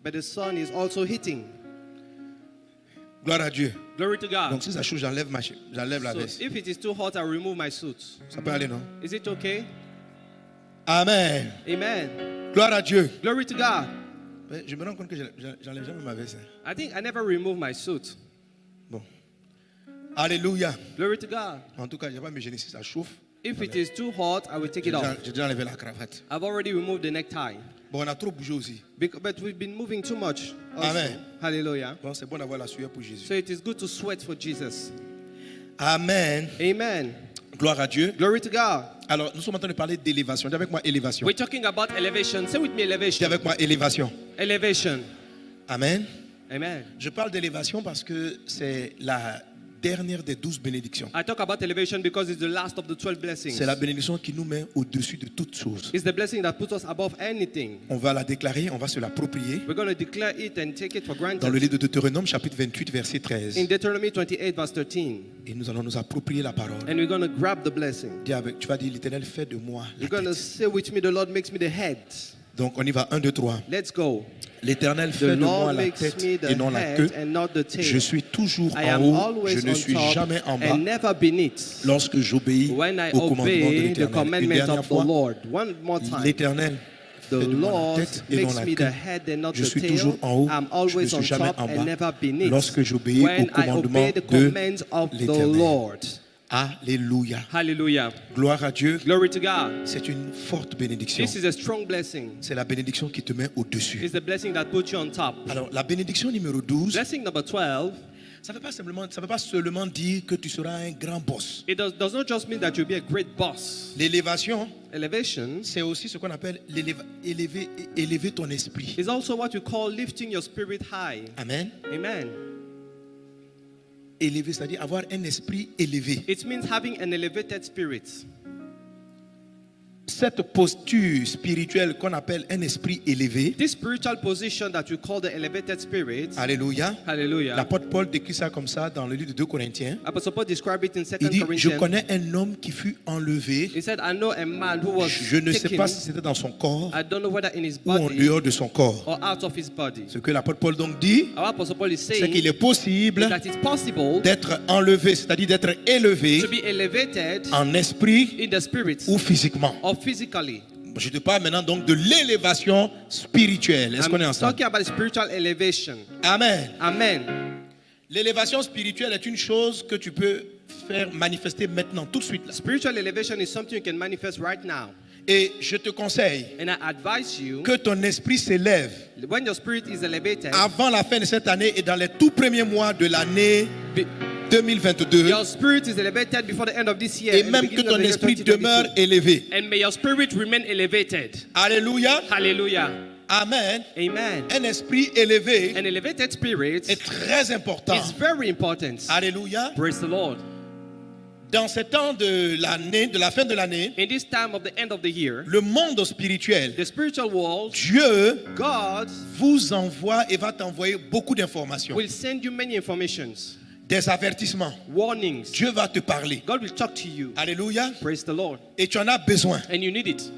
but the sun is also hitting. Gloire à Dieu. Glory to God. Donc si ça chaud, j'enlève la So veste. if it is too hot, I'll remove my suit. Ça peut aller, non? Is it okay? Amen. Amen. Gloire à Dieu. Glory to God. Mais je me rends compte que j'enlève jamais ma veste. I think I never remove my suit. Bon. Alléluia. Glory to God. En tout cas, je ne vais pas me gêner si ça chauffe. If it is too hot, I will take it off. J'ai déjà enlevé la cravate. I've already removed the necktie. Bon, on a trop bougé aussi. But we've been moving too much. Also. Amen. Hallelujah. Bon, c'est bon d'avoir la sueur pour Jésus. So it is good to sweat for Jesus. Amen. Amen. Gloire à Dieu. Glory to God. Alors, nous sommes en train de parler d'élévation. Dis avec moi élévation. We're talking about elevation. Say with me Dis elevation. avec moi élévation. Elevation. Amen. Amen. Je parle d'élévation parce que c'est la dernière des 12 bénédictions. I talk about elevation because it's the last of the 12 blessings. C'est la bénédiction qui nous met au-dessus de toutes choses. It's the blessing that puts us above anything. On va la déclarer, on va se l'approprier. We're going to declare it and take it for Dans le granted. livre de Deutéronome, chapitre 28, verset In 13. Deuteronomy 28, verse 13. Et nous allons nous approprier la parole. And we're going to grab the blessing. Dis avec, tu vas dire, l'Éternel fait de moi la You're going to tête. say with me, the Lord makes me the head. Donc on y va, 1, 2, 3. Let's go. L'Éternel The fait de moi Lord la makes tête me the et non la queue. head and not the tail. Je suis toujours I en am haut, always je ne on suis top jamais en bas. and never beneath. Lorsque j'obéis When I au commandement de obey the l'Éternel. Une commandments dernière of the fois, Lord. One more time. l'Éternel The fait de moi la Lord tête et non makes la me the queue. head and not Je the suis tail. toujours en haut, I'm je ne always suis on jamais top en and never bas. beneath. Lorsque j'obéis When au I commandement obey the de commands of the l'Éternel. Lord. Alléluia. Hallelujah. Gloire à Dieu. Glory to God. C'est une forte bénédiction. This is a strong blessing. C'est la bénédiction qui te met au-dessus. It's the blessing that puts you on top. Alors, la bénédiction numéro 12, Blessing number 12, ça ne veut pas seulement dire que tu seras un grand boss. it does not just mean that you'll be a great boss. L'élévation, Elevation c'est aussi ce qu'on appelle élever ton esprit. is also what we call lifting your spirit high. Amen. Amen. Élever, c'est-à-dire avoir un esprit élevé. It means having an elevated spirit. Cette posture spirituelle qu'on appelle un esprit élevé, This spiritual position that we call the elevated spirit. alléluia. Hallelujah. L'apôtre Paul décrit ça comme ça dans le livre de 2 Corinthiens. Apostle Paul described it in 2 Il dit, je Corinthians. connais un homme qui fut enlevé. He said, I know a man who was Je ne sais taken. pas si c'était dans son corps I don't know whether in his ou en body dehors de son corps. or out of his body. Ce que l'apôtre Paul donc dit, Our Apostle Paul is c'est saying qu'il est possible that it's possible d'être enlevé, c'est-à-dire d'être élevé to be elevated en esprit in the spirit ou physiquement. or physically. Je te parle maintenant donc de l'élévation spirituelle. Est-ce qu'on est I'm ensemble? talking about spiritual elevation. Amen. Amen. L'élévation spirituelle est une chose que tu peux faire manifester maintenant, tout de suite. Là. Spiritual elevation is something you can manifest right now. Et je te conseille And I advise you, que ton esprit s'élève when your spirit is elevated, avant la fin de cette année et dans les tout premiers mois de l'année be- 2022. your spirit is elevated before the end of this year. Et and the même que beginning of ton the year esprit 2022. demeure élevé. And may your spirit remain elevated. Alléluia. Hallelujah. Amen. Amen. Un esprit élevé An elevated spirit est très important. is very important. Alléluia. Praise the Lord. Dans ce temps de l'année, de la fin de l'année, In this time of the end of the year, le monde spirituel, the spiritual world, Dieu God vous envoie et va t'envoyer beaucoup d'informations, will send you many informations, des avertissements. warnings. Dieu va te parler. God will talk to you. Alléluia. Praise the Lord. Et tu en as besoin. And you need it.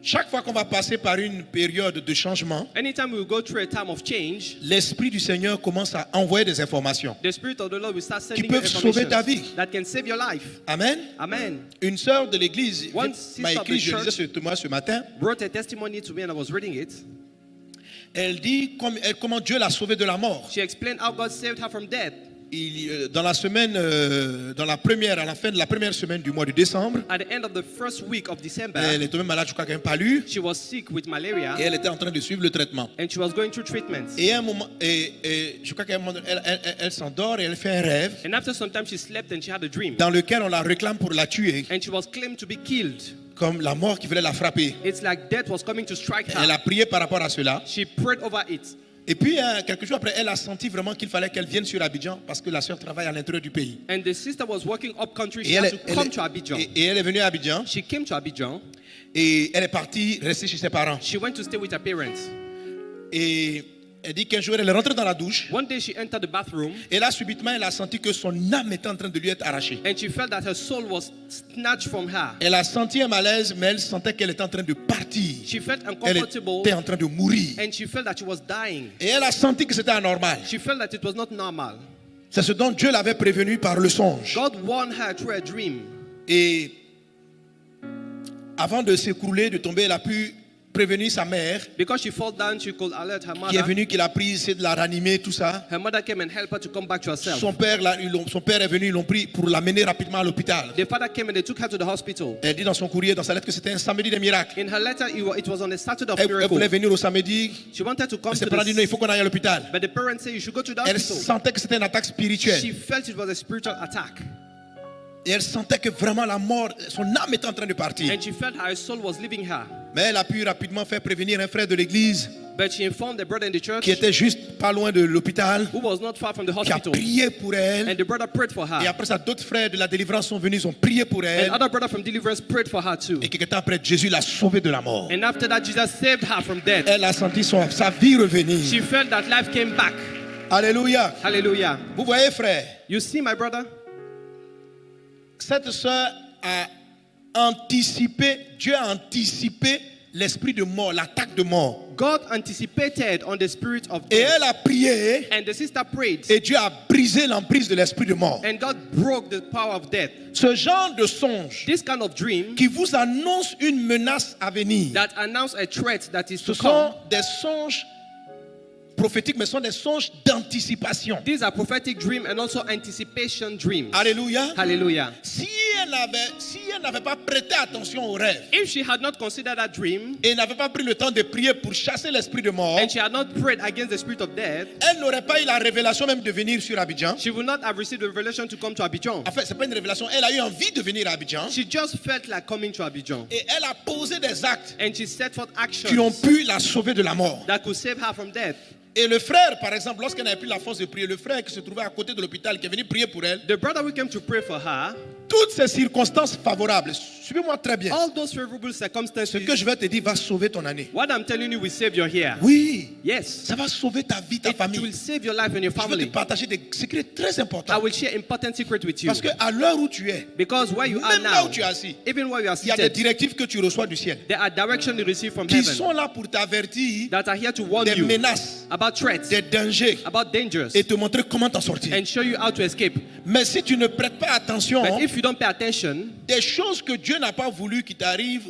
Chaque fois qu'on va passer par une période de changement, Anytime we go through a time of change, l'Esprit du Seigneur commence à envoyer des informations. the Spirit of the Lord will start sending you peuvent sauver ta vie. information that can save your life. Amen. Amen. Une sœur de l'église One m'a sister of écrit, the je lisais church ce témoin ce matin. Wrote a testimony to me and I was reading it. Elle dit comment Dieu l'a sauvée de la mort. She explained how God saved her from death. Dans la semaine, à la fin de la première semaine du mois de décembre, At the end of the first week of December, elle est tombée malade, je crois qu'elle n'a pas lu, she was sick with malaria et elle était en train de suivre le traitement. and she was going through treatments. Et à un moment, je crois qu'à un moment, elle s'endort et elle fait un rêve And after some time she slept and she had a dream. dans lequel on la réclame pour la tuer, And she was claimed to be killed. comme la mort qui voulait la frapper. It's like death was coming to strike Elle her. a prié par rapport à cela. She prayed over it. Et puis, quelques jours après, elle a senti vraiment qu'il fallait qu'elle vienne sur Abidjan parce que la sœur travaille à l'intérieur du pays. And the sister was working up country. Et She had to come to Abidjan. elle est venue à Abidjan She came to Abidjan. et elle est partie rester chez ses parents. She went to stay with her parents. Et elle dit qu'un jour, elle est rentrée dans la douche One day she entered the bathroom et là, subitement, elle a senti que son âme était en train de lui être arrachée. and she felt that her soul was snatched from her. Elle a senti un malaise, mais elle sentait qu'elle était en train de partir. partie. She felt Elle uncomfortable était en train de mourir. and she felt that she was dying. Et elle a senti que c'était anormal. She felt that it was not normal. C'est ce dont Dieu l'avait prévenu par le songe. God warned her through a dream. Et avant de s'écrouler, de tomber, elle a pu prévenir sa mère Because she fell down, she could alert her qui est mother. venue, qui l'a prise, c'est de la ranimer, tout ça. Her mother came and helped her to come back to herself. Son père est venu, ils l'ont pris pour l'amener rapidement à l'hôpital. The father came and they took her to the hospital. Elle dit dans son courrier, dans sa lettre, que c'était un samedi des miracles. In her letter, it was on a Saturday of Elle miracle. voulait venir au samedi. She wanted to come Ses to parents disent non, il the... faut qu'on aille à l'hôpital. But the parents say you should go to the Elle hospital. sentait que c'était une attaque spirituelle. She felt it was a spiritual attack. Et elle sentait que vraiment la mort, son âme était en train de partir. And she felt her soul was leaving her. Mais elle a pu rapidement faire prévenir un frère de l'église But she informed the brother in the church qui était juste pas loin de l'hôpital, who was not far from the qui a hospital. prié pour elle. And the brother prayed for Et her. après ça, d'autres frères de la délivrance sont venus, ils ont prié pour elle. And other brother from deliverance prayed for her too. Et quelque temps après, Jésus l'a sauvée de la mort. And after that, Jesus saved her from death. Elle a senti sa vie revenir. She felt that life came back. Alléluia. Hallelujah. Vous voyez, frère, You see, my brother? cette soeur a anticipé, Dieu a anticipé l'esprit de mort, l'attaque de mort. God anticipated on the spirit of Et death. elle a prié And the sister prayed. et Dieu a brisé l'emprise de l'esprit de mort. And God broke the power of death. Ce genre de songe This kind of dream qui vous annonce une menace à venir, that announced a threat that is ce to come. sont des songes prophétiques, mais ce sont des songes d'anticipation. These are prophetic dream and also anticipation dreams. Alléluia. Hallelujah. Si elle n'avait pas prêté attention aux rêves If she had not considered that dream et n'avait pas pris le temps de prier pour chasser l'esprit de mort, and she had not prayed against the spirit of death, elle n'aurait pas eu la révélation même de venir sur Abidjan. she would not have received the revelation to come to Abidjan. En fait, c'est pas une révélation. Elle a eu envie de venir à Abidjan She just felt like coming to Abidjan. et elle a posé des actes And she set forth qui ont actions pu la sauver de la mort. that could save her from death. Et le frère, par exemple, lorsqu'elle n'avait plus la force de prier, le frère qui se trouvait à côté de l'hôpital, qui est venu prier pour elle, The brother who came to pray for her, toutes ces circonstances favorables, suivez-moi très bien. all those favorable Ce circumstances, que je vais te dire va sauver ton année. what I'm telling you will save your hair. Oui, Yes. ça va sauver ta vie, ta It famille. will save your life and your Je veux te family. partager des secrets très I importants. will share important secret with you. Parce qu'à l'heure où tu es, Because where you are même là now, où tu es assis, even where you are il y a des seated, directives que tu reçois du ciel there are directions you receive from qui heaven sont là pour t'avertir that are here to warn des you menaces, about threats, des dangers about dangers, et te montrer comment t'en sortir. and show you how to escape. Mais si tu ne prêtes pas attention, But if you don't pay attention, des choses que Dieu n'a pas voulu qui t'arrivent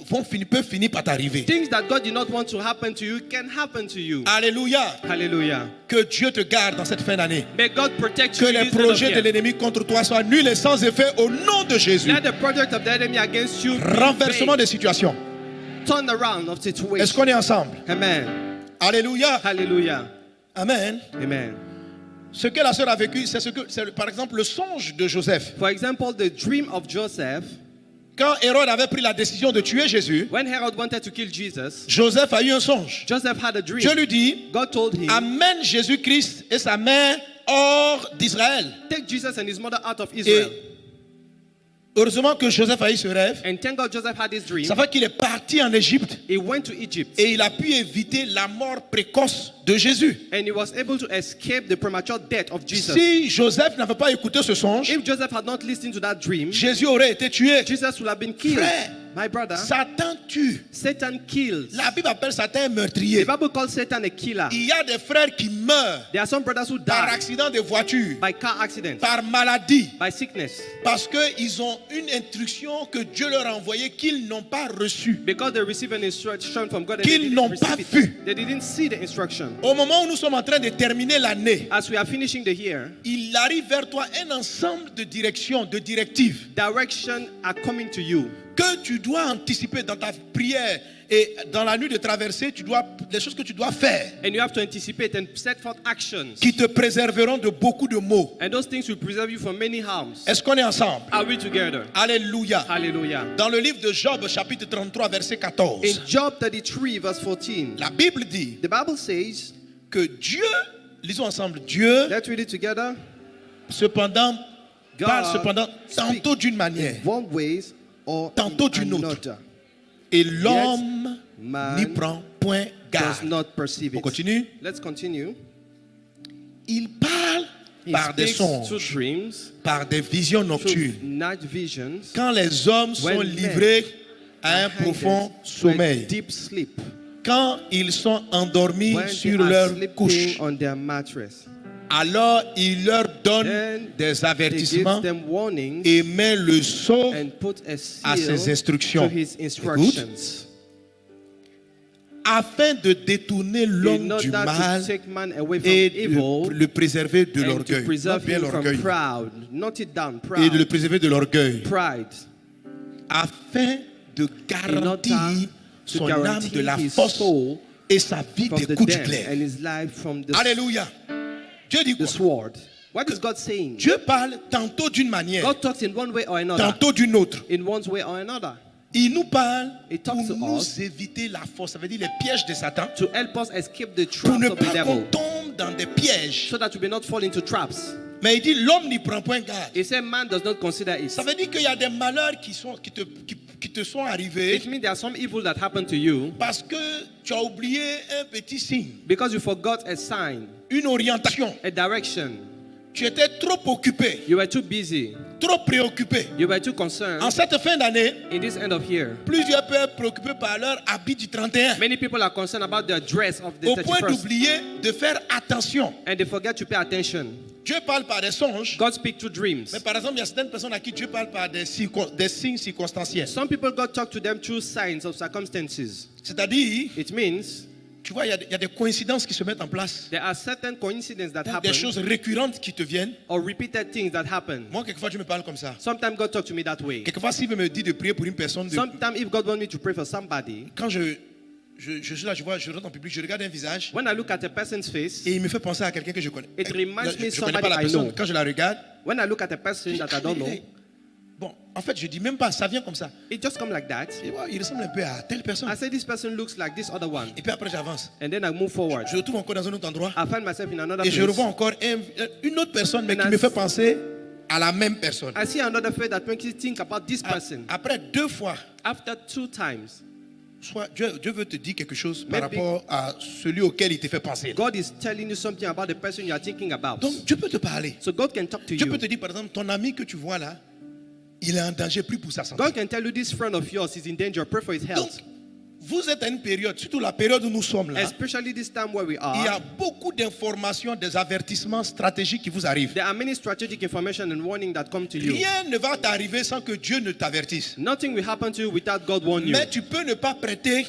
peuvent finir par t'arriver. things that God did not want to happen to you can happen to you. Alléluia. Hallelujah. Que Dieu te garde dans cette fin d'année. May God protect Que you in les this end of projets de year. l'ennemi contre toi soient nuls et sans effet au nom de Jésus. Let the project of the enemy against you be Renversement vain. des situations. Turn around of Est-ce situation. qu'on est ensemble? Amen. Alléluia. Hallelujah. Amen. Amen. Ce que la sœur a vécu, c'est par exemple le songe de Joseph. For example, the dream of Joseph, Quand Hérode avait pris la décision de tuer Jésus, when Herod wanted to kill Jesus, Joseph a eu un songe. Joseph had a dream. Dieu lui dit, God told him, amène Jésus-Christ et sa mère hors d'Israël. take Jesus and his mother out of Israel. Heureusement que Joseph a eu ce rêve. And thank God Joseph had this dream. Ça fait qu'il est parti en Égypte He went to Egypt et il a pu éviter la mort précoce de Jésus. and he was able to escape the premature death of Jesus. Si Joseph n'avait pas écouté ce songe, If Joseph had not listened to that dream, Jésus aurait été tué. Jesus would have been killed. Frère, My brother, Satan tue. Satan kills. La Bible appelle Satan un The meurtrier. Bible calls Satan a killer. Il y a des frères qui meurent There are some brothers who par die accident de voiture, by car accident, par maladie, by sickness, parce qu'ils ont une instruction que Dieu leur a envoyée qu'ils n'ont pas reçue. because they receive an instruction from God and Qu'ils they didn't n'ont receive pas it. vu. They didn't see the instruction. Au moment où nous sommes en train de terminer l'année, As we are finishing the year, il arrive vers toi un ensemble de directions, de directives direction are coming to you que tu dois anticiper dans ta prière et dans la nuit de traversée, les choses que tu dois faire and you have to anticipate and set forth actions. qui te préserveront de beaucoup de maux. And those things will preserve you from many harms. Est-ce qu'on est ensemble? Are we together? Alléluia. Hallelujah. Dans le livre de Job, chapitre 33, verset 14, In Job 33, verse 14, la Bible dit the Bible says, que Dieu, lisons ensemble, Dieu, let's read it together. cependant, God parle cependant tantôt d'une manière, One ways or tantôt in d'une autre. another. et l'homme man n'y prend point Does garde. not perceive On it. continue. Let's continue. Il parle He par des speaks through songes, dreams, par des visions through nocturnes. night visions. Quand les hommes sont When men livrés à un are profond handed to a sommeil. deep sleep Quand ils sont endormis when they sur are leur sleeping couche, on their mattress. alors il leur donne Then des He gives avertissements them warnings et met le sceau and put a à ses seal instructions. to his instructions afin de détourner in l'homme du order mal to take man away from et evil le préserver de and to l'orgueil. preserve Note bien him from l'orgueil. proud. Note it down, Et de le proud. préserver de l'orgueil. Pride. Afin de In order garantir to son âme guarantee de la his force soul et sa vie from des the coups du den clair. and his life from the Alléluia. Dieu dit quoi? sword. What is God saying? Dieu parle tantôt d'une manière, God talks in one way or another. tantôt d'une autre. In one way or another. Il nous parle He pour talks to nous us éviter la force, ça veut dire les pièges de Satan, to help us escape the pour traps ne of the pas qu'on devil. tombe dans des pièges. So that we may not fall into traps. Mais il dit l'homme n'y prend point garde. He said man does not consider it. Ça veut dire qu'il y a des malheurs qui te sont arrivés It means there are some evil that happen to you parce que tu as oublié un petit signe, because you forgot a sign, une orientation. a direction. Tu étais trop occupé, You were too busy. trop préoccupé. You were too concerned. En cette fin d'année, In this end of year, plusieurs peuvent être préoccupés par leur habit du 31, many people are concerned about the dress of the au point 31st d'oublier de faire attention. and they forget to pay attention. Dieu parle par des songes, God speaks through dreams. mais par exemple, il y a certaines personnes à qui Dieu parle par des signes circonstanciels. Some people God talk to them through signs of circumstances. C'est-à-dire, It means tu vois, il y a des coïncidences qui se mettent en place, there are certain coincidences that ou happen des choses récurrentes qui te viennent. or repeated things that happen. Moi, quelquefois, Dieu me parle comme ça. Sometimes God talks to me that way. Quelquefois, s'il veut me dire de prier pour une personne, Sometimes if God wants me to pray for somebody, quand je suis là, je rentre en public, je regarde un visage when I look at a person's face, et il me fait penser à quelqu'un que je connais. It reminds me Je connais pas somebody la I personne. know. Quand je la regarde, when I look at a person that I don't know, bon, en fait, je dis même pas, ça vient comme ça. it just comes like that. Et ouais, il ressemble un peu à telle personne. I say this person looks like this other one, Et puis après, j'avance. and then I move forward. Je retrouve encore dans un autre endroit I find myself in another et je place. revois encore une autre personne, mais And qui I me fait s- penser à la même personne. I see another face that makes you think about this person. Après 2 fois, After 2 times, soit Dieu veut te dire quelque chose par Maybe- rapport à celui auquel il te fait penser. God is telling you something about the person you are thinking about. Donc Dieu peut te parler. So God can talk to Dieu you. peut te dire, par exemple, ton ami que tu vois là, il est en danger, prie pour sa santé. God can tell you this friend of yours is in danger. Pray for his Donc, health. vous êtes à une période, surtout la période où nous sommes là, Especially this time where we il y a are. beaucoup d'informations, des avertissements stratégiques qui vous arrivent. There are many strategic information and warning that come to you. Rien ne va t'arriver sans que Dieu ne t'avertisse. Nothing will happen to you without God warning you. Mais tu peux ne pas prêter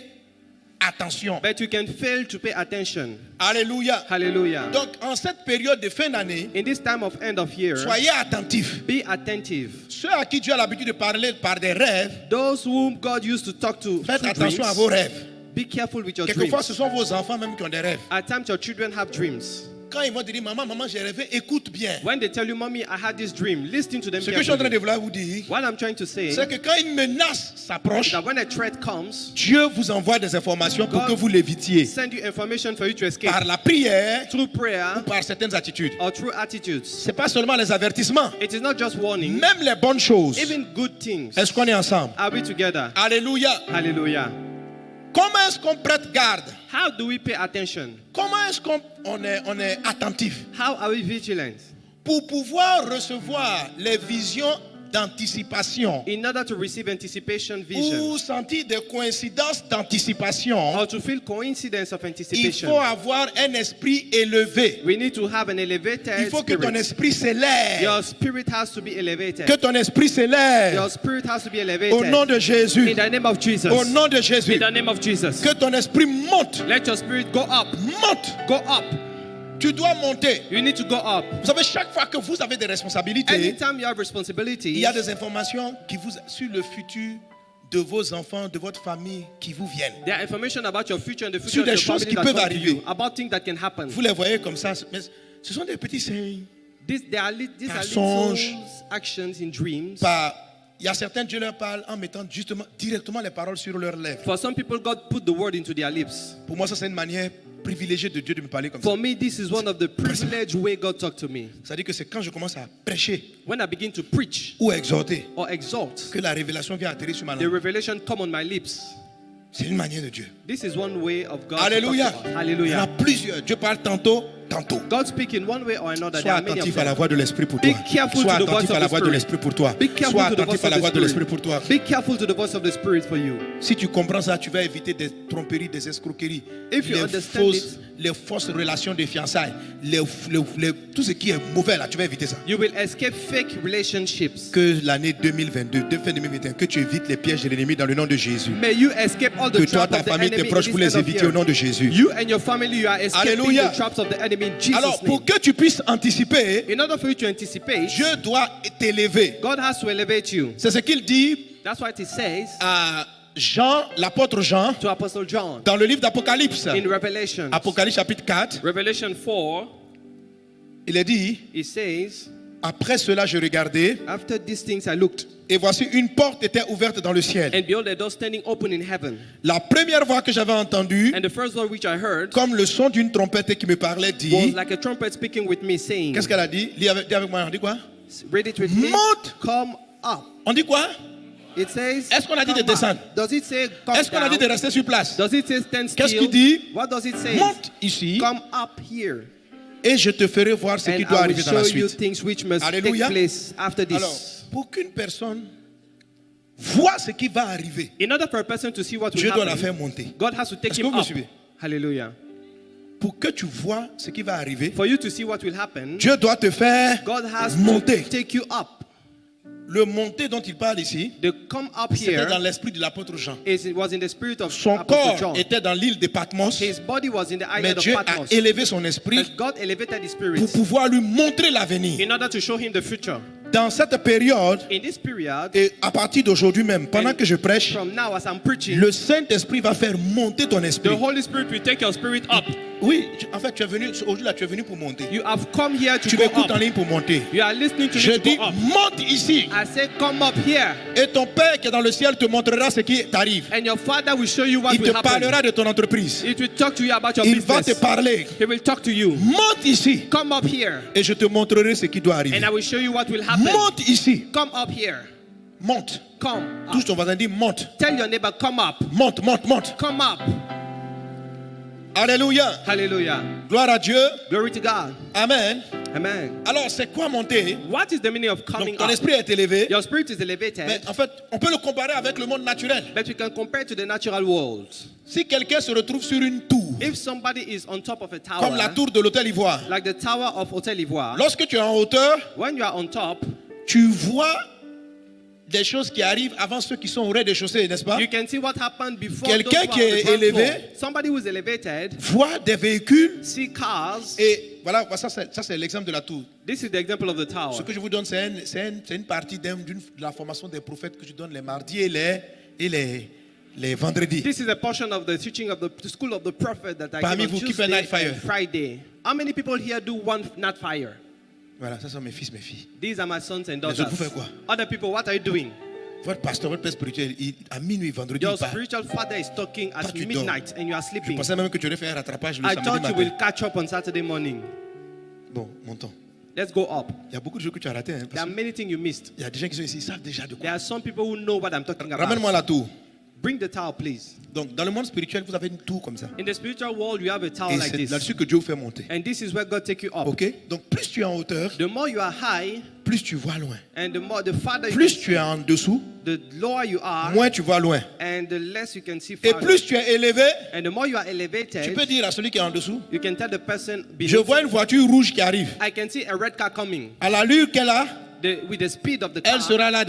attention. But you can fail to pay attention. Alléluia. Hallelujah. Donc, en cette période de fin d'année, In this time of end of year, soyez attentifs. be attentive. Ceux à qui Dieu a l'habitude de parler par des rêves, Those whom God used to talk to faites through attention dreams, à vos rêves. be careful with your Quelquefois, dreams. ce sont vos enfants même qui ont des rêves. At times your children have dreams. Quand ils vont te dire, maman, j'ai rêvé, écoute bien. When they tell you, mommy, I had this dream, listen to them Ce que je suis en train de carefully. vouloir vous dire, What I'm trying to say c'est que quand une menace s'approche, that when a threat comes, Dieu vous envoie des informations pour God que vous l'évitiez. send you information for you to escape Par la prière through ou prayer par certaines attitudes. or through attitudes. Ce n'est pas seulement les avertissements, It is not just warning, même les bonnes choses. even good things. Est-ce qu'on est ensemble? Are we together? Alléluia. Hallelujah. Comment est-ce qu'on prête garde? How do we pay attention? Comment est-ce qu'on est attentif How are we vigilant? pour pouvoir recevoir les visions d'anticipation In order to receive anticipation vision ou sentir des coïncidences d'anticipation? or to feel coincidence of Il anticipation, faut avoir un esprit élevé. we need to have an elevated Il faut que ton spirit. esprit s'élève. Your spirit has to be elevated. Que ton esprit s'élève. Your spirit has to be elevated. Au nom de Jésus. In the name of Jesus. Au nom de Jésus. In the name of Jesus. Que ton esprit monte. Let your spirit go up. Monte. Go up. Tu dois monter. You need to go up. Vous savez, chaque fois que vous avez des responsabilités, Anytime you have il responsibilities, y a des informations sur le futur de vos enfants, de votre famille qui vous viennent. there are information about your future and the future Sur of des your choses family qui that peuvent come to arriver. you, about things that can happen. Vous les voyez comme ça, mais ce sont des petits signes. These are little songe. actions in dreams. Il y a certains, Dieu leur parle en mettant directement les paroles sur leurs lèvres. For some people, God put the word into their lips. Pour moi, ça c'est une manière privilégiée de Dieu de me parler comme ça. For me, this is one of the privileged way God talked to me. C'est-à-dire que c'est quand je commence à prêcher When I begin to preach ou à exhorter or exalt, que la révélation vient atterrir sur ma the langue. revelation come on my lips. C'est une manière de Dieu. This is one way of God. to Alléluia. talk to us. Il y en a Hallelujah. plusieurs. Dieu parle tantôt tantôt. God speaks in one way or another. There Sois are many of attentif à la them. voix de l'Esprit pour Be toi. careful Sois to the voice attentif of à la the voix de Spirit. l'Esprit pour toi. Be careful Sois to the attentif voice à la of voix the de l'Esprit Spirit. pour toi. Be careful to the voice of the Spirit for you. Si tu comprends ça, tu vas éviter des tromperies, des escroqueries, If you understand les fausses relations de fiançailles, tout ce qui est mauvais là, tu vas éviter ça. You will escape fake relationships. Que l'année 2022, fin 2021, que tu évites les pièges de l'ennemi dans le nom de Jésus. May you escape all the Que toi, traps ta of the famille, enemy tes in proches, this vous les end of évitez year. au nom de Jésus. You and your family, you are escaping Alléluia. the traps of the enemy in Jesus' Alors, name. pour que tu puisses anticiper, In order for you to anticipate, Dieu doit t'élever. God has to elevate you. C'est ce qu'il dit That's why it says à Jean, l'apôtre Jean, to Apostle John dans le livre d'Apocalypse. in Revelation. Apocalypse chapitre 4, Revelation 4, il est dit, it says, après cela je regardais, after these things I looked, et voici une porte était ouverte dans le ciel. and behold, a door standing open in heaven. La première voix que j'avais entendue, And the first word which I heard comme le son d'une trompette qui me parlait, was dit, like a trumpet speaking with me, saying, qu'est-ce qu'elle a dit? Dis avec moi, on dit quoi? read it with me, Monte. come up. On dit quoi? It says, Est-ce qu'on a dit de come up. descendre? Does it say come Est-ce qu'on a dit de down? rester sur place? Does it say stand still? Qu'est-ce qu'il dit? What does it say? Monte ici Come up here. et je te ferai voir ce qui And doit I will arriver dans la show you suite. things which must Alléluia. take place after Alors, this. pour qu'une personne voit ce qui va arriver, In order for a person to see what will Dieu doit la happen, faire monter. God has to take Est-ce que him vous me up. suivez? Hallelujah. Pour que tu vois ce qui va arriver, For you to see what will happen, Dieu doit te faire God has monter. to take you up. Le monter dont il parle ici, The come up c'était here dans l'esprit de l'apôtre Jean. it was in the spirit of Son Apostle corps John. était dans l'île de Patmos, His body was in the mais island of Dieu a Patmos. élevé son esprit But God elevated his pour spirit pouvoir lui montrer l'avenir. in order to show him the future. Dans cette période, In this period, et à partir d'aujourd'hui même, pendant And que je prêche, from now as I'm preaching, le Saint-Esprit va faire monter ton the esprit. Holy Spirit will take your spirit up. Oui, en fait, tu es venu, aujourd'hui là, tu es venu pour monter. You have come here to Tu go m'écoutes en up. ligne pour monter. You are listening to Je me to dis, go up. monte ici. I say, come up here. Et ton Père qui est dans le ciel te montrera ce qui t'arrive. And your Father will show you what Il te will happen. parlera de ton entreprise. It will talk to you about your Il va te business. parler. He will talk to you. Monte ici. Come up here. Et je te montrerai ce qui doit arriver. And I will show you what will happen. Monte ici. Come up here. Monte. Come Touche up. ton voisin, dis monte. Tell your neighbor, come up. Monte, monte, monte. Come up. Alléluia. Hallelujah. Gloire à Dieu. Glory to God. Amen. Amen. Alors, c'est quoi monter? What is the meaning of coming Donc, ton up? esprit est élevé. Your spirit is elevated, Mais en fait, on peut le comparer avec le monde naturel. but we can compare it to the natural world. Si quelqu'un se retrouve sur une tour, If somebody is on top of a comme la tower, tour de l'hôtel Ivoire, like the tower of Hotel Ivoire, lorsque tu es en hauteur, when you are on top, tu vois des choses qui arrivent avant ceux qui sont au rez-de-chaussée, n'est-ce pas? you can see what happened before Quelqu'un those who qui are on the est ground élevé, floor. Somebody who is elevated, Voit des véhicules see cars. et voilà, ça c'est l'exemple de la tour. This is the example of the tower. Ce que je vous donne, c'est une partie de la formation des prophètes que je donne les mardis et les vendredis. This is a portion of the teaching of the school of the prophet that I Parmi give on vous qui fait Tuesday night fire? and Friday. How many people here do one night fire? Voilà, ça sont mes fils, mes filles. These are my sons and Les daughters. autres, vous faites quoi? Other people, what are you doing? Votre pasteur, votre père spirituel, à minuit, vendredi, Your il part. spiritual father is talking Toi, at tu midnight and you are Je sleeping. pensais même que tu aurais fait un rattrapage le I samedi thought you matin. will catch up on Saturday morning. Bon, montons. Let's go up. Il y a beaucoup de choses que tu as ratées. Hein, There parce are many things you missed. qu'il y a des gens qui sont ici, ils savent déjà de quoi. There are some people who know what I'm talking Ramène-moi about. la tour. Bring the tower, please. Donc, dans le monde spirituel, vous avez une tour comme ça. In the spiritual world, you have a tower Et like c'est this. là-dessus que Dieu vous fait monter. And this is where God take you up. Ok? Donc, plus tu es en hauteur, The more you are high, plus tu vois loin. and the farther you Plus can tu es en dessous, the lower you are, moins tu vois loin. and the less you can see Et farther. plus tu es élevé, And the more you are tu elevated, peux dire à celui qui est en dessous, you can tell the person je beneath, vois une voiture rouge qui arrive. I can see a red car coming. À l'allure qu'elle a, With the speed of the car, elle sera là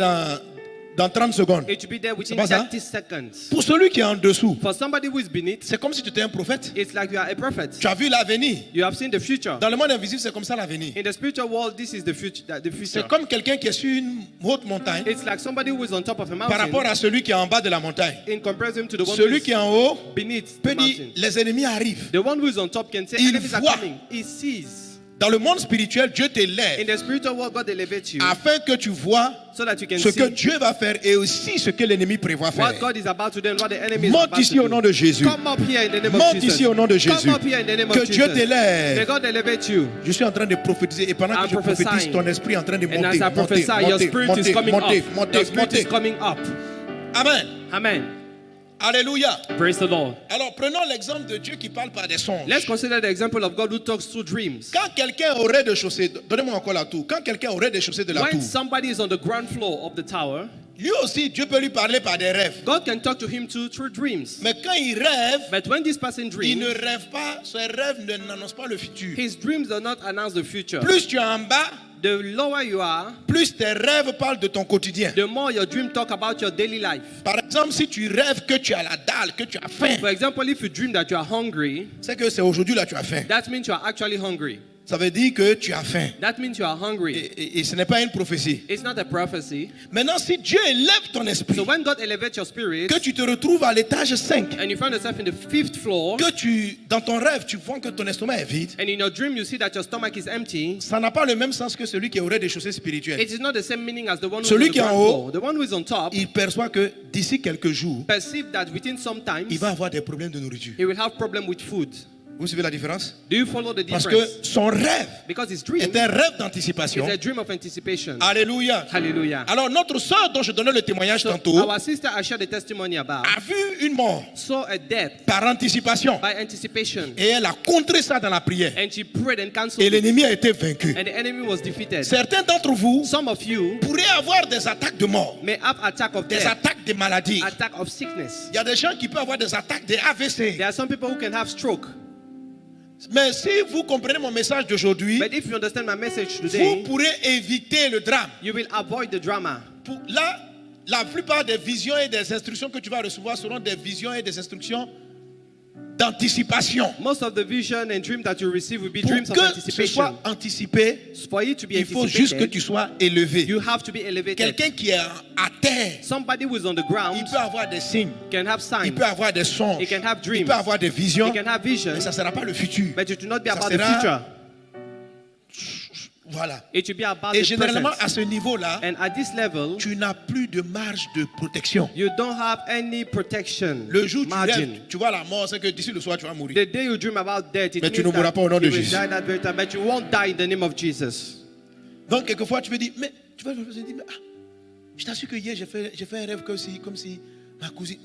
dans 30 secondes. it should be there within pas ça? 30 seconds. Pour celui qui est en dessous, For somebody who is beneath, c'est comme si tu étais un prophète. it's like you are a prophet. Tu as vu l'avenir. You have seen the future. Dans le monde invisible, c'est comme ça l'avenir. In the spiritual world, this is the future. C'est comme quelqu'un qui est sur une haute montagne It's like somebody who is on top of a par rapport mountain à celui qui est en bas de la montagne. in comparison to the one who Celui qui est is en haut beneath the peut dire, mountain. les ennemis arrivent. The one who is on top can say, Il enemies are voit. coming. He sees. Dans le monde spirituel, Dieu In t'élève the spiritual world, God elevates you afin que tu vois so that you can ce que see Dieu va faire et aussi ce que l'ennemi prévoit what faire. God is about to do and what the enemy is Monte about ici to au nom de do. Jésus. Come up here in the name of Monte Jesus. ici au nom de Jésus. Come up here in the name Que of Dieu Jesus. t'élève. May God elevate you. Je suis en train de prophétiser et pendant que I'm je prophétise, prophesying. ton esprit est en train de And monter, as I monter, prophesy, your monter, spirit monter, is coming monter, up. monter, Your spirit monter. is coming up. Amen. Amen. Alléluia. Praise the Lord. Alors prenons l'exemple de Dieu qui parle par des songes. Let's consider the example of God who talks through dreams. Quand quelqu'un aurait de chaussée, donnez-moi encore la tour. Quand quelqu'un aurait de chaussées de la When tour, somebody is on the ground floor of the tower, lui aussi, Dieu peut lui parler par des rêves. God can talk to him too through dreams. Mais quand il rêve, But when this person il dreams, ne rêve pas, ses rêves n'annoncent pas le futur. his dreams do not announce the future. Plus tu es en bas, The lower you are, plus tes rêves parlent de ton quotidien. the more your dream talk about your daily life. Par exemple, si tu rêves que tu as la dalle, que tu as faim, For example, if you dream that you are hungry, c'est que c'est aujourd'hui là tu as faim. that means you are actually hungry. Ça veut dire que tu as faim. That means you are hungry. Et ce n'est pas une prophétie. It's not a prophecy. Maintenant, si Dieu élève ton esprit, So when God elevates your spirit que tu te retrouves à l'étage 5, and you find yourself in the 5th floor, que dans ton rêve, tu vois que ton estomac est vide, and in your dream you see that your stomach is empty, ça n'a pas le même sens que celui qui aurait des chaussées spirituelles. it is not the same meaning as the one who's Celui on the qui est en ground haut, floor. The one who is on top Il perçoit que d'ici quelques jours, perceive that within some time il va avoir des problèmes de nourriture. he will have problem with food. Vous suivez la différence? Do you follow the Parce difference? que son rêve Because his dream est un rêve is d'anticipation. a dream of anticipation. Alléluia. Hallelujah. Alors notre soeur dont je donnais le témoignage So tantôt our sister I shared the testimony about a vu une mort saw a death par anticipation by anticipation, et elle a contré ça dans la prière and she prayed and et cancelled it, l'ennemi a été vaincu. and the enemy was defeated. Certains d'entre vous Some of you pourraient avoir des attaques de mort, may have attack of des death, attaques de maladie. attack of sickness. Il y a des gens qui peuvent avoir des attaques de AVC. There are some people who can have stroke. Mais si vous comprenez mon message d'aujourd'hui, But if you understand my message vous today, pourrez éviter le drame. you will avoid the drama. Là, la plupart des visions et des instructions que tu vas recevoir seront des visions et des instructions d'anticipation. Most of the vision and dream that you receive will be Pour dreams of que ce anticipation. soit anticipé, For you to be il faut juste que tu anticipated, sois élevé. you have to be elevated. Quelqu'un qui est à terre, Somebody who is on the il ground peut avoir des signes, can have il signs, peut avoir des songes, he can have il dreams, peut avoir des visions, he can have visions, mais ça ne sera pas le futur. but it will not be Ça about the sera- future. Voilà. It will be about Et the généralement, present. à ce niveau-là, And at this level, tu n'as plus de marge de protection. you don't have any protection Le jour où tu margin. rêves, tu vois la mort, c'est que d'ici le soir, tu vas mourir. The day you dream about death, it Mais tu means ne mourras that pas au nom de you will Jésus. die that very time, but you won't die in the name of Jesus. Donc, quelquefois, tu me dis, mais tu vas me dire, mais, je t'assure que hier, j'ai fait un rêve comme si ma cousine,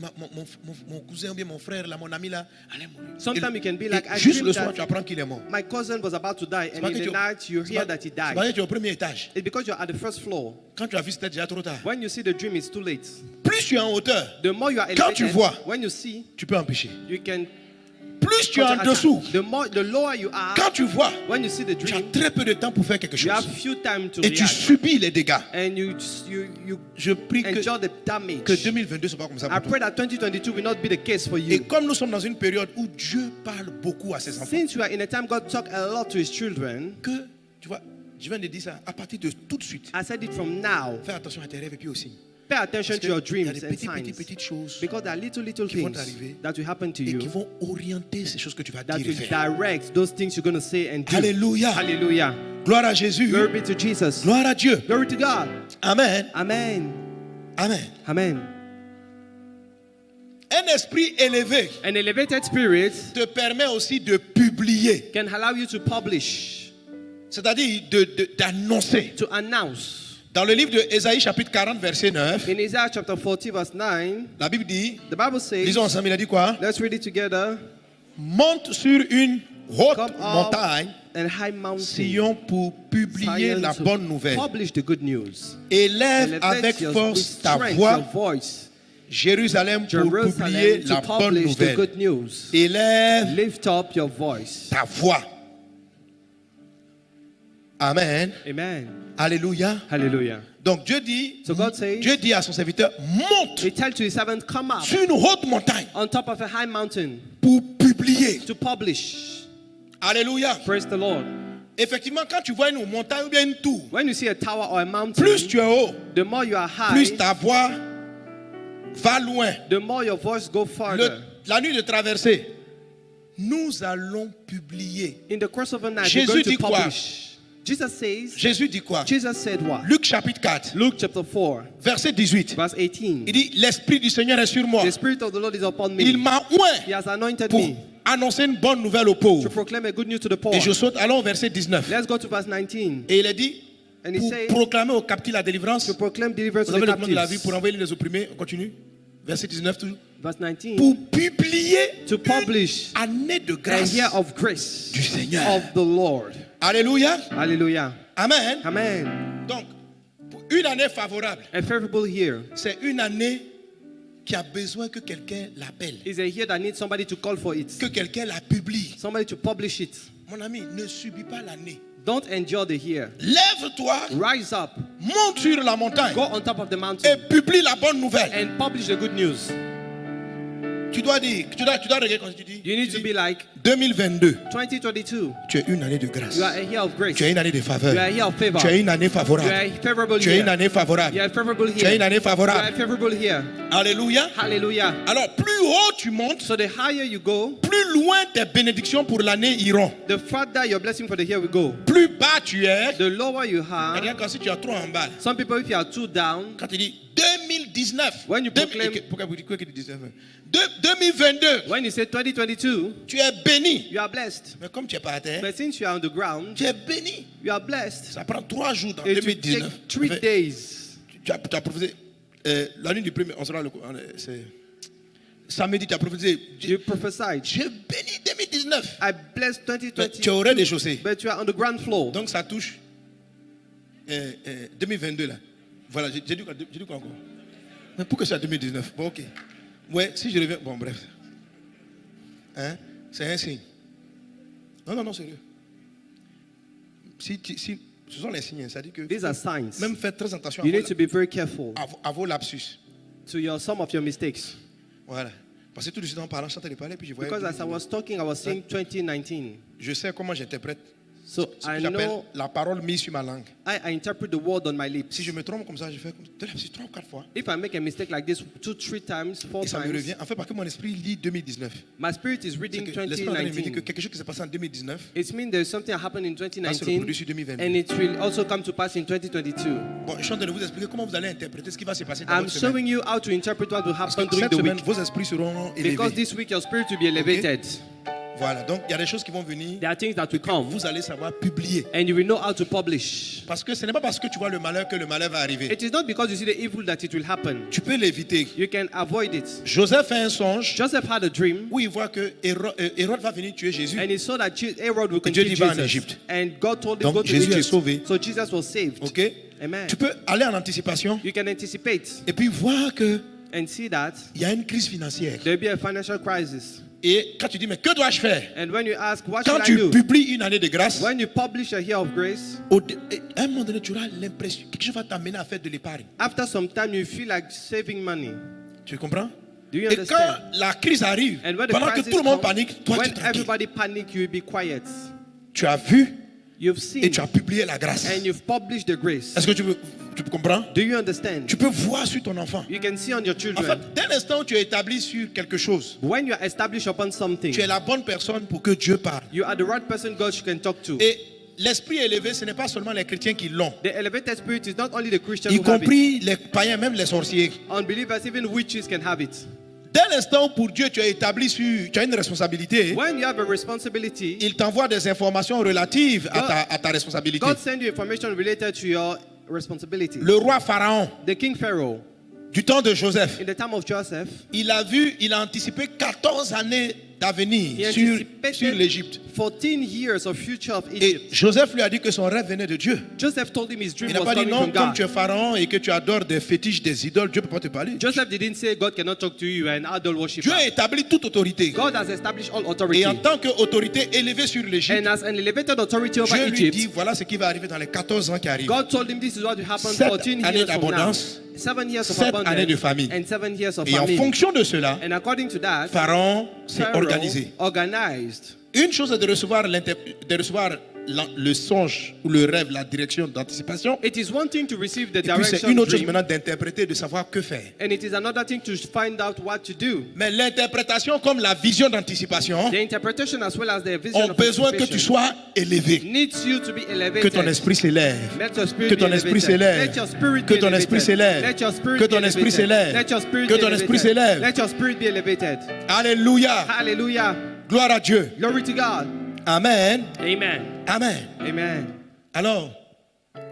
mon cousin ou bien mon frère, là, mon ami là, allait mourir. Sometimes you can be like, I juste dreamed le soir, that tu apprends qu'il est mort. my cousin was about to die, and pas in que the tu- night you c'est hear pas- that he c'est parce que died. tu es au premier étage. It's because you're at the first floor. Quand tu as vu, c'était déjà trop tard. When you see the dream, it's too late. Plus tu es en hauteur, The more you are Quand tu elevated, vois, when you see, tu peux empêcher. you can Plus tu es en counterattack. dessous, The lower you are, quand tu vois, when you see the tu as dream, très peu de temps pour faire quelque you have chose. few time to Et tu react, subis les dégâts. and you Je prie enjoy the que damage. 2022 ne soit pas comme ça I pour toi. pray that 2022 will not be the case for Et you. comme nous sommes dans une période où Dieu parle beaucoup à ses enfants, Since you are in a time God talk a lot to His children, que, tu vois, je viens de dire ça, à partir de tout de suite, I said it from now. fais attention à tes rêves et puis aussi. Pay attention Parce to your qu'il y a dreams des and signs, petites choses because there are little qui vont things t'arriver that will happen to et qui you vont orienter ces choses que tu vas that dire et will faire. direct those things you're going to say and do. Alléluia. Hallelujah. Gloire à Jésus. Glory be to Jesus. Gloire à Dieu. Glory to God. Amen. Amen. Amen. Amen. Un esprit élevé An elevated spirit te permet aussi de publier, can allow you to publish, c'est-à-dire d'annoncer. to announce. Dans le livre de Ésaïe chapitre 40 verset 9, In Isaiah chapter 40 verse 9, la Bible dit, the Bible says, lisons ensemble, il a dit quoi? let's read it together. Monte sur une haute Come up montagne, and high mountain, Sion, pour publier Zion, la to bonne nouvelle. publish the good news. Élève Elevate avec your force ta strength, voix, your voice, Jérusalem, pour publier Jerusalem, la to bonne publish the nouvelle. good news. Élève Lift up your voice. ta voix. Amen. Amen. Alléluia. Hallelujah. Donc Dieu dit, So God says, Dieu dit à son serviteur, monte He tells to His servant, come up sur une haute montagne on top of a high mountain pour publier. to publish. Alléluia. Praise the Lord. Effectivement, quand tu vois une montagne ou bien une tour, When you see a tower or a mountain, plus tu es haut, the more you are high, plus ta voix va loin. the more your voice go farther. La nuit de traversée, nous allons publier. In the course of a night, Jésus you're going dit to quoi? publish. Jesus says, Jésus dit quoi? Jesus said what? Luc chapitre 4, Luke chapter 4, verset 18. verse 18. Il dit, l'Esprit du Seigneur est sur moi. The Spirit of the Lord is upon Il me. m'a He oint has anointed pour me annoncer une bonne nouvelle aux to pauvres. proclaim a good news to the poor. Et je saute, allons au verset 19. Let's go to verse 19. Et il a dit, And he pour says, proclamer aux captifs la délivrance, to proclaim deliverance vous to the avez le plan de la vie captives. pour envoyer les opprimés. On continue. Verset 19 toujours. Verse 19. pour publier To publish une année de a grâce year of grace du Seigneur. of the Lord. Alléluia. Hallelujah. Amen. Amen. Donc, pour une année favorable, A favorable year c'est une année qui a besoin que quelqu'un l'appelle, is a year that needs somebody to call for it, que quelqu'un la publie. somebody to publish it. Mon ami, ne subis pas l'année. Don't endure the year. Lève-toi, Rise up, monte sur la montagne go on top of the et mountain publie la bonne nouvelle. and publish the good news. Tu dois dire, tu dois regarder quand tu dis, You need to be like 2022, 2022. tu es une année de grâce. You are a year of grace. Tu es une année de faveur. You are a year of favor. Tu es une année You favorable. are a favorable Tu es une year. année favorable. You are a favorable Tu es une year. année You are a favorable. favorable year. Alléluia. Hallelujah. Alors, plus haut tu montes, So the higher you go, plus loin tes bénédictions pour l'année iront. the farther your blessing for the year will go. Plus bas tu es, The lower you are. c'est-à-dire quand si tu as trop en bas, Some people, if you are too down, quand tu dis 2019, When you proclaim- pourquoi vous dites quoi que tu dis 2022, when you say 2022, tu es béni. you are blessed. Mais comme tu n'es pas à terre, But since you are on the ground, tu es béni. you are blessed. Ça prend 3 jours dans It will 2019. take 3 Enfin, days. tu as prophétisé, la nuit du premier, on sera c'est samedi, tu as prophétisé. You prophesied. J'ai béni 2019. I blessed Mais tu 2020, aurais des chaussées. but you are on the ground floor. Donc ça touche 2022 là. Voilà, j'ai dit quoi encore? Mais pourquoi c'est à 2019? Bon, ok. Ouais, si je reviens. Bon, bref. Hein? C'est un signe. Non, sérieux. Si, ce sont les signes, ça dit que. These are signs. Même faites très attention You need to be very careful à vos lapsus. to some of your mistakes. Voilà. Parce que tout de suite en parlant, je t'entendais parler, puis je voyais. Because as I was talking, I was saying 2019. Je sais comment j'interprète So ce que I j'appelle know la parole mise sur ma langue. I interpret the word on my Si lips. je me trompe comme ça, je fais comme 3 ou 4 fois. If I make a mistake like this 2, 3 times, 4 Et ça me times, revient. En fait, parce que mon esprit lit 2019. my spirit is C'est reading que l'esprit en train de me dire que 2019. quelque chose qui s'est passé en 2019 It means there's something that happened in va se 2019 reproduire sur 2022. and it will also come to pass in 2022. Bon, je suis en train de vous expliquer comment vous allez interpréter ce qui va se passer dans I'm votre semaine. showing you how to interpret what will Parce happen que during cette the semaine, week. vos esprits seront Because élevés. this week your spirit will be elevated. Voilà, donc il y a des choses qui vont venir. There are things that will come Vous allez savoir publier. and you will know how to publish. Parce que ce n'est pas parce que tu vois le malheur que le malheur va arriver. It is not because you see the evil that it will happen. Tu peux l'éviter. You can avoid it. Joseph fait un songe Joseph had a dream où il voit que Hérode va venir tuer Jésus. and he saw that Herod will Dieu continue dit, va en Jesus. Égypte. And God told him Donc, go to Jésus est Egypt. sauvé. So Jesus was saved. Ok? Amen. Tu peux aller en anticipation You can anticipate et puis voir qu'il and see that y a une crise financière. there will be a financial crisis. Et quand tu dis, mais que dois-je faire? And when you ask, what Quand should I tu do? publies une année de grâce, When you publish a year of grace, à un moment donné, tu auras l'impression que quelque chose va t'amener à faire de l'épargne. after some time you feel like saving money. Tu comprends? Do you Et understand? quand la crise arrive, And when the pendant que crisis tout le monde comes, panique, toi tu es when tranquille. everybody panic, you will be quiet. Tu as vu You've et seen tu as publié la grâce. and you've published the grace. Est-ce que tu comprends? Do you understand? Tu peux voir sur ton enfant. You can see on your En children. fait, dès l'instant où tu es établi sur quelque chose, When you are established upon something, tu es la bonne personne pour que Dieu parle. you are the right person God can talk to. Et l'esprit élevé, ce n'est pas seulement les chrétiens qui l'ont, The elevated spirit is not only the Christian y who have it. compris les païens, même les sorciers. Unbelievers, even witches can have it. Dès l'instant où pour Dieu tu es établi sur, tu as une responsabilité, When you have a responsibility, il t'envoie des informations relatives à ta responsabilité. God send you information related to your responsibility. Le roi Pharaon, The king Pharaoh, du temps de Joseph, in the time of Joseph, il a anticipé 14 années he d'avenir sur anticipated l'Égypte. 14 years of future of Et Egypt. Joseph lui a dit que son rêve venait de Dieu. Joseph told him his dream Il n'a was pas dit coming non, from comme God. tu es Pharaon et que tu adores des fétiches, des idoles, Dieu ne peut pas te parler. Joseph didn't say God cannot talk to you and idol worshiper. Dieu a établi toute autorité. God has established all authority. Et en tant qu'autorité élevée sur l'Égypte, And as an elevated authority over Dieu lui dit Egypt, voilà ce qui va arriver dans les 14 ans qui arrivent. God told him this is what will happen 7 14 années years from now. d'abondance, 7 years of 7 années de abundance famine. and 7 years of Et en famine. fonction de cela, And according to that, Pharaon s'est Pharaoh organisé. organized. Une chose est de recevoir le songe ou le rêve, la direction d'anticipation. It is one thing to receive the Et puis c'est direction une autre chose dream, maintenant d'interpréter, de savoir que faire. and it is another thing to find out what to do. Mais l'interprétation comme la vision d'anticipation The interpretation as well as the vision ont of besoin que tu anticipation sois élevé. needs you to be Que elevated. ton esprit s'élève. Let your spirit Que be ton esprit elevated. s'élève. Let your spirit Que be ton elevated. esprit s'élève. Let your spirit Que be ton esprit elevated. s'élève. Let your spirit Que be ton esprit elevated. s'élève. Let your spirit be elevated. Alléluia. Hallelujah. Gloire à Dieu. Glory to God. Amen. Amen. Amen. Amen. Alors,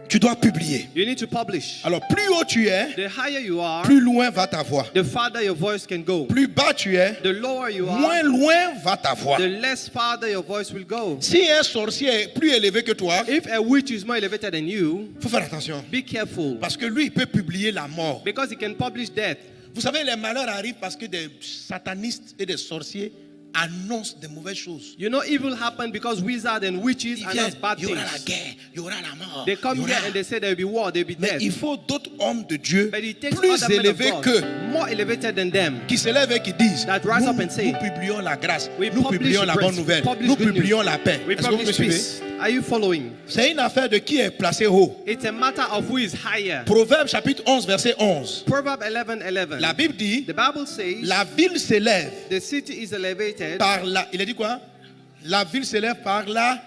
Tu dois publier. You need to publish. Alors, plus haut tu es, The higher you are, plus loin va ta voix. the farther your voice can go. Plus bas tu es, The lower you moins are, loin va ta voix. the less farther your voice will go. Si un sorcier est plus élevé que toi, If a witch is more elevated than you, il faut faire attention. be careful, Parce que lui, il peut publier la mort. because he can publish death. Vous savez, les malheurs arrivent parce que des satanistes et des sorciers annoncent des mauvaises choses. You know, evil happen because wizards and witches Ils announce viennent, bad il y aura la things. guerre, il y aura la mort. They come il y here aura- and they say there will be war, there will be Mais death. il faut d'autres hommes de Dieu But it takes plus other men of élevés God, qu'eux more elevated than them, qui se lèvent et qui disent that rise nous, up and say, nous publions la grâce, we nous publish publions la grace, bonne nouvelle, we publish nous good publions news. la paix. We Est-ce que vous me publish suivez? peace. Are you following? C'est une affaire de qui est placé haut. It's a matter of who is higher. Proverbe chapitre 11 verset 11. Proverb 11:11. La Bible dit The Bible says la ville s'élève the city is elevated. par la, il a dit quoi? La ville s'élève par la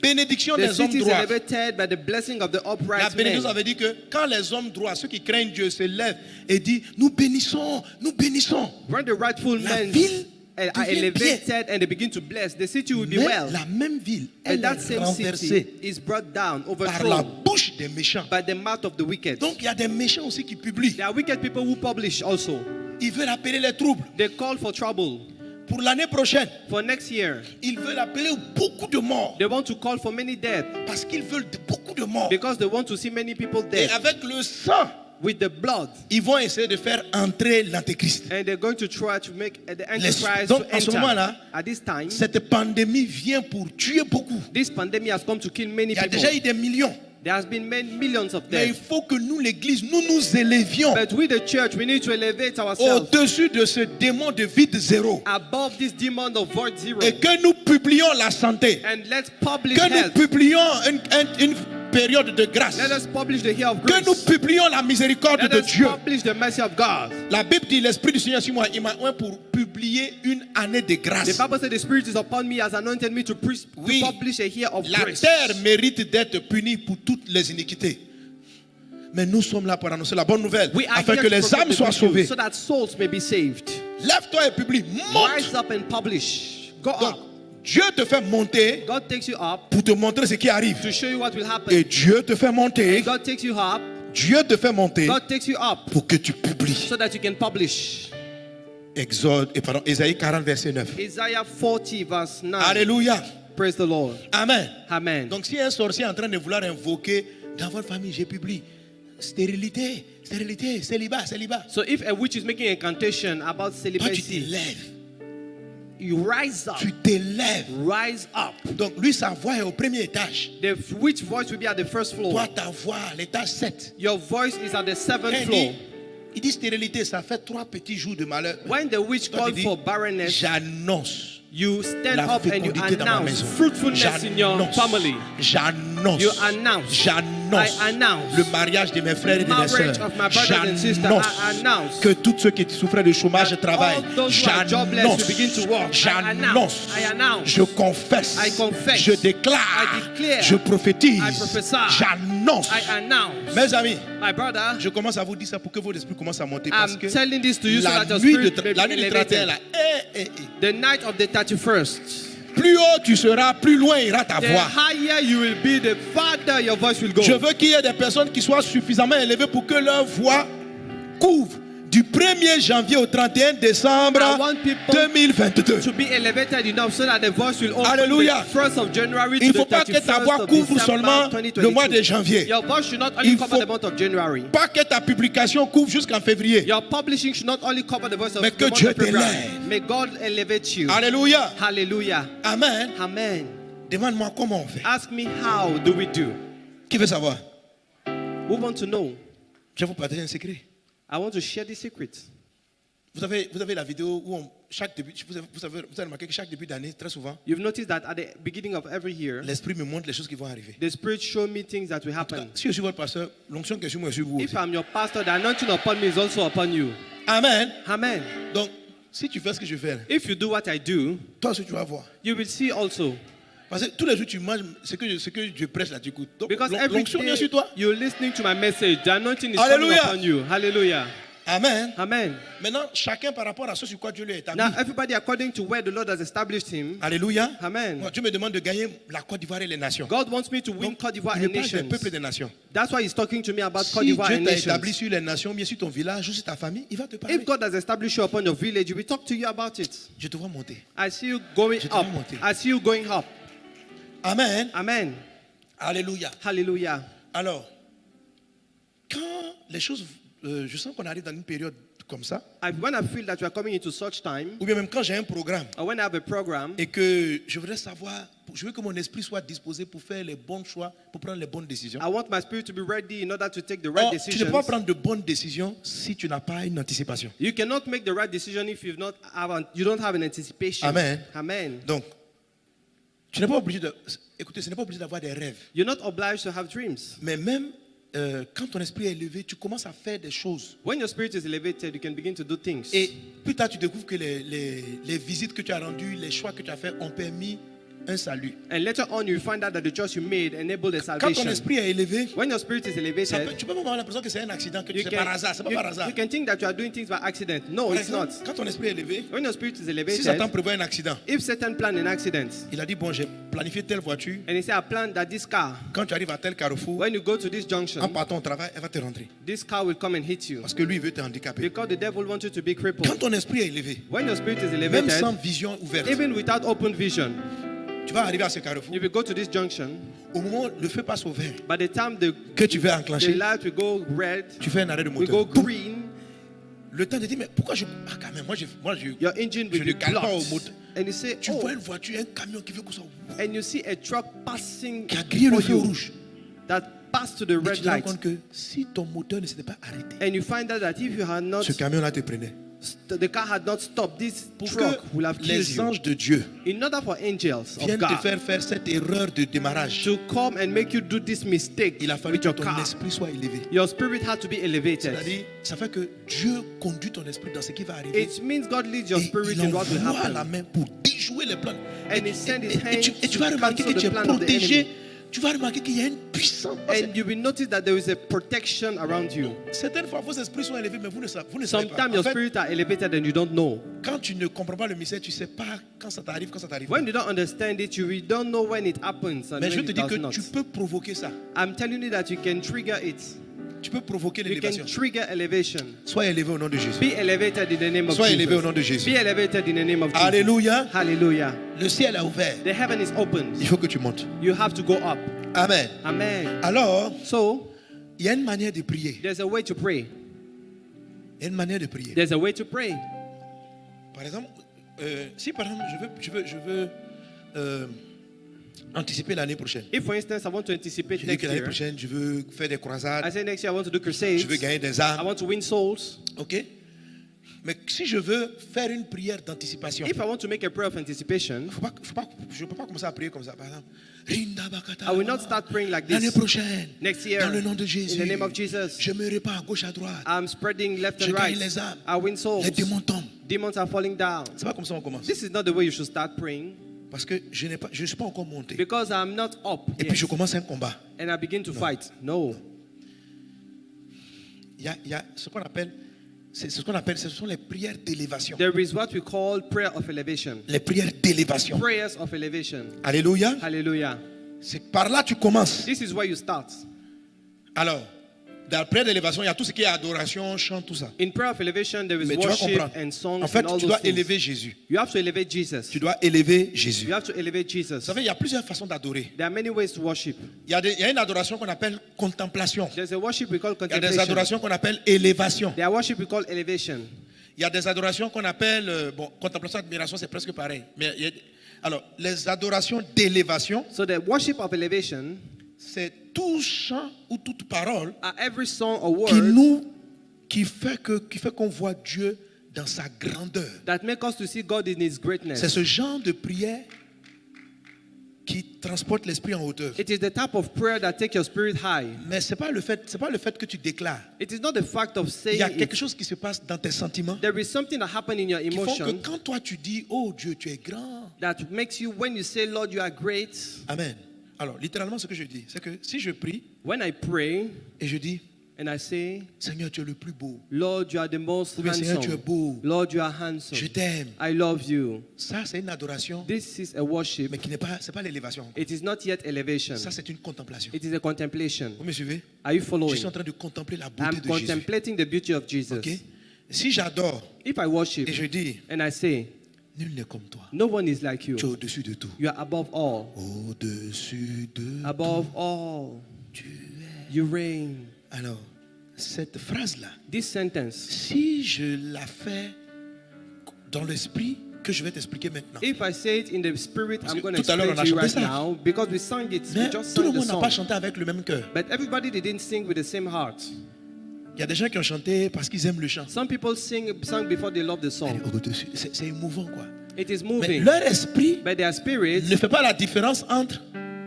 bénédiction The des hommes city is droits. elevated by the blessing of the La upright bénédiction, ça men. veut dire que quand les hommes droits, ceux qui craignent Dieu, se lèvent et disent nous bénissons, nous bénissons. When the rightful La men ville are devient elevated and they begin to bless, the city will be Mais well. la même ville, But elle that est same renversée city is brought down, par la overthrown bouche des méchants. by the mouth of the wicked. Donc il y a des méchants aussi qui publient. There are wicked people who publish also. Ils veulent appeler les troubles. They call for trouble. Pour l'année prochaine, For next year, ils veulent appeler beaucoup de morts. they want to call for many deaths Parce qu'ils veulent beaucoup de morts. because they want to see many people Et dead avec le sang, with the blood. ils vont essayer de faire entrer l'antéchrist. And they're going to try to make the Antichrist Donc, to en ce enter. moment-là, At this time, cette pandémie vient pour tuer beaucoup. this pandemic has come to kill many Il y a people. déjà eu des millions. There has been millions of Mais il deaths. faut que nous, l'Église, nous nous élevions But we, the church, we need to elevate ourselves au-dessus de ce démon de vide zéro. above this demon of void zero. Et que nous publions la santé. And let's publish Que nous health. publions une période de grâce. Let us publish the year of Que nous grace. publions la miséricorde Let de us Dieu. publish the mercy of God. La Bible dit l'Esprit du Seigneur sur moi, il m'a oint pour publier une année de The grâce. Bible said the Spirit is upon me, has anointed me to Oui. publish a year of La grace. terre mérite d'être punie pour toutes les iniquités. Mais nous sommes là pour annoncer la bonne nouvelle, We are afin here que to les proclaim âmes the soient good sauvées. news so that souls may be saved. Lève-toi et publie. Monte. Rise up and publish. Go Donc, up. Dieu te fait monter God takes you up pour te montrer ce qui arrive. to show you what will happen. Et Dieu te fait monter. God takes you up. Dieu te fait monter God takes you up pour que tu publies. so that you can publish. Ésaïe 40, verset 9. Isaiah 40 verse 9. Alléluia. Praise the Lord. Amen. Amen. Donc si un sorcier est en train de vouloir invoquer dans votre famille, j'ai publié stérilité, stérilité, célibat, célibat. So if a witch is making incantation about Toi tu celibacy, t'élèves. you rise up. Tu t'élèves. Rise up. Donc lui sa voix est au premier étage. The witch voice will be at the first floor. Toi ta voix à l'étage 7. Your voice is at the Quand 7th floor. il dit stérilité, ça fait 3 petits jours de malheur. When the witch Toi, tu called dis, for barrenness, j'annonce you stand la up and you fécondité dans ma announce maison. fruitfulness in your family. J'annonce. You announce. J'annonce. I announce. Le mariage de mes frères et de mes Marriage sœurs. of my brothers and sisters. J'annonce. I announce. Que tous ceux qui souffraient de chômage travaillent. All those who are jobless J'annonce. will begin to work. J'annonce. I announce. Je confesse. I confess. Je déclare. I declare. Je prophétise. I prophesy. J'annonce. I announce. Mes amis, My brother, je commence à vous dire ça pour que votre esprit commence à monter. Parce I'm que telling this to you so la that your nuit, spirit may la be nuit du 31, elevated. là, The night of the 31st. plus haut tu seras, plus loin ira ta The voix. higher you will be, the farther your voice will go. Je veux qu'il y ait des personnes qui soient suffisamment élevées pour que leur voix couvre du 1er janvier au 31 décembre I want people 2022. to be elevated enough so that the voice will open Alléluia. the 1st of January Il to ne faut the pas que ta 31st voix of couvre December seulement le 2022. mois de janvier. Your voice should not only Il cover faut the month of January. pas que ta publication couvre jusqu'en février. Your publishing should not only cover the voice of Mais the que month Dieu of February. t'élève. May God elevate you. Alléluia. Hallelujah. Amen. Amen. Demande-moi comment on fait. Ask me, how do we do? Qui veut savoir? Who want to know? Je vais vous partager un secret. I want to share the secret. Vous avez la vidéo où chaque début, vous avez remarqué que chaque début d'année, très souvent, You've noticed that at the beginning of every year, l'Esprit me montre les choses qui vont arriver. the Spirit show me things that will happen. Si je suis votre pasteur, l'onction qui est sur moi est sur vous If aussi. I'm your pastor, the anointing upon me is also upon you. Amen. Amen. Donc, si tu fais ce que je fais, If you do what I do, toi aussi tu vas voir. you will see also. Parce que tous les jours tu manges, ce que je prêche là, tu écoutes. Donc, Because every l'onction vient day sur toi. you're listening to my message, the anointing is Hallelujah. coming upon you. Hallelujah. Amen. Amen. Maintenant, chacun par rapport à ce sur quoi Dieu lui a établi. Now, everybody according to where the Lord has established him. Alléluia. Amen. Moi, Dieu me demande de gagner la Côte d'Ivoire et les nations. God wants me to win Donc, Côte d'Ivoire il me and parle des nations. peuples et des nations. That's why he's talking to me about Côte Si d'Ivoire Dieu and t'a établi nations. sur les nations, bien sur ton village ou sur ta famille, il va te parler. If God has established you upon your village, he will talk to you about it. Je te vois monter. I see you going Je te up. vois monter. I see you going up. Amen. Amen. Alléluia. Hallelujah. Alors, quand les choses, je sens qu'on arrive dans une période comme ça, When I feel that we are coming into such time, ou bien même quand j'ai un programme or when I have a program, et que je voudrais savoir, je veux que mon esprit soit disposé pour faire les bons choix, pour prendre les bonnes décisions. I want my spirit to be ready in order to take the Or, right tu ne decisions. peux pas prendre de bonnes décisions si tu n'as pas une anticipation. You cannot make the right decision if you don't have an anticipation. Amen. Amen. Donc, tu n'es pas obligé de, écoutez, ce n'est pas obligé d'avoir des rêves. You're not obliged to have dreams. Mais même quand ton esprit est élevé, tu commences à faire des choses. When your spirit is elevated, you can begin to do things. Et plus tard, tu découvres que les visites que tu as rendues, les choix que tu as faits ont permis un salut. And later on, you find out that the choice you made enabled a Quand ton salvation. esprit est élevé, When your spirit is elevated, tu peux même avoir l'impression que c'est un accident, que you c'est par hasard. C'est pas par hasard. you can think that you are doing things by accident. No, Par it's exemple, not. quand ton esprit est élevé, When your spirit is si elevated, Satan prévoit un accident, if Satan planned an accident, il a dit, bon, j'ai planifié telle voiture, and he said, I planned that this car, quand tu arrives à tel carrefour, when you go to this en junction, partant au travail, elle va te rentrer. this car will come and hit you. Parce que lui, il veut te handicaper. Because the devil wants you to be Quand crippled. ton esprit est élevé, When your spirit is même sans elevated, vision ouverte, even without open vision, tu vas arriver à ce carrefour. if you go to this junction, Au moment où le feu passe au vert, by the time que tu veux the enclencher, light will go red, tu fais un arrêt de we go moteur. green, Le temps de dire, mais pourquoi je. Ah, quand même, moi, your engine je will ne be cale pas au blocked. moteur. And you say, Tu oh, vois une voiture, un camion qui veut qu'on soit. and you see a truck passing Qui a grillé le for feu you rouge. that passed to the Mais red tu te rends light. compte que si ton moteur ne s'était pas arrêté, And you find out that if you had not, ce camion-là te prenait. the car had not stopped, this Pour truck will have que killed les you. anges de Dieu In order for angels of viennent te God faire cette erreur de démarrage, to come and make you do this mistake il a fallu with que your ton car, esprit soit élevé. your spirit had to be elevated. C'est-à-dire, ça fait que Dieu conduit ton esprit dans ce qui va arriver. It means God leads your Et spirit il in what will envoie la happen. main pour déjouer les plans. And he sent his hands Et tu to vas remarquer que cancel tu es the plan of the protégé. enemy. Tu vas remarquer qu'il y a une puissance. And you will notice that there is a protection around you. Certaines fois, vos esprits sont élevés, mais vous ne savez pas. Sometimes En your fait, spirits are elevated and you don't know. quand tu ne comprends pas le mystère, tu ne sais pas quand ça t'arrive, quand ça t'arrive. When you don't understand it, you don't know when it happens and Mais je when te it dis does que not. tu peux provoquer ça. I'm telling you that you can trigger it. Tu peux provoquer You can l'élévation. trigger elevation. Sois élevé au nom de Jésus. Be elevated in the name of Sois élevé au Jesus. nom de Jésus. Be elevated in the name of Jesus. Alléluia. Hallelujah. Le ciel est ouvert. The heaven is opened. Il faut que tu montes. You have to go up. Amen. Amen. Alors, So, il y a une manière de prier. there's a way to pray. Il y a une manière de prier. There's a way to pray. Par exemple, si par exemple je veux anticiper l'année prochaine. If, for instance, I want to anticipate Je dis next que l'année year, prochaine, je veux faire des I croisades, say next year I want to do crusades. je veux gagner des I âmes. want to win souls. Ok? Mais si je veux faire une prière d'anticipation, If I want to make a prayer of anticipation, je ne peux pas commencer à prier comme ça. Par exemple, I will not start praying like l'année this. prochaine, Next year, dans le nom de Jésus, in the name of Jesus, je me répands à gauche, à droite. I'm spreading left Je and gagne right. les âmes. I win souls. Les démons tombent. Demons are falling down. C'est pas comme ça qu'on commence. This is not the way you should start praying Parce que je ne suis pas encore monté. because I'm not up Et puis je yet commence un combat. and I begin to fight. No. Il y a ce qu'on appelle, ce sont les prières d'élévation. There is what we call prayer of elevation. Les prières d'élévation. Prayers of elevation. Alléluia. Hallelujah. C'est par là que tu commences. This is where you start. Alors, dans la prière d'élévation, il y a tout ce qui est adoration, chant, tout ça. In prayer of elevation, there is Mais tu vas worship comprendre. and songs En fait, and all tu dois those things. élever Jésus. You have to elevate Jesus. Tu dois élever Jésus. You have to elevate Jesus. Vous savez, il y a plusieurs façons d'adorer. There are many ways to worship. Il y a une adoration qu'on appelle contemplation. There's a worship we call Il y a des contemplation. adorations qu'on appelle élévation. There are worship we call elevation. Il y a des adorations qu'on appelle, contemplation, admiration, c'est presque pareil. Mais alors, les adorations d'élévation, So the worship of elevation c'est tout chant ou toute parole are every song or qui word qui fait qu'on voit Dieu dans sa grandeur. that make us to see God in His C'est greatness. ce genre de prière qui transporte l'esprit en hauteur. It is the type of prayer that takes your spirit high. Mais c'est pas le fait que tu déclares. It is not the fact of Il saying y a quelque it. chose qui se passe dans tes sentiments There is something that happens in your qui font que emotion quand toi tu dis, oh Dieu, tu es grand. that makes you, when you say, Lord, you are great. Amen. Alors, littéralement, ce que je dis, c'est que si je prie When I pray et je dis, and I say, Seigneur, tu es le plus beau. Lord, you are the most Ou bien, Seigneur, tu es handsome. beau. Lord, you are handsome. Je t'aime. I love you. Ça, c'est une adoration, This is a worship. mais qui n'est pas, c'est pas l'élévation. It is not yet elevation. Ça, c'est une contemplation. It is a contemplation. Vous me suivez? Are you Je following? suis en train de contempler la beauté I'm de Jésus. contemplating the beauty of Jesus. Ok? Si j'adore If I worship et je dis, and I say, nul n'est comme toi. no one is like you. Tu es au-dessus de tout. You are above all. Au-dessus de Above all. tu es. You reign. Alors, cette phrase-là, This sentence, si je la fais dans l'esprit, que je vais t'expliquer maintenant. if I say it in the spirit, Parce I'm que going to tout à l'heure, explain on a to you chanté right ça. now because we sang it. Mais We just tout le sang the monde n'a pas song. chanté avec le même cœur. But everybody didn't sing with the same heart. Il y a des gens qui ont chanté parce qu'ils aiment le chant. Some people sing before they love the Elle song. est au-dessus. C'est émouvant, quoi. It is Mais moving. leur esprit But their spirit ne fait pas la différence entre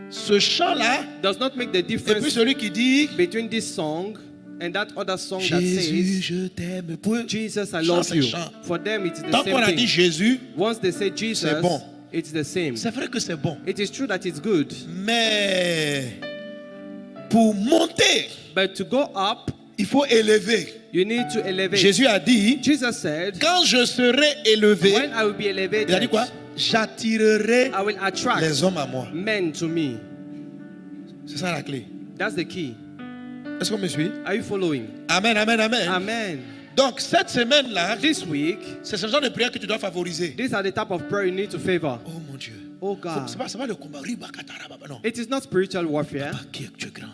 ce chant-là does not make the et puis difference celui qui dit between this song and that other song that Jésus, says, je t'aime. Pour eux, Jesus, I chant, love c'est you. chant. For them, it's the Tant qu'on a same dit thing. Jésus, Once they say Jesus, c'est bon. it's the same. c'est vrai que c'est bon. It is true that it's good. Mais pour monter, But to go up, il faut élever. you need to elevate. Jésus a dit, Jesus said, quand je serai élevé, when I will be elevated, il a dit quoi? J'attirerai I will attract les hommes à moi. men to me. C'est ça la clé. That's the key. Est-ce qu'on me suit? Are you following? Amen, amen, amen. Amen. Donc cette semaine-là, This week, c'est ce genre de prière que tu dois favoriser. these are the type of prayer you need to favor. Oh mon Dieu. Oh God. C'est pas le combat. Riba, katara, baba, non. It is not spiritual warfare. Papa, qui est- tu es grand.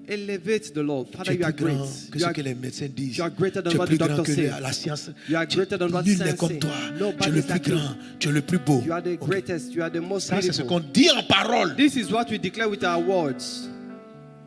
Elevate the Lord. Tu Father, es you are plus great. grand que You ce are, que les médecins disent. you are greater than Tu es what plus the grand doctor que says. la science. You are greater than what Nul n'est science comme say. toi. Tu es Nobody le is plus like you. grand. Tu es le plus beau. You are the Ok. greatest. You are the most Ça, c'est ce beautiful. qu'on dit en parole. This is what we declare with our words.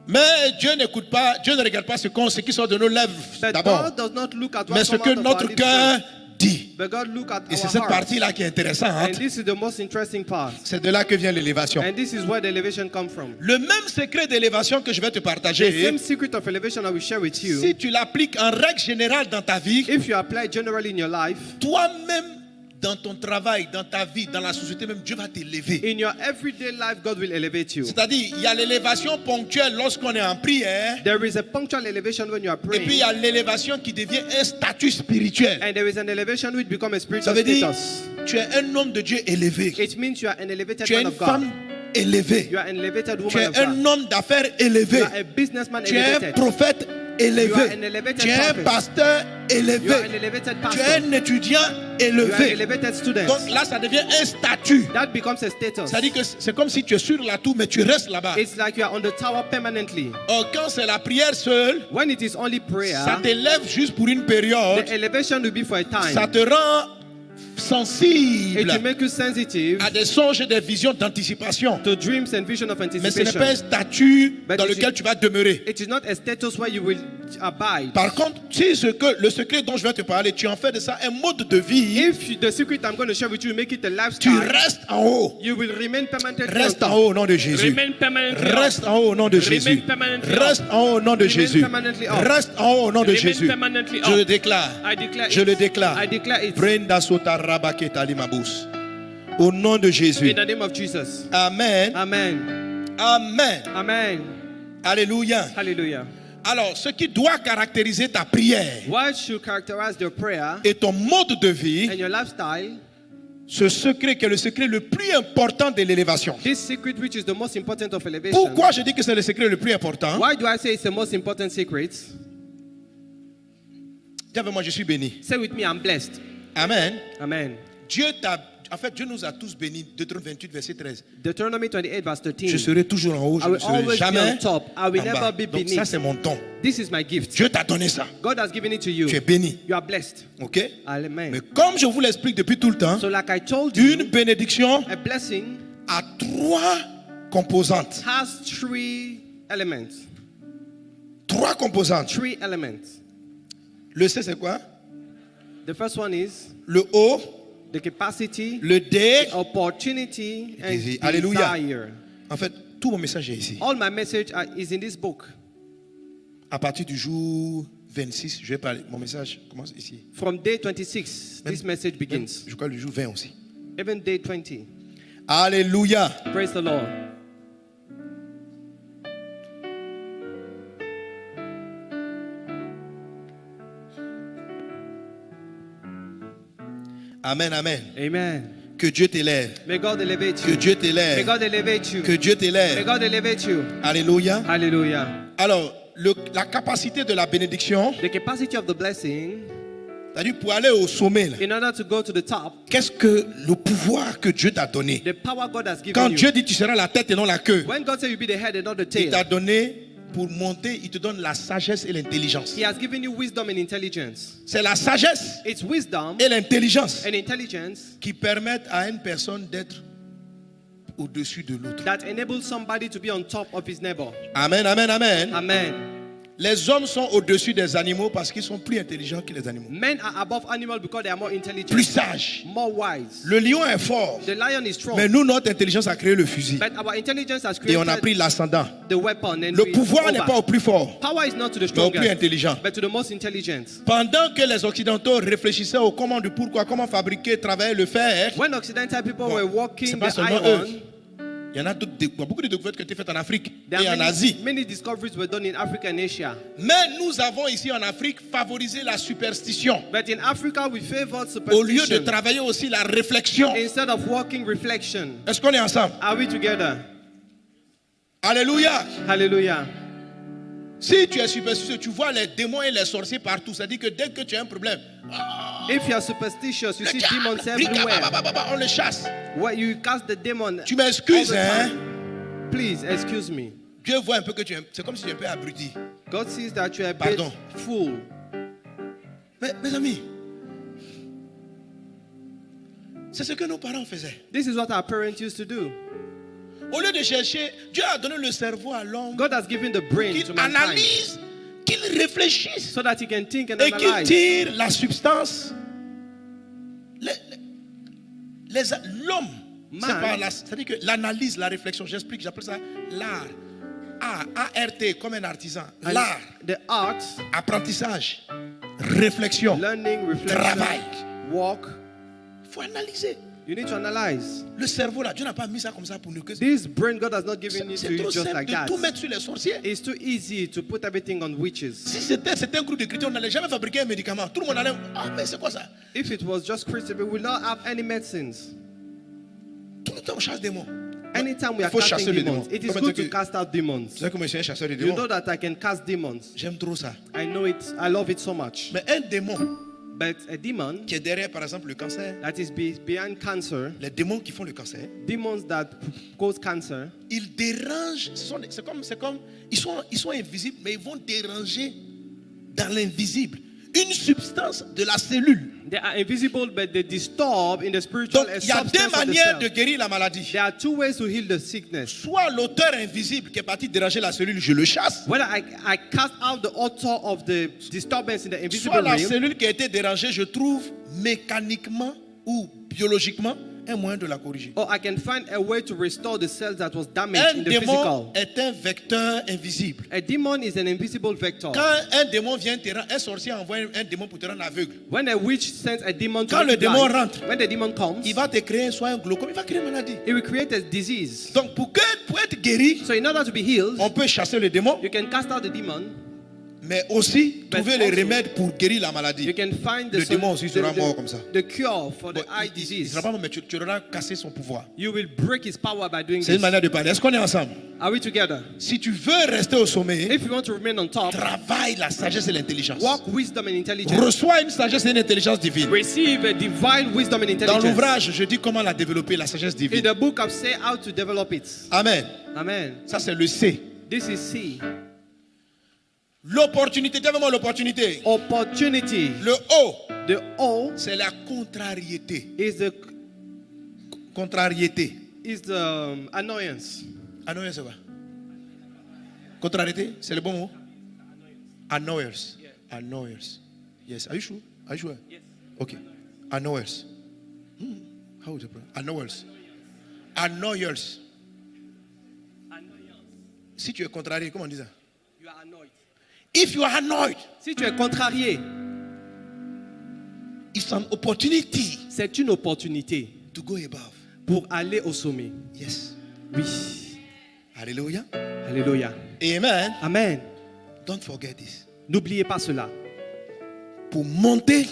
Mais Dieu n'écoute pas, Dieu ne regarde pas ce qui sort de nos lèvres But d'abord, God does not look at mais what ce comes que out of notre our lips. cœur dit. But God look at Et c'est our cette hearts. partie-là qui est intéressante. And this is the most interesting part. C'est de là que vient l'élévation. And this is where the elevation comes from. Le même secret d'élévation que je vais te The partager, same secret of elevation I will share with you. si tu l'appliques en règle générale dans ta vie, If you apply it generally in your life, toi-même, dans ton travail, dans ta vie, dans la société même, Dieu va t'élever. in your everyday life, God will elevate you. C'est-à-dire, il y a l'élévation ponctuelle lorsqu'on est en prière, There is a punctual elevation when you are et puis il y praying. a l'élévation qui devient un statut spirituel. And there is an elevation which becomes a Ça spiritual veut dire, status. tu es un homme de Dieu élevé. It means you are an elevated Tu es man une of God. femme élevée. You are an elevated Tu woman es of un God. homme d'affaires élevé. You are a businessman Tu es un elevated. prophète You are élevé. an elevated Tu es un prophet. pasteur You are an élevé. elevated Tu es pastor. un étudiant You are an élevé. elevated student. Donc là, ça devient un statut. That becomes a status. C'est-à-dire que c'est comme si tu es sur la tour, mais tu restes là-bas. It's like you are on the tower permanently. Or, quand c'est la prière seule, When it is only prayer, ça t'élève juste pour une période. the elevation will be for a Ça time. te rend It sensible will make you sensitive à des songes et des visions d'anticipation. to dreams and vision of Mais ce n'est pas un anticipation. statut But dans it lequel is- tu vas demeurer. It is not a status where you will abide. Par contre, si le secret dont je vais te parler, tu en fais de ça un mode de vie, If the secret I'm going to share with you make it a tu lifestyle, restes en haut. you will remain permanently on Reste en top. haut au nom de Jésus. Remain permanently Reste up. en haut au nom de Remain Jésus. permanently up. Reste en haut au nom de Remain Jésus. permanently up. Reste en haut au nom de Remain Jésus. permanently Je up. le déclare. I declare Je it. le déclare. I declare it. Brenda sota rabaketa limabus. Au nom de Jésus. In the name of Jesus. Amen. Amen. Amen. Amen. Alléluia. Hallelujah. Alors, ce qui doit caractériser ta prière What should characterize your prayer et ton mode de vie, and your lifestyle? ce secret qui est le secret le plus important de l'élévation. This secret, which is the most important of elevation. Pourquoi je dis que c'est le secret le plus important? Why do I say it's the most important secret? Dis avec moi, je suis béni. Say with me, I'm blessed. Amen. Amen. Dieu nous a tous bénis. Deutéronome 28, verset 13. Deuteronomy 28, verse 13. Je serai toujours en haut, I je ne will serai always be jamais on top. I will en never bas. be Donc ça, beneath. c'est mon don. This is my gift. Dieu t'a donné ça. God has given it to you. Tu es béni. You are blessed. Ok? Amen. Mais comme je vous l'explique depuis tout le temps, So like I told une you, bénédiction a blessing a 3 composantes. has three elements. 3 composantes. Three elements. Le C, c'est quoi? The first one is Le O, the capacity, le D. opportunity, and désir. Alléluia. desire. En fait, tout mon message est ici. All my message is in this book. À partir du jour 26, je vais parler. Mon message commence ici. From day 26, this message Même, begins. je crois le jour 20 aussi. Even day 20. Alléluia. Praise the Lord. Amen, amen. Amen. Que Dieu t'élève. May God elevate Que you. Dieu May t'élève. God elevate you. Que Dieu May t'élève. God elevate you. Alléluia. Hallelujah. Alors, la capacité de la bénédiction, The capacity of the blessing, c'est-à-dire pour aller au sommet, là, in order to go to the top, qu'est-ce que le pouvoir que Dieu t'a donné? the power God has given Quand you. Dieu dit tu seras la tête et non la queue, When God says you be the head and not the il t'a tail, donné pour monter, il te donne la sagesse et l'intelligence. He has given you wisdom and intelligence. C'est la sagesse It's wisdom et l'intelligence and intelligence qui permettent à une personne d'être au-dessus de l'autre. that enables somebody to be on top of his neighbor. Amen, amen, amen. Amen. Les hommes sont au-dessus des animaux parce qu'ils sont plus intelligents que les animaux. Men are above animals because they are more intelligent, Plus sages. more wise. Le lion est fort. The lion is strong, Mais nous, notre intelligence a créé le fusil. but our intelligence has Et on a created pris l'ascendant. the weapon. And Le we pouvoir n'est over. pas au plus fort, Power is not to the mais au plus strongest, intelligent. but to the most intelligent. Pendant que les Occidentaux réfléchissaient au comment, du pourquoi, comment fabriquer, travailler le fer, When Occidental people Bon, were c'est walking pas the seulement iron, eux. Il y en a d'autres, beaucoup de découvertes qui ont été faites en Afrique there et are en Asie. many discoveries were done in Africa and Asia. Mais nous avons ici en Afrique favorisé la superstition But in Africa, we favored au lieu de superstition travailler aussi la réflexion. instead of walking reflection. Est-ce qu'on est ensemble? Are we together? Alléluia. Hallelujah. Si tu es superstitieux, tu vois les démons et les sorciers partout. C'est-à-dire que dès que tu as un problème, If you are superstitious, you see demons brica, everywhere. on les chasse. Where you cast the demon. Tu m'excuses, all the hein? time. Please excuse me. Dieu voit un peu que tu es. C'est comme si tu es un peu abruti. God sees that you are a bit Pardon. fool. Mais mes amis, c'est ce que nos parents faisaient. This is what our parents used to do. Au lieu de chercher, Dieu a donné le cerveau à l'homme God has given the brain to qu'il mankind analyse, qu'il réfléchisse so that he can think and et qu'il analyze. tire la substance. L'homme, Man. c'est-à-dire que l'analyse, la réflexion, j'explique, j'appelle ça l'art. A-R-T, comme un artisan. And L'art, the art, apprentissage, réflexion, learning, reflection, travail. walk. Il faut analyser. You need to analyze. Le cerveau là, Dieu n'a pas mis ça comme ça pour nous. This brain God has not given it to C'est you trop just simple like de that. tout mettre sur les sorciers. It's too easy to put everything on witches. Si c'était un groupe de chrétiens, on n'allait jamais fabriquer un médicament. Tout le monde allait. Ah, mais c'est quoi ça? If it was just Christian, we will not have any medicines. Tout le temps, on chasse des démons. Anytime we are faut chasser casting les demons, démons. it is Comment good dire to que- cast out demons. Vous savez comment je suis un chasseur de You démons? know that I can cast demons. J'aime trop ça. I know it. I love it so much. Mais un démon But a demon qui est derrière, par exemple, le cancer, that is behind cancer, les démons qui font le cancer, demons that cause cancer, ils dérangent. C'est comme ils sont invisibles, mais ils vont déranger dans l'invisible une substance de la cellule. they are invisible, but they disturb in the spiritual Donc, il y a deux substance of the manières de cell. guérir la maladie. There are two ways to heal the sickness. Soit l'auteur invisible qui est parti déranger la cellule, je le chasse. Whether I cast out the author of the disturbance in the invisible Soit la realm, cellule qui a été dérangée, je trouve mécaniquement ou biologiquement un moyen de la corriger. or I can find a way to restore the cells that was damaged Un in the démon physical. est un vecteur invisible. A demon is an invisible vector. Quand un démon vient te rendre, un sorcier envoie un démon pour te rendre aveugle. When a witch sends a demon to Quand make le you démon blind, rentre, when the demon comes, Il va te créer soit un glaucome, il va créer une maladie. it will create a disease. Donc pour être guéri, So in order to be healed, on peut chasser le démon, you can cast out the demon. mais aussi But trouver les also, remèdes pour guérir la You maladie. can find Le démon aussi sera mort comme ça. the cure for the Bon, eye il disease. sera pas mort, mais tu auras cassé son pouvoir. You will break his power by doing C'est une this. manière de parler. Est-ce qu'on est ensemble? Are we together? Si tu veux rester au sommet, If you want to remain on top, travaille la sagesse et l'intelligence. walk wisdom and intelligence. Reçois une sagesse et une intelligence divine. Receive a divine wisdom and Dans intelligence. l'ouvrage, je dis comment la développer, la sagesse In divine. the book, I say how to develop it. Amen. Amen. Ça, c'est le C. This is C. L'opportunité, dis avec moi l'opportunité. Opportunity. Le O, The O c'est la contrariété. is the Contrariété. annoyance. Annoyance, c'est quoi? Contrariété, c'est le bon mot? Annoyance. Annoyance. Yes. Are you sure? Are you sure? Yes. Okay. Annoyance. How would you pronounce? Annoyance. Annoyance. Si tu es contrarié, comment on dit ça? You are annoyed. If you are annoyed, Si tu es contrarié, it's an opportunity c'est une opportunité to go above. pour aller au sommet. Yes. Oui. Hallelujah. Alléluia. Amen. Amen. Don't forget this. N'oubliez pas cela. Pour monter,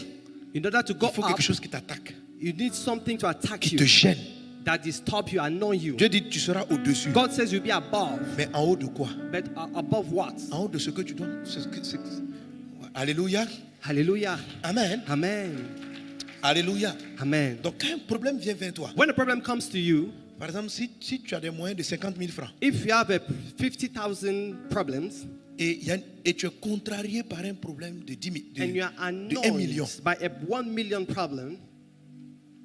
In order to go il faut up, quelque chose qui t'attaque. You need something to attack qui you, te gêne. that stop you, annoy you. Dieu dit tu seras au-dessus. God says you'll be above. Mais en haut de quoi? But above what? En haut de ce que tu dois. Alléluia. Hallelujah. Amen. Amen. Alléluia. Amen. Donc quand un problème vient vers toi, When a problem comes to you, par exemple, si tu as des moyens de 50 000 francs if you have 50,000 problems et tu es contrarié par un problème de 10 000, and you are de 1 million. annoyed by a 1 million problem,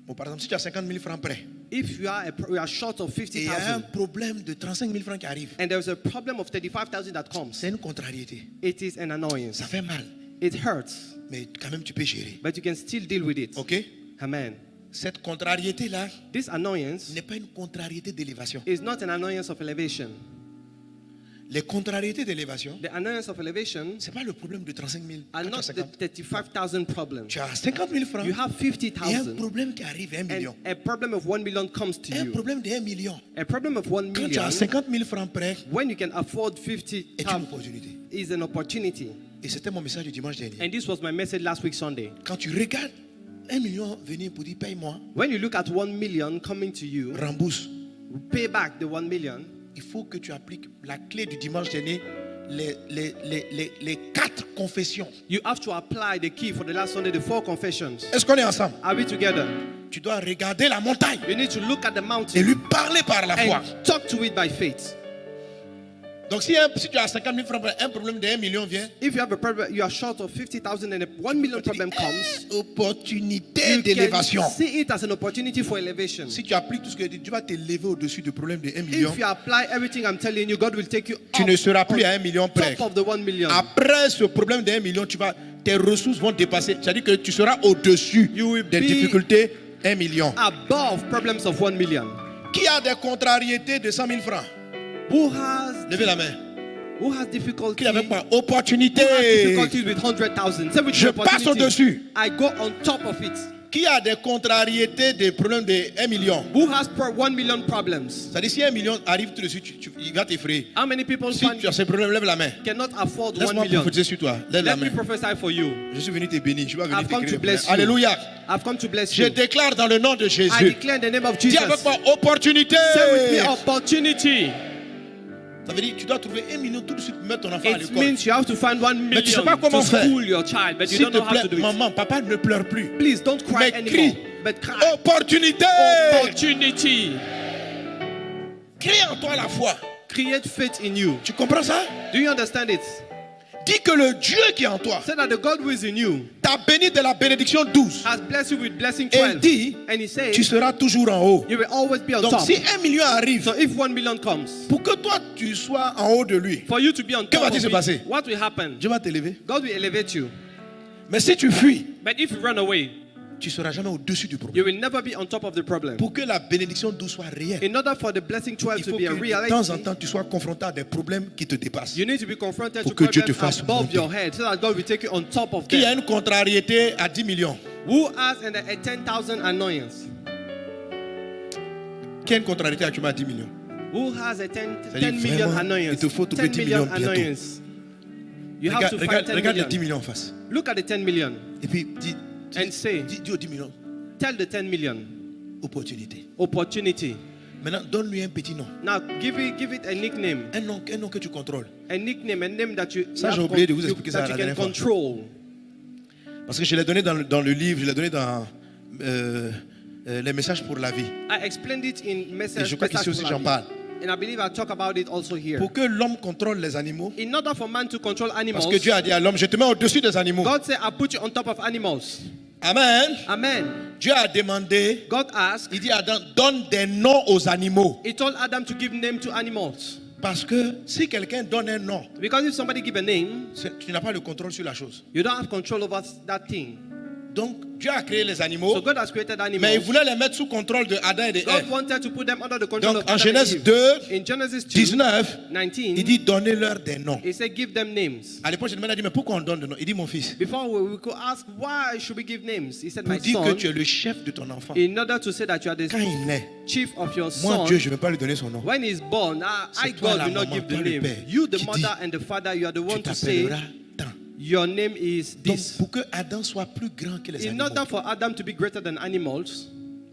Bon, par exemple, si tu as 50 000 francs prêts if you are short of et il y a un 50,000 problème de 35 000 francs qui arrive, and there's a problem of 35,000 that comes, c'est une contrariété. it is an annoyance. Ça fait mal, It hurts, mais quand même tu peux gérer. but you can still deal with it. Ok? Amen. Cette contrariété-là This annoyance n'est pas une contrariété d'élévation. is not an annoyance of elevation. Les contrariétés d'élévation, The annoyance of elevation ce n'est pas le problème de 35 000. are Quand tu as not the 50. 35,000 problems. Tu as 50 000 francs You have et un 50,000 problème qui arrive, 1 million. and a problem of 1 million comes to Un you. problème de 1 million. A problem of 1 Quand tu as million, 50 000 francs prêts, when you can afford est une 50,000, opportunité. is an opportunity. Et c'était mon message du dimanche dernier. And this was my message last week Sunday. Quand tu regardes 1 million venir pour dire paye-moi, When you look at 1 million coming to you, rembourse, pay back the 1 million, il faut que tu appliques la clé du dimanche dernier, les 4 confessions. you have to apply the key for the last Sunday, the 4 confessions. Est-ce qu'on est ensemble? Are we together? Tu dois regarder la montagne You need to look at the et mountain lui parler par la foi. and talk to it by faith. Donc si tu as 50 000 francs, un problème de 1 million vient, If you have a problem, you are short of 50,000 and a 1 million problem comes, opportunité you d'élévation. can see it as an opportunity for elevation. Si tu appliques tout ce que tu vas t'élever au-dessus du problème de 1 million. If you apply everything I'm telling you, God will take you Tu up ne seras plus à on 1 million près. top of the 1 million. Après ce problème de 1 million, tes ressources vont dépasser. C'est-à-dire que tu seras au-dessus You will des be difficultés 1 million. Above problems of 1 million. Qui a des contrariétés de 100 000 francs? Who has Levez la main. difficulty? Qui n'avait pas Who opportunité? has difficulties with 100,000? Say with Je the passe opportunity. au-dessus. I go on top of it. Qui a des contrariétés des problèmes de 1 million? Who has 1 million problems? C'est-à-dire si 1 million arrive tout de suite, il va t'effrayer. How many people Si tu as ces problèmes, lève la main. cannot afford 1 Laisse-moi million? prophétiser sur toi. Lève la Let me main. prophesy for you. Je suis venu te bénir. Je vais venir I've come t'écrire. to bless you. Alléluia. I've come to bless Je you. déclare dans le nom de I Jésus. declare in the name of Dis Jesus. avec moi opportunité. Say with me opportunity. Ça veut dire que tu dois trouver 1 million tout de suite pour mettre ton enfant à It l'école. means you have to find 1 Mais tu sais million pas comment to faire. school your child, but you S'il don't te know how to plaît, do it. maman, papa ne pleure plus. Please don't cry Mais anymore, crie. but cry. Opportunité. Opportunity. Crée en toi la foi. Create faith in you. Tu comprends ça? Do you understand it? Dis que le Dieu qui est en toi Say that the God who is in you t'a béni de la bénédiction 12. has blessed you with blessing Et 12. il dit, And he says, tu seras toujours en haut. you will always be on Donc top. si 1 million arrive, So if 1 million comes, pour que toi tu sois en haut de lui, for you to be on Que top va-t-il of se it, passer? what will happen? Dieu va t'élever. God will elevate you. Mais si tu fuis, But if you run away, tu ne seras jamais au-dessus du problème. you will never be on top of the problem. Pour que la bénédiction 12 soit réelle, In order for the blessing 12 il to faut be a que de temps en reality, temps tu sois confronté à des problèmes qui te dépassent. you need to be confronted Pour to que Dieu te problems fasse above monter. your head so that God will take you on top of Qui a them. une contrariété à 10 millions? Who has a 10,000 annoyance? Qui a une contrariété actuellement à 10 millions? Who has a 10 C'est-à-dire million vraiment, annoyance? il te faut trouver 10 10 million millions bientôt. annoyance. You have Regarde, to find regarde, 10 regarde les 10 million. millions en face. Look at the 10 million Et puis dis, and say, dis aux 10 millions, tell the 10 million, opportunité. opportunity. Maintenant, donne-lui un petit nom. Now give it a nickname. Un nom que tu contrôles. A nickname, a name that you, Ça, you j'ai have oublié de vous you- expliquer ça that la you dernière can fois. control. Parce que je l'ai donné dans le livre, je l'ai donné dans les messages pour la vie. I explained it in Et message. je crois qu'ici message aussi for j'en life. parle. And I believe I'll talk about it also here. Pour que l'homme contrôle les animaux, In order for man to control animals, parce que Dieu a dit à l'homme, je te mets au-dessus des animaux. God said, I'll put you on top of animals. Amen. Amen. Dieu a demandé, God asked, il dit à Adam, donne des noms aux animaux. he told Adam to give name to animals. Parce que si quelqu'un donne un nom, Because if somebody give a name, tu n'as pas le contrôle sur la chose. you don't have control over that thing. Donc, Dieu a créé les animaux, So God has created mais il animals. voulait les mettre sous contrôle de Adam et de God Ève. wanted to put them under the control Donc, of en Adam and Genèse Eve. 2, In Genesis 2, 19, 19, il dit donnez-leur des noms. he said, give them names. À l'époque, je demandais, mais pourquoi on donne des noms? Il dit, mon fils, Before we could ask, why should we give names? He said, pour my dire que son, tu es le chef de ton enfant. in order to say that you are the Quand il naît, chief of your moi, son, Dieu, je ne vais pas lui donner son nom. when he's born, I C'est toi God la will not maman, give the toi le name. père, You, the qui mother dit, and the father, you are the Tu one to say, t'appelleras tant. your name is Donc, this. pour que Adam soit plus grand que les In animaux, order for Adam to be greater than animals,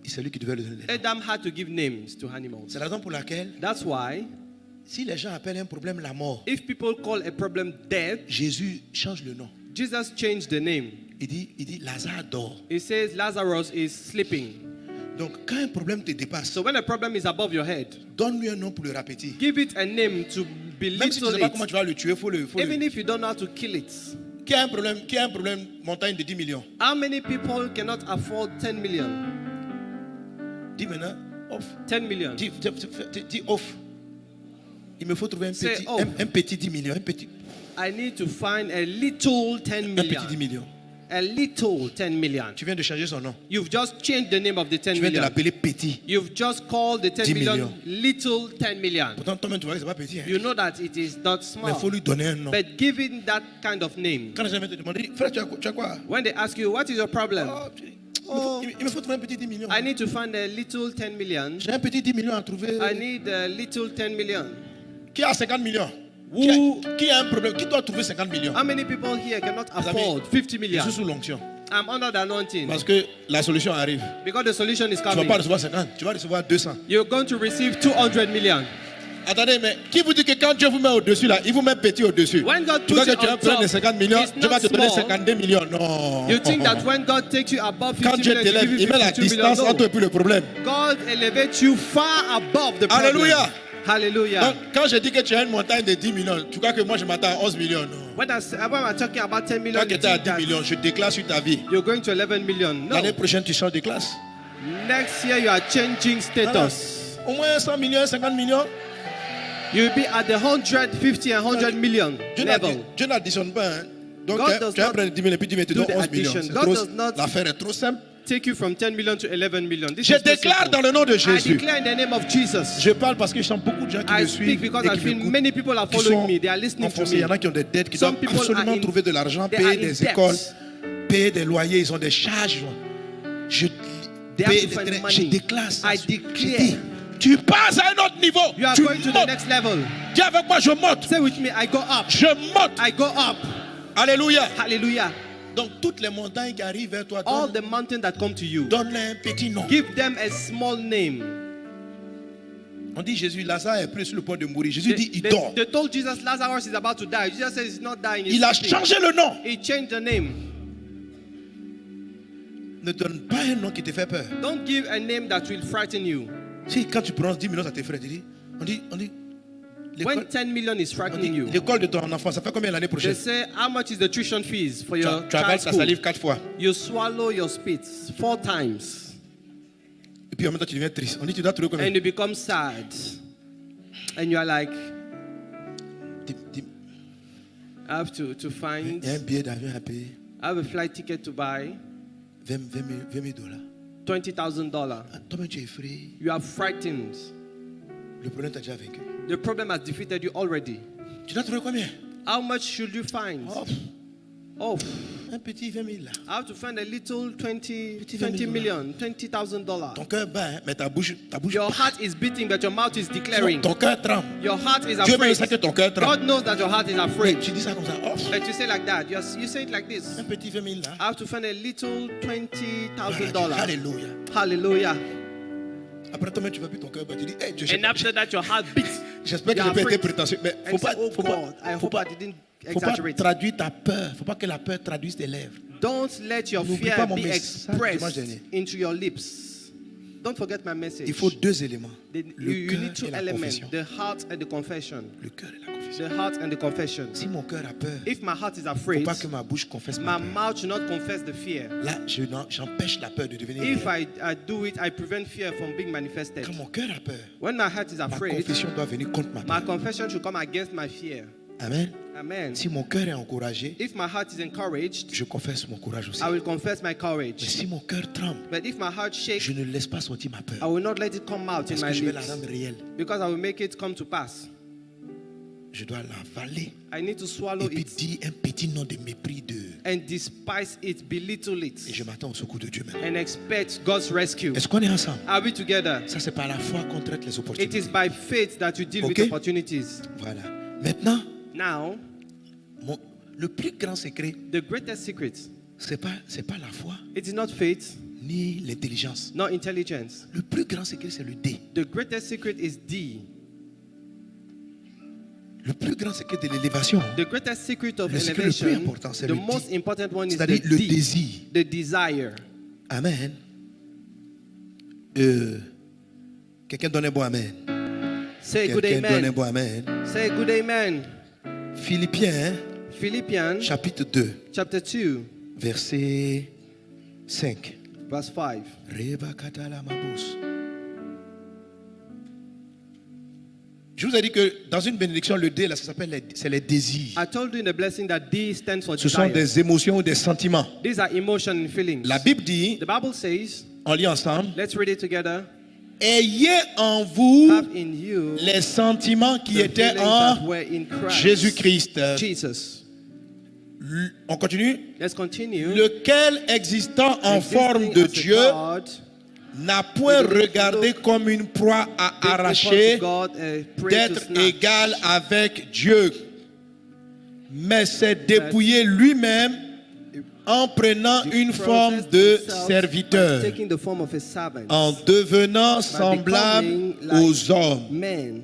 c'est lui qui devait le donner. Adam had to give names to animals. C'est la raison pour laquelle, That's why, si les gens appellent un problème la mort, if people call a problem death, Jésus change le nom. Jesus changed the name. Il dit Lazare dort. He says Lazarus is sleeping. Donc, quand un problème te dépasse, So when a problem is above your head, donne-lui un nom pour le rapetir. give it a name to Même si tu ne belittle sais pas comment it. tu vas le tuer, Even if you don't know how to kill it. Qui a un problème montagne de 10 millions? How many people cannot afford 10 million? Dis maintenant, off. 10 million. Dis off. Il me faut trouver Say off. un petit 10 millions. I need to find a little 10 Un petit 10 million. millions. A little 10 million. Tu viens de changer son nom. You've just changed the name of the 10 Tu viens de million. l'appeler petit. You've just called the 10 10 million millions. little 10 million. Pourtant, toi-même, tu vois que c'est pas petit. Hein? You know that it is not Mais il faut small. lui donner un nom. But giving that kind of name, Quand les gens viennent te demander, frère, tu as quoi? when they ask you, what is your problem? Il me faut trouver un petit 10 millions. I need to find a little 10 million. J'ai un petit 10 millions à trouver. I need a little 10 million. Qui a 50 millions? Who- Qui a un problème? Qui doit trouver 50 millions? How many people here cannot Mes amis, afford 50 Je million? suis sous l'onction. I'm under the anointing Parce que la solution arrive. because the solution is Tu ne vas coming. pas recevoir 50, tu vas recevoir 200. You're going to receive 200 million. Attendez, mais qui vous dit que quand Dieu vous met au-dessus là, il vous met petit au-dessus? When God Tu puts vois you que tu as on un problème top, de 50 millions, it's Dieu va not te donner small. 52 millions. Non. You think that when God takes you above 50 Quand Dieu million, he t'élève, gives you il met la 52 million. distance entre toi No. et puis le problème. God elevates you far above the problem. Alléluia. Hallelujah. Donc, quand je dis que tu as une montagne de 10 millions, tu crois que moi je m'attends à 11 millions? Non. When I'm talking about 10 million, Quand tu you étais à think 10 that millions, je déclare sur ta vie. you're going to 11 million. No. L'année prochaine, tu changes de classe. Next year, you are changing Voilà. status. Au moins 100 millions, 50 millions. You'll be at the 150 and 100 million level. Dieu n'additionne pas. Hein. Donc, God does tu vas not prendre 10 millions et puis tu te do donnes the 11 millions. addition. C'est God trop- does not- L'affaire est trop simple. Take you from 10 million to 11 million. This Je is so déclare simple. dans le nom de I Jésus. declare in the name of Jesus. Je parle parce que je sens beaucoup de gens qui I me speak suivent because et I qui feel m'écoutent, many people are qui following sont me. They are listening to enfoncés. Il y en me. a qui ont des dettes, qui Some doivent people absolument are in- trouver de l'argent, they payer are in des debt. écoles, payer des loyers, ils ont des charges. Je, They have paye to des find dettes. money. Je déclare ça. I Je declare. dis, tu passes à un autre niveau. You are Tu going to the montes. next level. Dis avec moi, je monte. Say with me, I go up. Je monte. I go up. Alléluia. Hallelujah. Donc, toutes les montagnes qui arrivent vers toi, All the mountains that come to you, donne-leur un petit nom. give them a small name. On dit Jésus, Lazare est plus sur le point de mourir. Jésus dit, il They, dort. they told Jesus Lazarus is about to die. Jesus says he's not dying. He's Il a sleeping. changé le nom. He changed the name. Ne donne pas un nom qui te fait peur. Don't give a name that will frighten you. Si quand tu prononces 10 millions, ça te ferait. On dit, When 10 million is frightening you, l'école de ton enfant, ça fait combien l'année they prochaine? say, how much is the tuition fees for your Tu avales child's ta school? salive 4 fois. You swallow your spit 4 times. Et puis en même temps, tu deviens triste. On dit, tu dois trouver combien? And you become sad. And you are like, Dis- I have to Il find, y a un billet d'avion à payer. I have a flight ticket to buy, 20 000 dollars. $20,000. Toi-même, tu es effrayé. You are frightened. Le problème t'a déjà vaincu. The problem has defeated you already. Tu dois trouver combien? How much should you find? Oh, Un petit 20 000 là. I have to find a little 20 $20 million, $20,000. Ton cœur bat, hein, mais ta bouche Your heart is beating, but your mouth is declaring. ton cœur tremble. Your heart is Dieu même afraid. sait que ton cœur tremble. God knows that your heart is Mais afraid. tu dis ça comme ça. But you say like that. You say it like this. Un petit 20 000 là. I have to find a little $20,000. Alléluia. Hallelujah. Après toi-même, tu vas plus ton cœur battre. Tu dis, hey, Dieu, And after that, your heart beats. j'espère que you je are n'ai pas été afraid. prétentieux. Mais And faut you say, pas, oh faut God, I pas, faut hope pas, I didn't faut pas exaggerate. traduire ta peur. Faut pas que la peur traduise tes lèvres. Don't let your N'oublie fear pas mon be message dimanche expressed dernier. into your lips. Don't forget my message. Il faut 2 éléments. You Le need cœur 2 et la elements, confession. the heart and the confession. Le cœur et la confession. The heart and the confession. Si mon cœur a peur, If my heart is faut afraid, pas que ma bouche confesse my ma peur. mouth should not confess the fear. Là, j'empêche la peur de devenir If réelle. I do it, I prevent fear from being manifested. Quand mon cœur a peur, When my heart is ma afraid, confession doit venir contre ma my peur. confession should come against my fear. Amen. Amen. Si mon cœur est encouragé, If my heart is encouraged, je confesse mon courage aussi. I will confess my Mais courage. si mon cœur tremble, But if my heart shakes, je ne laisse pas sortir ma I peur. will not let it come out in Parce my que je vais la lips rendre réelle. because I will make it come to pass. Je dois l'avaler. I need to swallow Et puis it dire un petit nom de mépris de. and despise it, belittle Et it, je m'attends au secours de Dieu maintenant. and expect God's rescue. Est-ce qu'on est ensemble? Are we together? Ça, c'est par la foi qu'on traite les It opportunités. is by faith that you deal with Okay. opportunities. Voilà. Maintenant, Now, mon- Le plus grand secret, The greatest secret, c'est pas la foi it is not faith, ni l'intelligence. not intelligence. Le plus grand secret, c'est le D. The greatest secret is D. Le plus grand secret de l'élévation, The greatest secret of Le secret le plus elevation, important, c'est the le most D. important one is the C'est-à-dire le D, désir. the desire. Amen. Quelqu'un donne un bon amen. Say a good Quelqu'un donne un amen. bon amen. Say a good amen. Philippiens, Philippians chapitre 2, chapter 2, verset 5. verse 5. Reba katala mabos. Je vous ai dit que dans une bénédiction, le D, là, ça s'appelle c'est les désirs. I told you in the blessing that D stands for Ce sont desire. des émotions ou des sentiments. These are emotions and feelings. La Bible dit, The Bible says, on lit ensemble, let's read it together. ayez en vous Have in you les sentiments qui the étaient feelings that en were in Christ. Jésus-Christ. Jesus. On continue. Let's continue. Lequel existant en Existing forme de as a Dieu God, n'a point He did not regardé look comme une proie à before arracher God, prey to d'être snatch. égal avec Dieu, mais s'est dépouillé lui-même en prenant une forme Processed de himself serviteur, by taking the form of a servant, en devenant by semblable becoming like aux hommes, men,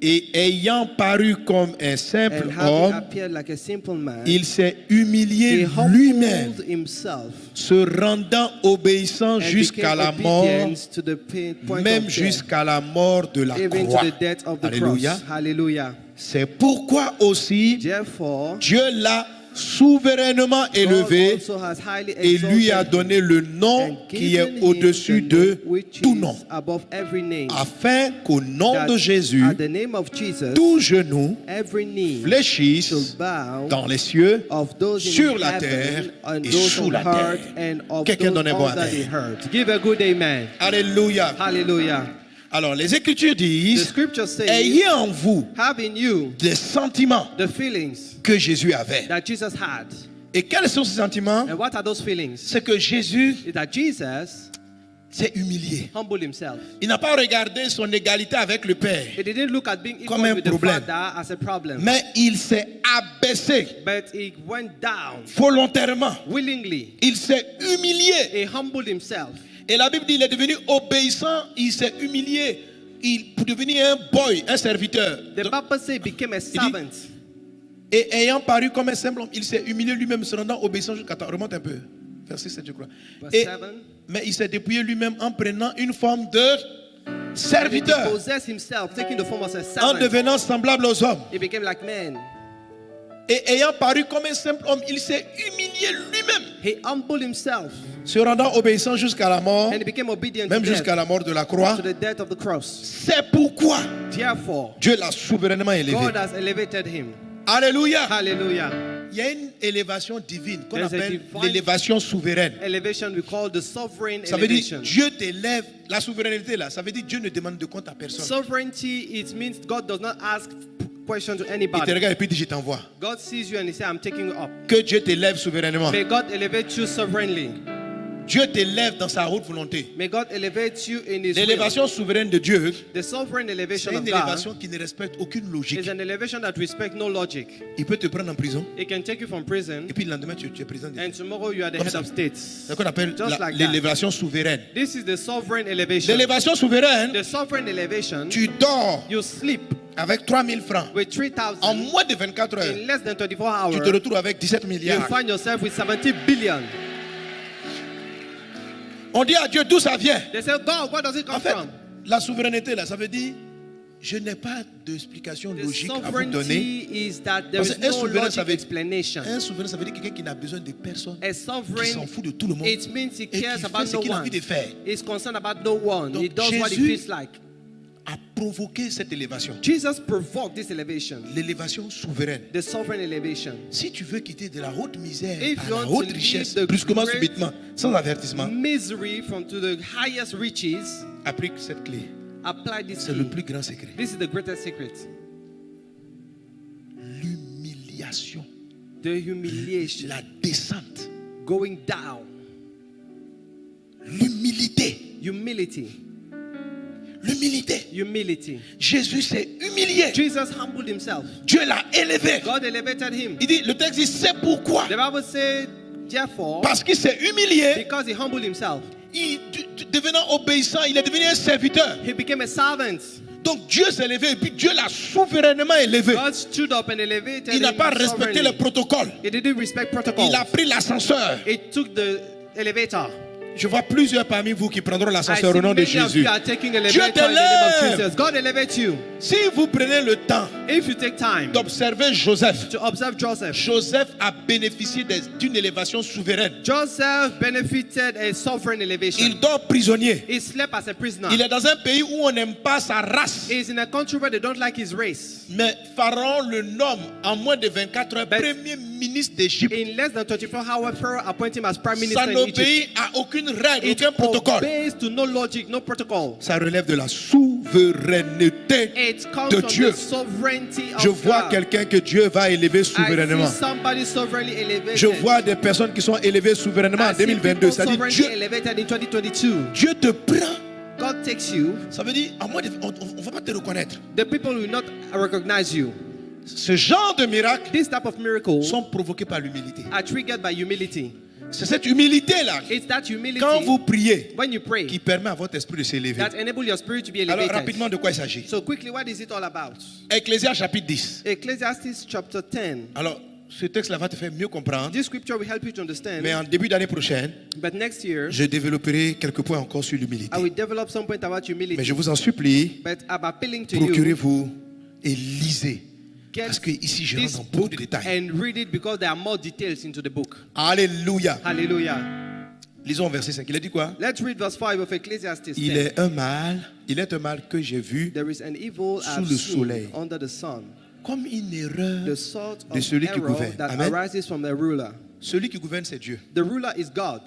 et ayant paru comme un simple and having homme, appeared like a simple man, il s'est he humilié lui-même, humbled himself se rendant obéissant and jusqu'à became la mort, obedient to the point même of death, jusqu'à la mort de la even croix. to the death of the Alléluia. cross. Hallelujah. C'est pourquoi aussi Therefore, Dieu l'a souverainement God élevé also has highly et lui a exalted donné le him nom and qui given est him au-dessus the de name which tout is nom, above every name, afin qu'au nom that de Jésus, at the name of Jesus, tout genou every knee fléchisse shall bow dans les cieux, of those in sur la heaven terre and et those sous on la earth terre. and of Quelqu'un those donne un bon under the amen. earth. Give a good amen. Alléluia. Hallelujah. Alors les Écritures The disent, scripture says, ayez en vous have in you des sentiments the feelings que Jésus avait. that Jesus had. Et quels sont ces sentiments? And what are those feelings? C'est que Jésus Is that Jesus s'est humilié. humbled himself. Il n'a pas regardé son égalité avec le Père, He didn't look at being Comme equal un with the problème. Father as a problem, mais il s'est abaissé but he went down volontairement. willingly. Il s'est humilié. He humbled himself. Et la Bible dit il est devenu obéissant, il s'est humilié. Pour devenir un boy, un serviteur. The Bible says he became a servant. Et ayant paru comme un simple homme, il s'est humilié lui-même, se rendant obéissant jusqu'à temps. Remonte un peu. Verset 7, je crois. Verse Et- 7. mais il s'est dépouillé lui-même en prenant une forme de He serviteur, possessed himself, taking the form of a en servant. devenant semblable aux hommes. He became like men. Et ayant paru comme un simple homme, il s'est humilié lui-même, He humbled himself se rendant obéissant jusqu'à la mort, and he became obedient même to jusqu'à death, la mort de la croix. to the death of the cross. C'est pourquoi Therefore, Dieu l'a souverainement élevé. God has elevated him. Alléluia. Hallelujah. Il y a une élévation divine qu'on There's a appelle divine- l'élévation souveraine. Elevation we call the sovereign Ça veut dire elevation. Dieu t'élève. La souveraineté là, ça veut dire Dieu ne demande de compte à personne. Sovereignty, it means God does not ask question to Il te anybody. regarde et puis il dit je t'envoie. God sees you and he says, I'm taking you up. Que Dieu t'élève souverainement. May God elevate you sovereignly. Dieu t'élève dans sa haute volonté. May God elevate you in his will. L'élévation souveraine de Dieu, The sovereign c'est elevation une of God élévation qui ne respecte aucune logique. is an elevation that respects no logic. Il peut te prendre en prison It can take you from prison et puis le lendemain tu es président. and tomorrow you are the Comme head ça. of state. C'est ce qu'on appelle Just like that. l'élévation souveraine. This is the sovereign elevation. L'élévation souveraine, The sovereign elevation, tu dors you sleep avec 3000 francs. with 3,000 En moins de 24 heures, in less than 24 hours. tu te retrouves avec 17 You milliards. find yourself with 70 billion. On dit à Dieu d'où ça vient. They say, God, where does it come En fait, from? la souveraineté là, ça veut dire je n'ai pas d'explication The logique à vous donner. sovereignty is that there Parce is qu'un no souverain, ça logic veut explanation. un souverain, ça veut dire quelqu'un qui n'a besoin de personne, A qui s'en sovereign, fout de tout le monde it means he et qui cares fait about ce no qu'il a one. envie de faire. He's concerned about no one. Donc, He does what he Jésus- feels like. A provoqué cette élévation, Jesus provoked this elevation, l'élévation souveraine. the sovereign elevation. Si tu veux quitter de la haute misère If à you la want to haute leave richesse, the brusquement, great- subitement, sans avertissement, Misery from to the highest riches, applique cette clé. apply this C'est le key. plus grand secret. This is the greatest secret. L'humiliation, The humiliation, la descente, going down, l'humilité. humility, L'humilité. humility. Jésus s'est humilié. humilié. Jesus humbled himself. Dieu l'a élevé. God elevated him. Il dit, le texte dit, c'est pourquoi. The Bible says, therefore, Parce qu'il s'est humilié, because he humbled himself, devenant obéissant, il est devenu un serviteur. he became a servant. Donc Dieu s'est élevé et puis Dieu l'a souverainement élevé. God stood up and elevated Il n'a him pas respecté sovereignly. le protocole. He didn't respect protocol. Il a pris l'ascenseur. He took the elevator. Je vois plusieurs parmi vous qui prendront I l'ascenseur see au nom de many of Jésus. you are taking Dieu elevator in the name of t'élève. Jesus. God elevate you. Si vous prenez le temps If you take time d'observer Joseph, to observe Joseph, Joseph a bénéficié d'une élévation souveraine. Joseph benefited a sovereign elevation. Il dort prisonnier. He slept as a prisoner. Il est dans un pays où on n'aime pas sa race. He's in a country where they don't like his race. Mais Pharaon le nomme en moins de 24 heures premier ministre d'Égypte. In less than 24 hours, Pharaoh appointed him as prime Ça minister in Egypt. n'obéit à aucune règle, It aucun protocole. obeys to no logic, no protocol. Ça relève de la souveraineté It comes de from Dieu. the sovereignty of Je vois God. quelqu'un que Dieu va élever I souverainement. see somebody sovereignly elevated. Je vois des personnes qui sont élevées souverainement en I see 2022. people Ça dit sovereignly Dieu, elevated in 2022. Dieu te prend. God takes you. Ça veut dire, on ne va pas te reconnaître. The people will not recognize you. Ce genre de miracles This type of miracles sont provoqués par l'humilité. are triggered by humility. C'est cette humilité-là, It's that humility quand vous priez, when you pray qui permet à votre esprit de s'élever. that enable your spirit to be Alors elevated. rapidement, de quoi il s'agit? So quickly, what is it all about? Ecclésias chapitre 10. Ecclesiastes chapter 10. Alors, ce texte-là va te faire mieux comprendre. This scripture will help you to understand. Mais en début d'année prochaine, But next year, je développerai quelques points encore sur l'humilité. I will develop some point about humility. Mais je vous en supplie, But I'm appealing to you, procurez-vous et lisez. get Parce que ici, je rentre this dans beaucoup book de détails. and read it because there are more details into the book. Alléluia. Hallelujah. Lisons verset 5. Il a dit quoi? Let's read verse 5 of Ecclesiastes 10. Il est un mal que j'ai vu There is an evil sous I've le seen soleil. under the sun, comme une erreur the sort de of celui qui error gouverne. that Amen. arises from the ruler. Celui qui gouverne, c'est Dieu. The ruler is God.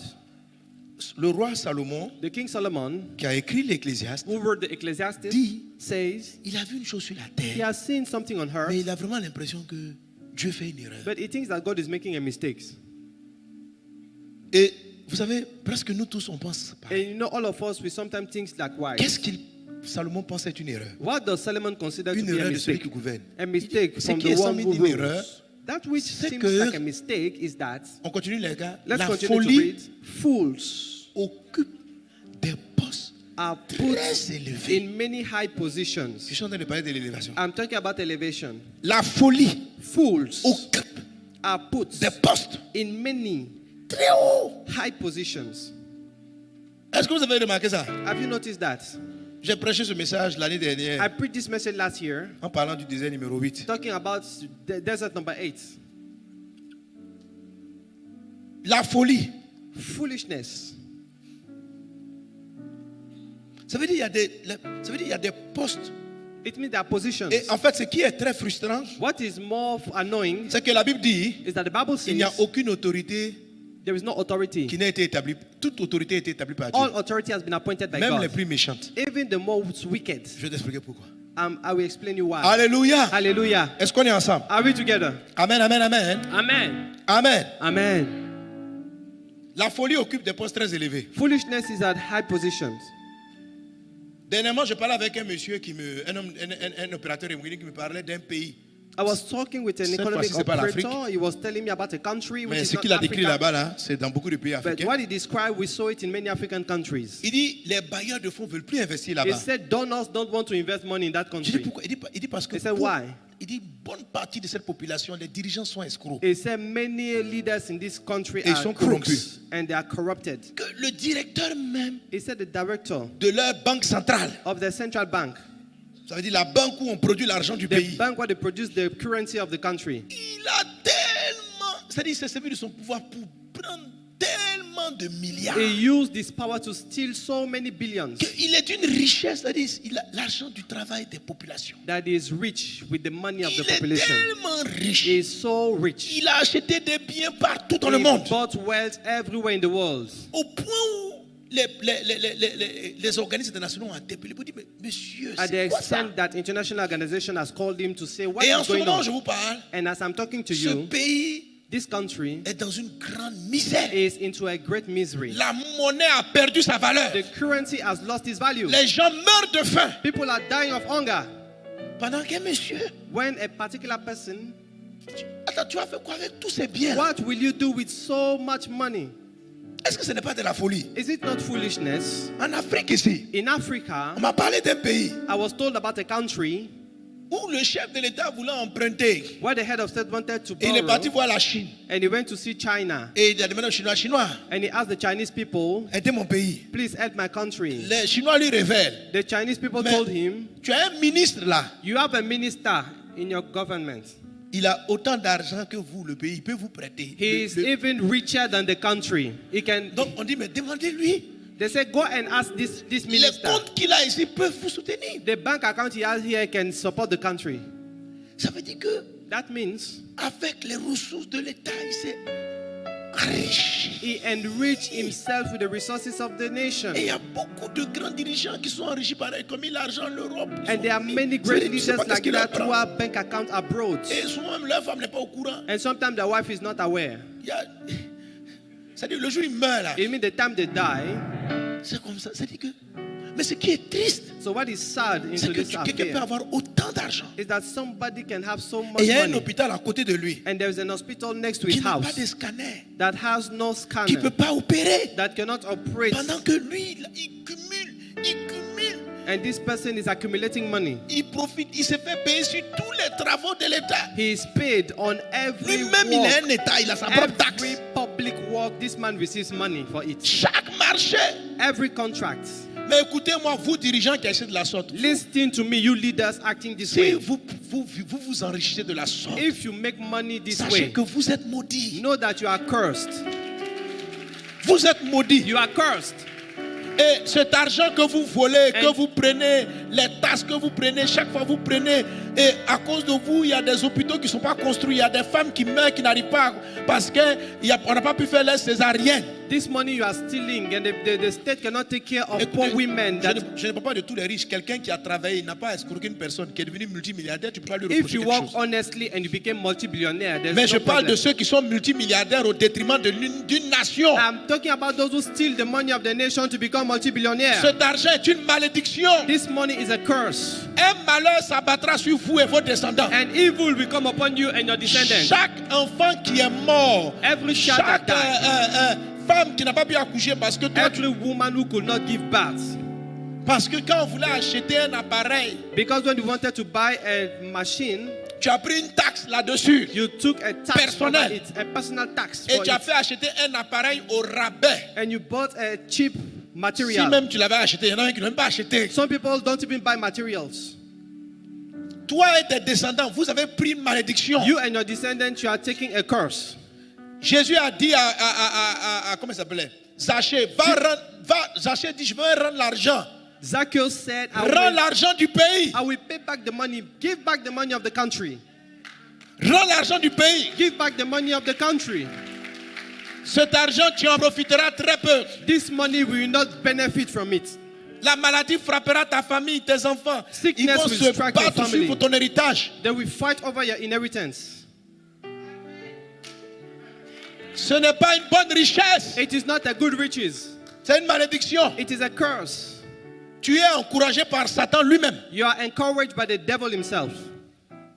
Le roi Salomon, The King Solomon, qui a écrit l'Ecclésiaste, who wrote the Ecclesiastes, dit, says il a vu une chose sur la he terre, has seen something on mais earth, il a vraiment l'impression que Dieu fait une erreur. but he thinks that God is making a mistake. Et vous savez, presque nous tous, on pense pareil. And you know, all of us, we sometimes think like, why? Qu'est-ce que Salomon pense être une erreur? What does Solomon consider to Une be a erreur de celui mistake? qui gouverne. A mistake Ce from qui the est one sans who une erreur, rules. That which c'est seems que- like a mistake is that, On continue les gars. let's La continue to folie read, fools occupe des postes are put très élevés. in many high positions. Je suis en train de parler de l'élévation. I'm talking about elevation. La folie Fools occupe are put des postes in many très hauts. high positions. Est-ce que vous avez remarqué ça? Have you noticed that? J'ai prêché ce message l'année I dernière preached this message last year, en parlant du désert numéro 8. talking about the desert number 8. La folie. Foolishness. Ça veut dire il y a des postes. It means there are positions. Et en fait, ce qui est très frustrant, What is more annoying c'est que la Bible dit is that the Bible il n'y a says aucune autorité there is no authority. qui n'a été établie. Toute autorité a été établie par Dieu. All authority has been appointed by Même les God. plus méchantes. Even the most wicked. Je vais t'expliquer pourquoi. I will explain you why. Alléluia. Hallelujah. Est-ce qu'on est ensemble? Are we together? Amen, amen, amen. Amen. Amen. Amen. La folie occupe des postes très élevés. Foolishness is at high positions. Dernièrement, je parlais avec un monsieur un opérateur immobilier qui me parlait d'un pays. I was talking with an Cette economic fois-ci, c'est pas l'Afrique. operator. He was telling me about a country which Mais is ce not qu'il a décrit Africa. là-bas, là, c'est dans beaucoup de pays But africains. what he described, we saw it in many African countries. Il dit, les bailleurs de fonds ne veulent plus investir He là-bas. said donors don't want to invest money in that Je dis country. pourquoi? Il dit parce que He said why? il dit bonne partie de cette population, les dirigeants sont escrocs. He said many leaders in this country Et ils are sont crooks corrompus. and they are corrupted. Que le directeur même He said the director de leur banque centrale, of the central bank, ça veut dire la banque où on produit l'argent du the pays, bank where they produce the currency of the country, il a tellement, c'est-à-dire il s'est servi de son pouvoir pour prendre tellement de milliards. he used this power to steal so many billions Il est d'une richesse, c'est-à-dire il a l'argent du travail des populations. that he is rich with the money of Il the est population. tellement riche. He is so rich. Il a acheté des biens partout dans le He monde. bought wealth everywhere in the world. Au point où les organismes internationaux ont interpellé pour dire, mais monsieur, At the c'est quoi ça? extent that international organization has called him to say what Et en is ce going moment, je on. vous parle, And as I'm talking to ce you, pays this country est dans une grande misère. is into a great misery. La monnaie a perdu sa valeur. The currency has lost its value. Les gens meurent de faim. People are dying of hunger Pendant qu'un monsieur, When a particular person, attends, tu vas faire quoi avec tous ces biens? what will you do with so much money? Est-ce que ce n'est pas de la folie? Is it not foolishness? En Afrique ici, In Africa, on m'a parlé d'un pays I was told about a country où le chef de l'État voulait emprunter. where the head of state wanted to Et il est parti borrow, voir la Chine. and he went to see China, Et il a demandé aux Chinois, Chinois, and he asked the Chinese people, aidez mon pays. please help my country. Les Chinois lui révèlent, The Chinese people mais told him, tu as un ministre là, you have a minister in your government. il a autant d'argent que vous, le pays, il peut vous prêter. He is even richer than the country. He can. Donc on dit, mais demandez-lui, They say, go and ask this les minister. comptes qu'il a ici peuvent vous soutenir. The bank account he has here can support the country. Ça veut dire que That means avec les ressources de l'État, il s'est enrichi. he enriched himself with the resources of the nation. Et il y a beaucoup de grands dirigeants qui sont enrichis par comme l'argent en Europe. And there are many great leaders like that who have bank account abroad. Et souvent même leur femme n'est pas au courant. And sometimes the wife is not aware. Il y a- C'est-à-dire le jour où il meurt là, It means the time they die. c'est comme ça. C'est-à-dire que, mais ce qui est triste, So what is sad c'est into que this quelqu'un peut affair avoir autant d'argent. is that somebody can have so much Et il y a un money, hôpital à côté de lui and there is an hospital next to qui his n'a pas house de scanner, that has no qui ne peut scanner, pas opérer. that cannot operate, Pendant que lui, il cumule, and this person is accumulating money. il profite, il se fait payer sur tous les travaux de l'État. He is paid on every Lui-même, il a work, un État, il a sa propre taxe. every public work. This man receives money for it. Chaque marché. Every contract. Mais écoutez-moi, vous dirigeants qui agissez de la sorte, Listen to me, you leaders acting this si way. vous enrichissez de la sorte, If you make money this sachez way, que vous êtes maudits. know that you are cursed. Vous êtes maudits. You are cursed. Et cet argent que vous volez, que And- vous prenez, les tasses que vous prenez, chaque fois vous prenez, et à cause de vous, il y a des hôpitaux qui ne sont pas construits, il y a des femmes qui meurent, qui n'arrivent pas, parce qu'on n'a pas pu faire leur césarienne. This money you are stealing, and the state cannot take care of poor Écoutez, women. je That ne parle pas de tous les riches. Quelqu'un qui a travaillé, n'a pas escroqué une personne, qui est devenu multimilliardaire, tu ne peux pas lui if reprocher you quelque work chose. honestly and you became multi-billionaire, there's Mais no je parle problem. de ceux qui sont multimilliardaires au détriment d'une nation. I'm talking about those who steal the money of the nation to become multi-billionaire. Cet argent est une malédiction. This money is a curse. Un malheur s'abattra sur vous et vos descendants. And evil will come upon you and your descendants. Chaque enfant qui est mort, Every child chaque that died. femme qui n'a pas pu accoucher parce que toi, Every woman who could not give birth. parce que quand on voulait acheter un appareil, Because when you wanted to buy a machine, tu as pris une taxe là-dessus you took a tax over Personnel. it, a personal tax et for tu as it. fait acheter un appareil au rabais. And you bought a cheap Si material. même tu l'avais acheté, il y en a un qui ne l'a même pas acheté. Some people don't even buy materials. Toi et tes descendants, vous avez pris une malédiction. You and your descendants, you are taking a curse. Jésus a dit à comment il s'appelait? Zaché, Zaché dit, je veux rendre l'argent. Zacchaeus said, Rends l'argent du pays. I will pay back the money. Give back the money of the country. Rends l'argent du pays. Give back the money of the country. Cet argent, tu en profiteras très peu. This money will not benefit from it. La maladie frappera ta famille, tes enfants. Ils Sickness vont will se strike your battre family. sur ton héritage. They will fight over your inheritance. Ce n'est pas une bonne richesse. It is not a good riches. C'est une malédiction. It is a curse. Tu es encouragé par Satan lui-même. You are encouraged by the devil himself.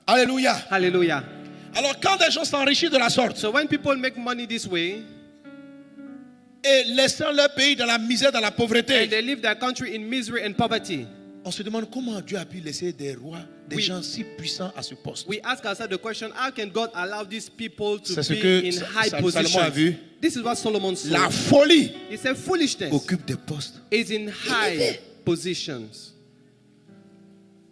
Alléluia. Hallelujah. Alors quand des gens s'enrichissent de la sorte So when people make money this way et laissant leur pays dans la misère, dans la and pauvreté, they leave their country in misery and poverty, on se demande comment Dieu a pu laisser des rois, des Oui. gens si puissants à ce poste. we ask ourselves the question, how can God allow these people to C'est ce be que in high Salomon a positions? vu. This is what Solomon saw. La folie He said foolishness occupe des postes. is in high positions.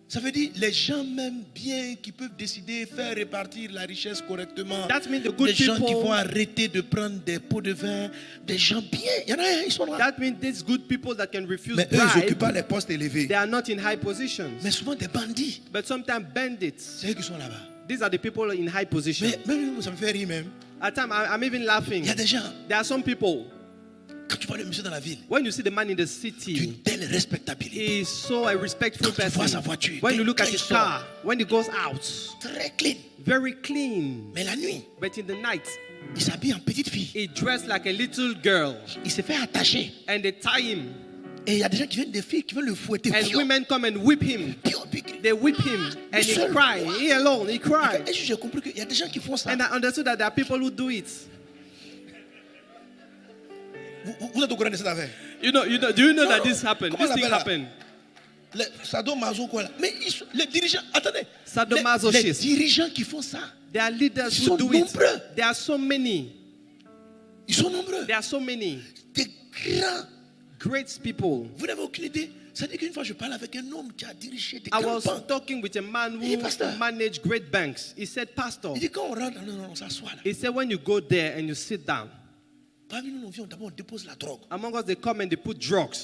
Ça veut dire les gens même bien qui peuvent décider faire répartir la richesse correctement. That means the good Les gens qui people- vont arrêter de prendre des pots de vin, des gens bien. Il y en a, ils sont là. That means these good people that can refuse Mais eux, ils n'occupent bribe, pas les postes élevés. they are not in high positions. Mais souvent des bandits. But sometimes bandits, C'est eux qui sont là-bas. these are the people in high positions. Mais même ça me fait rire même. At times, I'm even laughing. Il y a des gens, There are some people, quand tu vois le monsieur dans la ville, when you see the man in the d'une city, telle respectabilité, he is so a respectful Quand tu vois sa person. voiture, When you look at quand il his sort. car, when he goes out, très clean. very clean. Mais la nuit, But in the night, il s'habille en petite fille. he dressed like a little girl Il se fait attacher. and they tie him. Et il y a des gens qui viennent, des filles qui veulent le fouetter. And women come and whip him. They whip him and he cry. He alone, he cry. Et j'ai compris qu'il y a des gens qui font ça. And I understood that there are people who do it. Vous êtes au courant de cette affaire? Do you know that this happened? Comment This thing on l'appelle là? happened. Les sadomaso quoi là. Mais les dirigeants, attendez. Sadomasochistes. Les dirigeants qui font ça. There are leaders Ils who sont do nombreux. it. There are so many. Ils sont nombreux. There are so many. Des grands. Great people. Vous n'avez aucune idée. C'est-à-dire qu'une fois je parlais avec un homme qui a dirigé des I grandes was banques. talking with a man He who pastor. managed great banks. He said, Pastor, Il dit quand on rentre, non, on s'assoit là. he said, when you go there and you sit down, Parmi nous, on vient, d'abord on dépose la drogue. among us they come and they put drugs.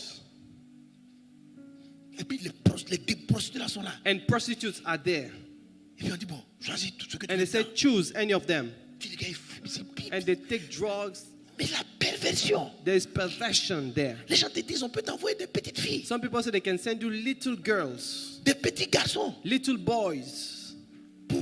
Et puis les prostituées là sont là. And prostitutes are there. Et puis on dit bon, choisis tout ce que tu And veux. they say, choose any of them. Puis les gars, ils fument, c'est pire. And they take drugs. Mais la perversion. There is perversion there. Les gens te disent, on peut t'envoyer des petites filles, Some people say they can send you little girls, des petits garçons little boys,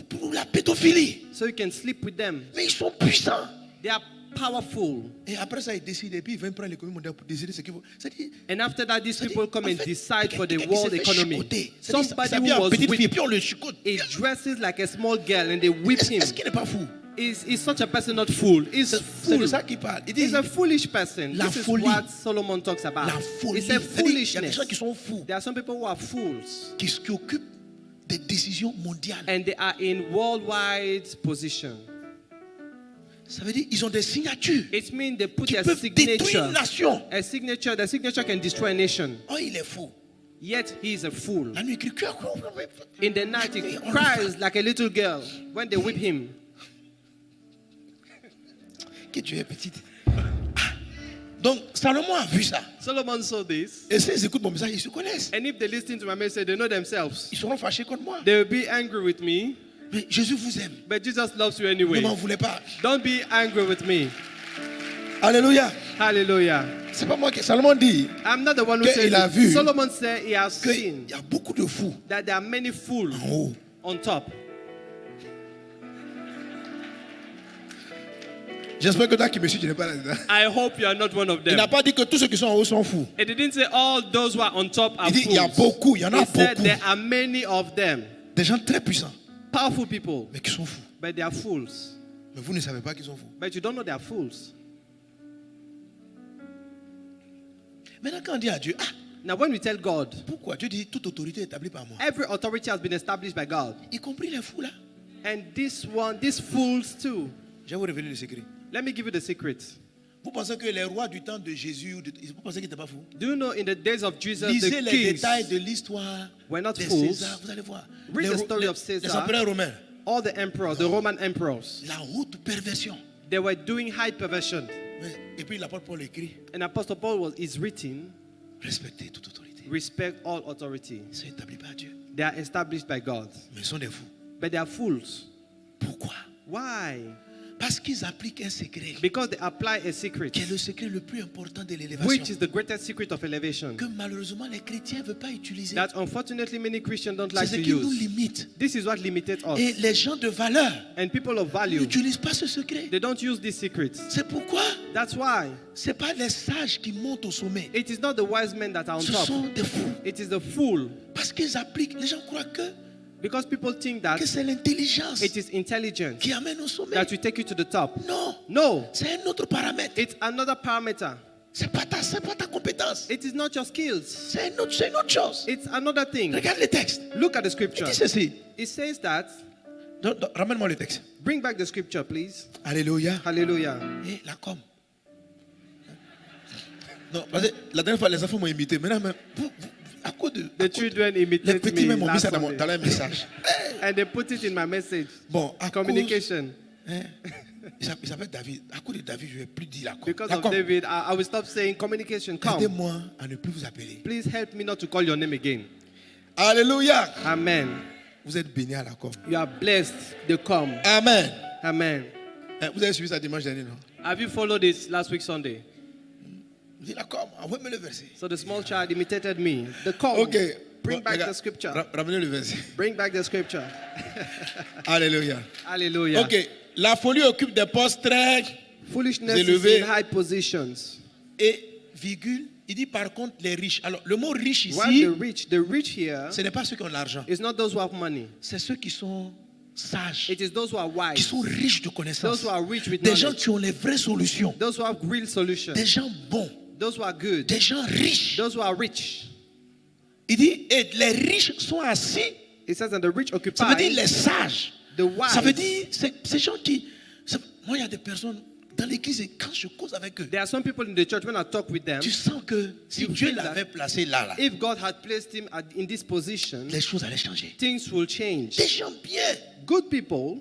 pour la pédophilie. so you can sleep with them. Mais ils sont puissants. They are powerful. Et après ça, ils décident. Et puis ils viennent prendre l'économie mondiale pour décider ce qu'ils vont. C'est-à-dire, And after that, these people come en and fait, decide for the quelqu'un qui world s'est fait economy. chicoter. C'est-à-dire, Somebody ça who vient en was petite fille, whipped, puis on le chicote. he dresses like a small girl and they whip him. Est-ce qu'il n'est pas fou? Is such a person not fool? Is C'est de fool. ça qu'il parle. Il dit, He's a foolish person. La This is folie. what Solomon talks about. la folie. He said C'est-à-dire, il y a des foolishness. gens qui sont fous, There are some people who are fools qui occupent des décisions mondiales. and they are in worldwide position. Ça veut dire ils ont des signatures It means they put qui a peuvent détruire signature. une nation. A signature. The signature can destroy a nation. Oh, il est fou. Yet he is a fool. La nuit, il crie. In the night, he cries like a little girl when they whip him. Que tu es petite. Ah. Donc, Salomon a vu ça. Solomon saw this. Et s'ils écoutent mon message, ils se connaissent. And if they listen to my message, they know themselves. Ils seront fâchés contre moi. They will be angry with me. Mais Jésus vous aime. But Jesus loves you Ne anyway. m'en voulez pas. Don't be angry with me. Alléluia. Hallelujah. C'est pas moi qui. Salomon dit I'm not the one who Que said il a it. vu Solomon said he has qu'il seen y a beaucoup de fous that there are many fools en haut. on top. J'espère que toi qui me suis, tu n'es pas là-dedans. I hope you are not one of Il them. n'a pas dit que tous ceux qui sont en haut sont fous. It didn't say all those who are on top are Il dit il y a fools. beaucoup, il y en a He said beaucoup. there are many of them. Des gens très puissants, Powerful people, mais qui sont fous. but they are fools. Mais vous ne savez pas qu'ils sont fous. But you don't know they are fools. Maintenant, quand on dit à Dieu, ah, Now when we tell God, pourquoi Dieu dit toute autorité est établie par moi, every authority has been established by God. y compris les fous là. And these fools too. Je vais vous révéler le secret. Let me give you the secret. Vous pensez que les rois du temps de Jésus, vous pensez qu'ils n'étaient pas fous? Do you know in the days of Jesus, Lisez the les kings détails de l'histoire were not de fools. César, vous allez voir. Read the story les, of Caesar. les empereurs romains, All the emperors, the Roman emperors, la haute perversion. they were doing high perversion. Et puis l'apôtre Paul écrit, And Apostle Paul is written, respectez toute autorité. respect all authority. Ils sont établis par Dieu. They are established by God. Mais ils sont des fous. But they are fools. Pourquoi? Why? Parce qu'ils appliquent un secret Because they apply a secret, qui est le secret le plus important de l'élévation. which is the greatest secret of elevation, Que malheureusement les chrétiens ne veulent pas utiliser. that unfortunately many Christians don't C'est like ce to qui nous use. limite. This is what limited us. Et les gens de valeur And people of value, n'utilisent pas ce secret. they don't use these secrets. C'est pourquoi That's why ce n'est pas les sages qui montent au sommet. it is not the wise men that are on Ce top. sont des fous. It is the fool. Parce qu'ils appliquent. Les gens croient Because people think that que c'est l'intelligence it is intelligence qui amène au sommet. that will take you to the top. Non. No, C'est un autre paramètre. it's another parameter. C'est pas ta compétence. It is not your skills. C'est une autre chose. It's another thing. Regarde le texte. Look at the Il scripture. dit ceci. It says that, Ramène-moi le texte. bring back the scripture, please. Alléluia. Hallelujah. Et la com. Non, parce que la dernière fois, les enfants m'ont imité. Maintenant, même, à cause de. The children Les imitate petits me même ont mis last ça dans Sunday. leur message. And they put it in my message. Bon, à Communication. cause. Hein, il s'appelle David. À cause de David, je ne vais plus dire la com. Because La of com. David, I will stop saying communication. Come. Aidez-moi à ne plus vous appeler. Please help me not to call your name again. Alléluia. Amen. Vous êtes bénis à la com. You are blessed. They come. Amen. Amen. Vous avez suivi ça dimanche dernier, non? Have you followed this last week Sunday? Dis la com. Envoie-moi le verset. So the small child imitated me. The come. Ok. Bring Bon, back regarde, the scripture. Ramenez le verset. Bring back the scripture. Alléluia. Hallelujah. Ok. La folie occupe des postes très Foolishness is Élevé. in high positions. et virgule Il dit par contre les riches. Alors le mot riche While ici, the rich here ce n'est pas ceux qui ont de l'argent. is not those who have money. C'est ceux qui sont sages, It is those who are qui wise, sont riches de connaissances. those who are rich with Des gens knowledge, qui ont les vraies solutions. those who have real solutions, Des gens bons. those who are good, Des gens riches. those who are rich. Il dit, et les riches sont assis. It says that the rich Ça veut occupy dire les sages. the wise. Ça veut dire, ces gens qui... Moi, il y a des personnes dans l'église et quand je cause avec eux, There are some people in the church, when I talk with them, tu sens que si You Dieu feel that l'avait placé là, if God had placed him in this position, les choses allaient changer. things will change. Des gens bien, Good people,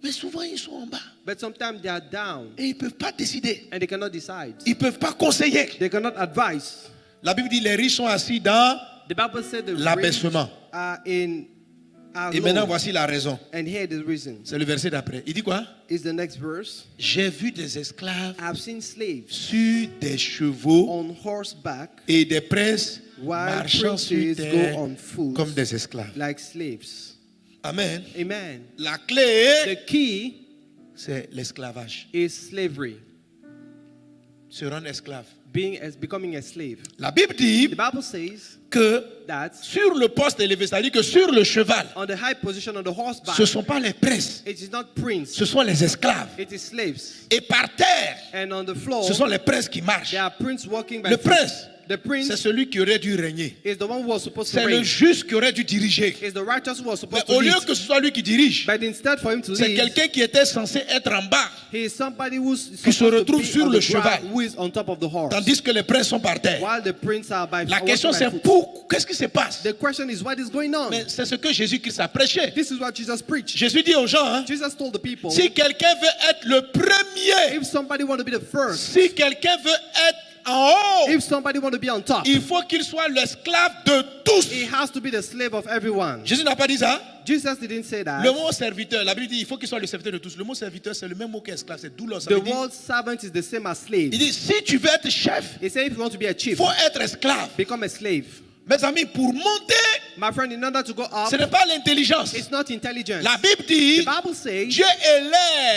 mais souvent ils sont en bas but sometimes they are down et ils ne peuvent pas décider. and they cannot decide. Ils ne peuvent pas conseiller. They cannot advise. La Bible dit les riches sont assis dans The Bible said the rich l'abaissement. are Et maintenant, low. voici la raison. And here the reason C'est le verset d'après. Il dit quoi? is the next verse. J'ai vu des esclaves I've seen slaves sur des chevaux on horseback et des princes while marchant sur princes terre go on foot comme des esclaves. like slaves. Amen. Amen. La clé, The key c'est l'esclavage. is slavery, Se rendre esclave. becoming a slave. La Bible dit The Bible says que that sur le poste élevé, c'est-à-dire que sur le cheval, on the high position on the horseback, ce ne sont pas les princes, it is not prince, ce sont les esclaves. it is slaves. Et par terre, And on the floor, ce sont les princes qui marchent. there are prince walking by Le foot. prince, The prince c'est celui qui aurait dû régner. is the one who was supposed to C'est le reign. juste qui aurait dû diriger. Is the righteous who was Mais supposed au to lieu lead. que ce soit lui qui dirige, But instead for him to c'est lead, quelqu'un qui était censé être en bas, he is somebody who's qui se supposed to retrouve be sur on le the ground, cheval. who is on top of the horse. tandis que les princes sont par terre. While the prince are by La walking question by c'est foot. qu'est-ce qui se passe? The question is, what is going on? Mais c'est ce que Jésus-Christ a prêché. This is what Jesus preached. Jésus dit aux gens, hein, Jesus told the people, si quelqu'un veut être le premier, if somebody want to be the first, si quelqu'un veut être en haut, if somebody want to be on top, il faut qu'il soit l'esclave de tous. he has to be the slave of everyone. Jésus n'a pas dit ça. Jesus didn't say that. Le mot serviteur, la Bible dit il faut qu'il soit le serviteur de tous. Le mot serviteur, c'est le même mot qu'esclave, c'est doulos. The word servant is the same as slave. Il dit si tu veux être chef, He said if you want to be a il chief, faut être esclave. become a slave. Mes amis, pour monter, My friend, in order to go up, ce n'est pas l'intelligence. it's not intelligence. La Bible The dit Bible says Dieu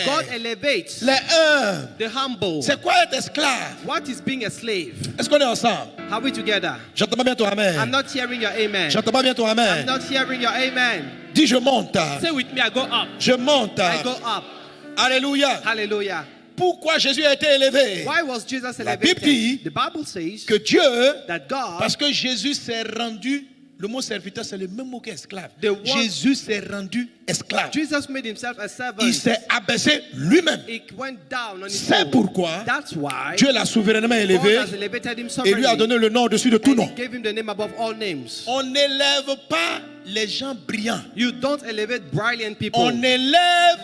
God élève elevates les uns. the humble. C'est quoi être esclave? What is being a slave? Est-ce qu'on est ensemble? Are we together? J'entends pas bien ton I'm amen. not hearing your amen. J'entends pas bien ton I'm amen. not hearing your amen. Dis je monte. Say with me, I go up. Je monte. I go up. Alléluia. Hallelujah. Pourquoi Jésus a été élevé? Why was Jesus La Bible elevated? dit The Bible says que Dieu, that God, parce que Jésus s'est rendu, le mot serviteur c'est le même mot qu'esclave. The one- Jésus s'est rendu esclave. Jesus made himself a Il servant. s'est abaissé lui-même. He went down on his C'est own. pourquoi That's why Dieu l'a souverainement God élevé has elevated him et lui a sovereignly. donné le nom au-dessus de tout And nom. he gave him the name above all names. On n'élève pas les gens brillants. You don't elevate brilliant people. On élève,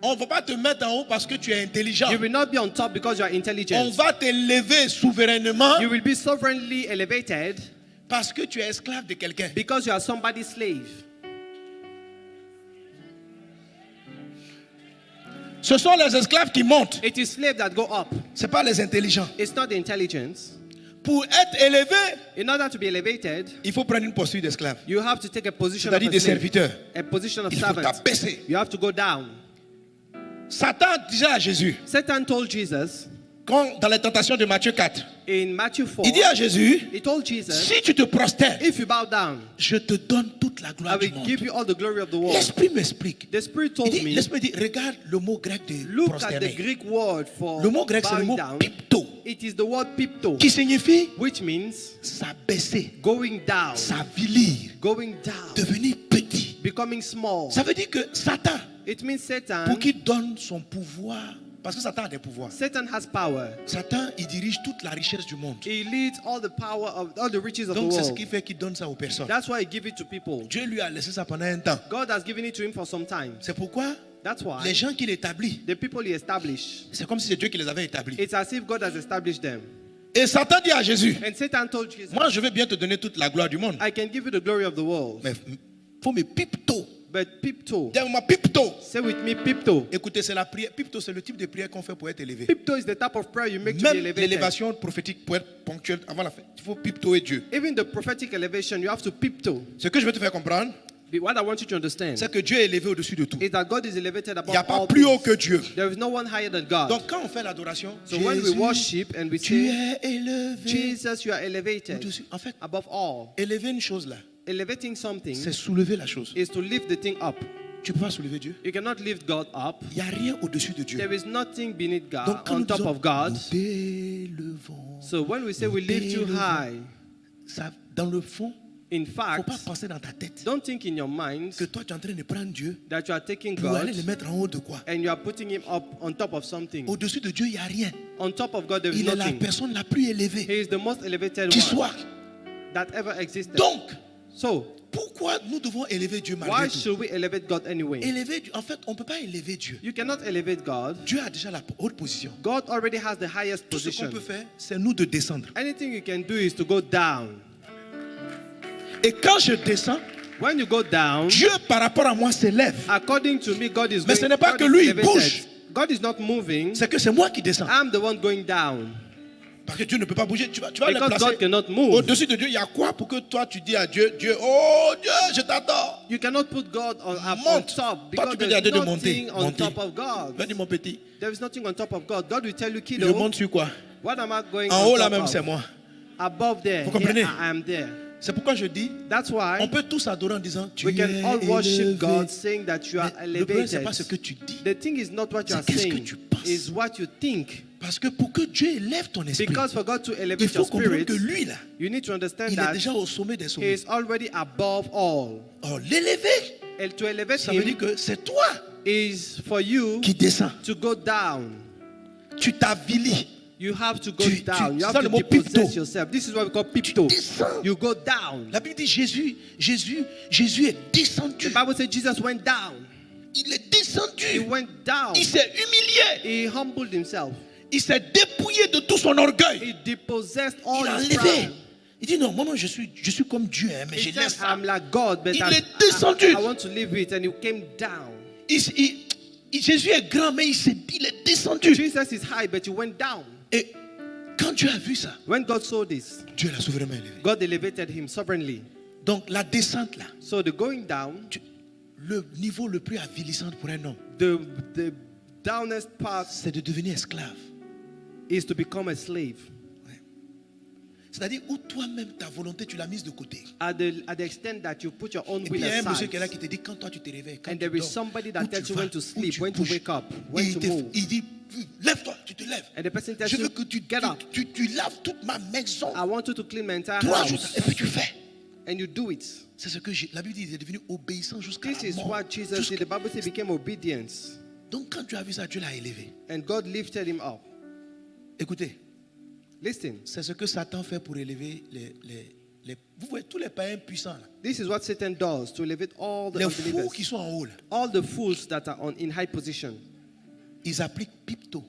on ne va pas te mettre en haut parce que tu es intelligent. You will not be on top because you are On intelligent. va t'élever souverainement You will be sovereignly elevated parce que tu es esclave de quelqu'un. because you are somebody's slave. Ce sont les esclaves qui montent. It is slaves that go up. Ce pas les intelligents. It's not the intelligence. Pour être élevé, In order to be elevated, il faut prendre une posture d'esclave. you have to take a position of C'est-à-dire a des slave, serviteurs. a position of Il faut servant. t'abaisser. You have to go down. Satan disait à Jésus, Satan told Jesus quand dans les tentations de Matthieu 4, in Matthew 4, il dit à Jésus, he told Jesus, si tu te prosternes, if you bow down, je te donne toute la I gloire du will monde. give you all the glory of the world. L'Esprit m'explique. The Spirit Il told dit, me, l'Esprit dit, regarde le mot grec de look at the prosterner. Greek word for Le mot grec c'est le bowing mot down. pipto, It is the word pipto, qui signifie which means s'abaisser, going down, s'avilir, going down, devenir petit. becoming small. Ça veut dire que Satan, It means Satan, pour qu'il donne son pouvoir, parce que Satan a des pouvoirs. Satan has power. Satan, il dirige toute la richesse du monde. He leads all the power of all the riches of the Donc c'est ce world. qui fait qu'il donne ça aux personnes. That's why he give it to people. Dieu lui a laissé ça pendant un temps. God has given it to him for some time. C'est pourquoi That's why les gens qu'il établit, the people he established, c'est comme si c'est Dieu qui les avait établis. it's as if God has established them. Et Satan dit à Jésus, And Satan told Jesus, moi je vais bien te donner toute la gloire du monde. I can give you the glory of the world. Mais faut me pipto. But pipto, Dis-moi pipto. say with me, pipto. Écoutez, c'est la prière. Pipto, c'est le type de prière qu'on fait pour être élevé. Pipto is the type of prayer you make to be Même elevated. l'élévation prophétique pour être ponctuelle avant la fête. Il faut piptoer Dieu. Even the prophetic elevation, you have to pipto. Ce que je veux te faire comprendre, What I want you to understand c'est que Dieu est élevé au-dessus de tout. is that God is elevated Il above n'y a pas all plus haut things. que Dieu. There is no one higher than God. Donc quand on fait l'adoration, So when we Jésus, worship and we tu say, es élevé Jesus, you are elevated au-dessus. En fait, above all. élever une chose là, Elevating something c'est soulever la chose. is to lift the thing up. Tu ne peux pas soulever Dieu. You cannot lift God up. Il n'y a rien au-dessus de Dieu. There is nothing beneath Donc God, quand on nous top disons, of God. nous t'élevons, So when we say we lift you high, ça, dans le fond, in il ne faut pas fact, penser dans ta tête don't think in your mind que toi tu es en train de prendre Dieu that you are taking pour aller God le mettre en haut de quoi. and you are putting him up on top of something. Au-dessus de Dieu, il n'y a rien. On top of God, there is Il est la nothing. personne la plus élevée He is the most elevated qui one soit. that ever existed. Donc, So, pourquoi nous devons élever Dieu why malgré tout? should we elevate God anyway? Élever Dieu, en fait, on ne peut pas élever Dieu. You cannot elevate God. Dieu a déjà la haute position. God already has the highest Tout ce qu'on position. peut faire, c'est nous de descendre. Anything you can do is to go down. Et quand je descends, When you go down, Dieu par rapport à moi s'élève. according to me, God is Mais ce n'est pas God que is lui, il elevated. bouge. God is not moving. C'est que c'est moi qui descends. I'm the one going down. Parce que Dieu ne peut pas bouger. Tu vas le Because placer God cannot move. au-dessus de Dieu. Il y a quoi pour que toi tu dis à Dieu, Dieu, oh Dieu, je t'adore. You cannot put God on Monte. top Toi, because tu peux dire à there's Dieu de monter. nothing on Monter. top of God. Vas-y mon petit. There is nothing on top of God. God will tell you, Je kiddo, monte sur quoi? what am I going En on haut là top même, of? c'est moi. Above there, Vous comprenez? here I am there. C'est pourquoi je dis, That's why on peut tous adorer en disant, tu we es can all worship élevé. God saying that you are Mais le problème, c'est elevated. pas ce que tu dis. The thing is not what you C'est are qu'est-ce que saying, tu penses. is what you think. Parce que pour que Dieu élève ton esprit, Because for God to il elevate faut your comprendre spirit, que lui là, you need to understand il est that déjà au sommet des He sommets. is already above all. Or l'élever, And to elevate ça veut dire Him que c'est toi is for you qui descends. to go down. Tu t'avilis. You have to go Tu- down. tu- You have ça, to le mot depossess pipto. yourself. This is what we call pipto. descends. You go down. La Bible dit Jésus est descendu. The Bible says Jesus went down. Il est He descendu. went down. Il s'est humilié. He humbled himself. Il s'est dépouillé de tout son orgueil. He depossessed all Il a his levé. pride. Il dit non, moi je suis comme Dieu, hein, mais He je said, laisse ça. I'm like God, but Il est descendu. I want to live it. And he came down. Jésus est grand, mais il est descendu. Jesus is high, but he went down. Et quand Dieu a vu ça, When God saw this, Dieu l'a souverainement élevé. God elevated him sovereignly. Donc la descente là, So the going down, le niveau le plus avilissant pour un homme, the downest part c'est de devenir esclave. is to become a slave. C'est-à-dire où toi-même, ta volonté, tu l'as mise de côté. At the extent that you put your own Et puis il will y a un monsieur qui est là aside. qui te dit quand toi tu te réveilles, quand And tu there is dors, somebody that où tells tu you when vas, to où sleep, tu when to bouges. wake up, Et when to move. il dit lève-toi, tu te lèves. And the person tells Je veux you, que tu get up. tu laves toute ma maison. I want you to clean my entire 3 jours. house. Et puis tu fais. And you do it. C'est ce que la Bible dit, il est devenu obéissant jusqu'à This la is mort. what Jesus did. The Bible says he became obedience. Donc quand tu as vu ça, Dieu l'a élevé. And God lifted him up. Écoutez, Listen, c'est ce que Satan fait pour élever vous voyez tous les païens puissants là. this is what Satan does to elevate all the Les fous unbelievers. qui sont en haut là, All the fools that are in high position. ils appliquent pipto.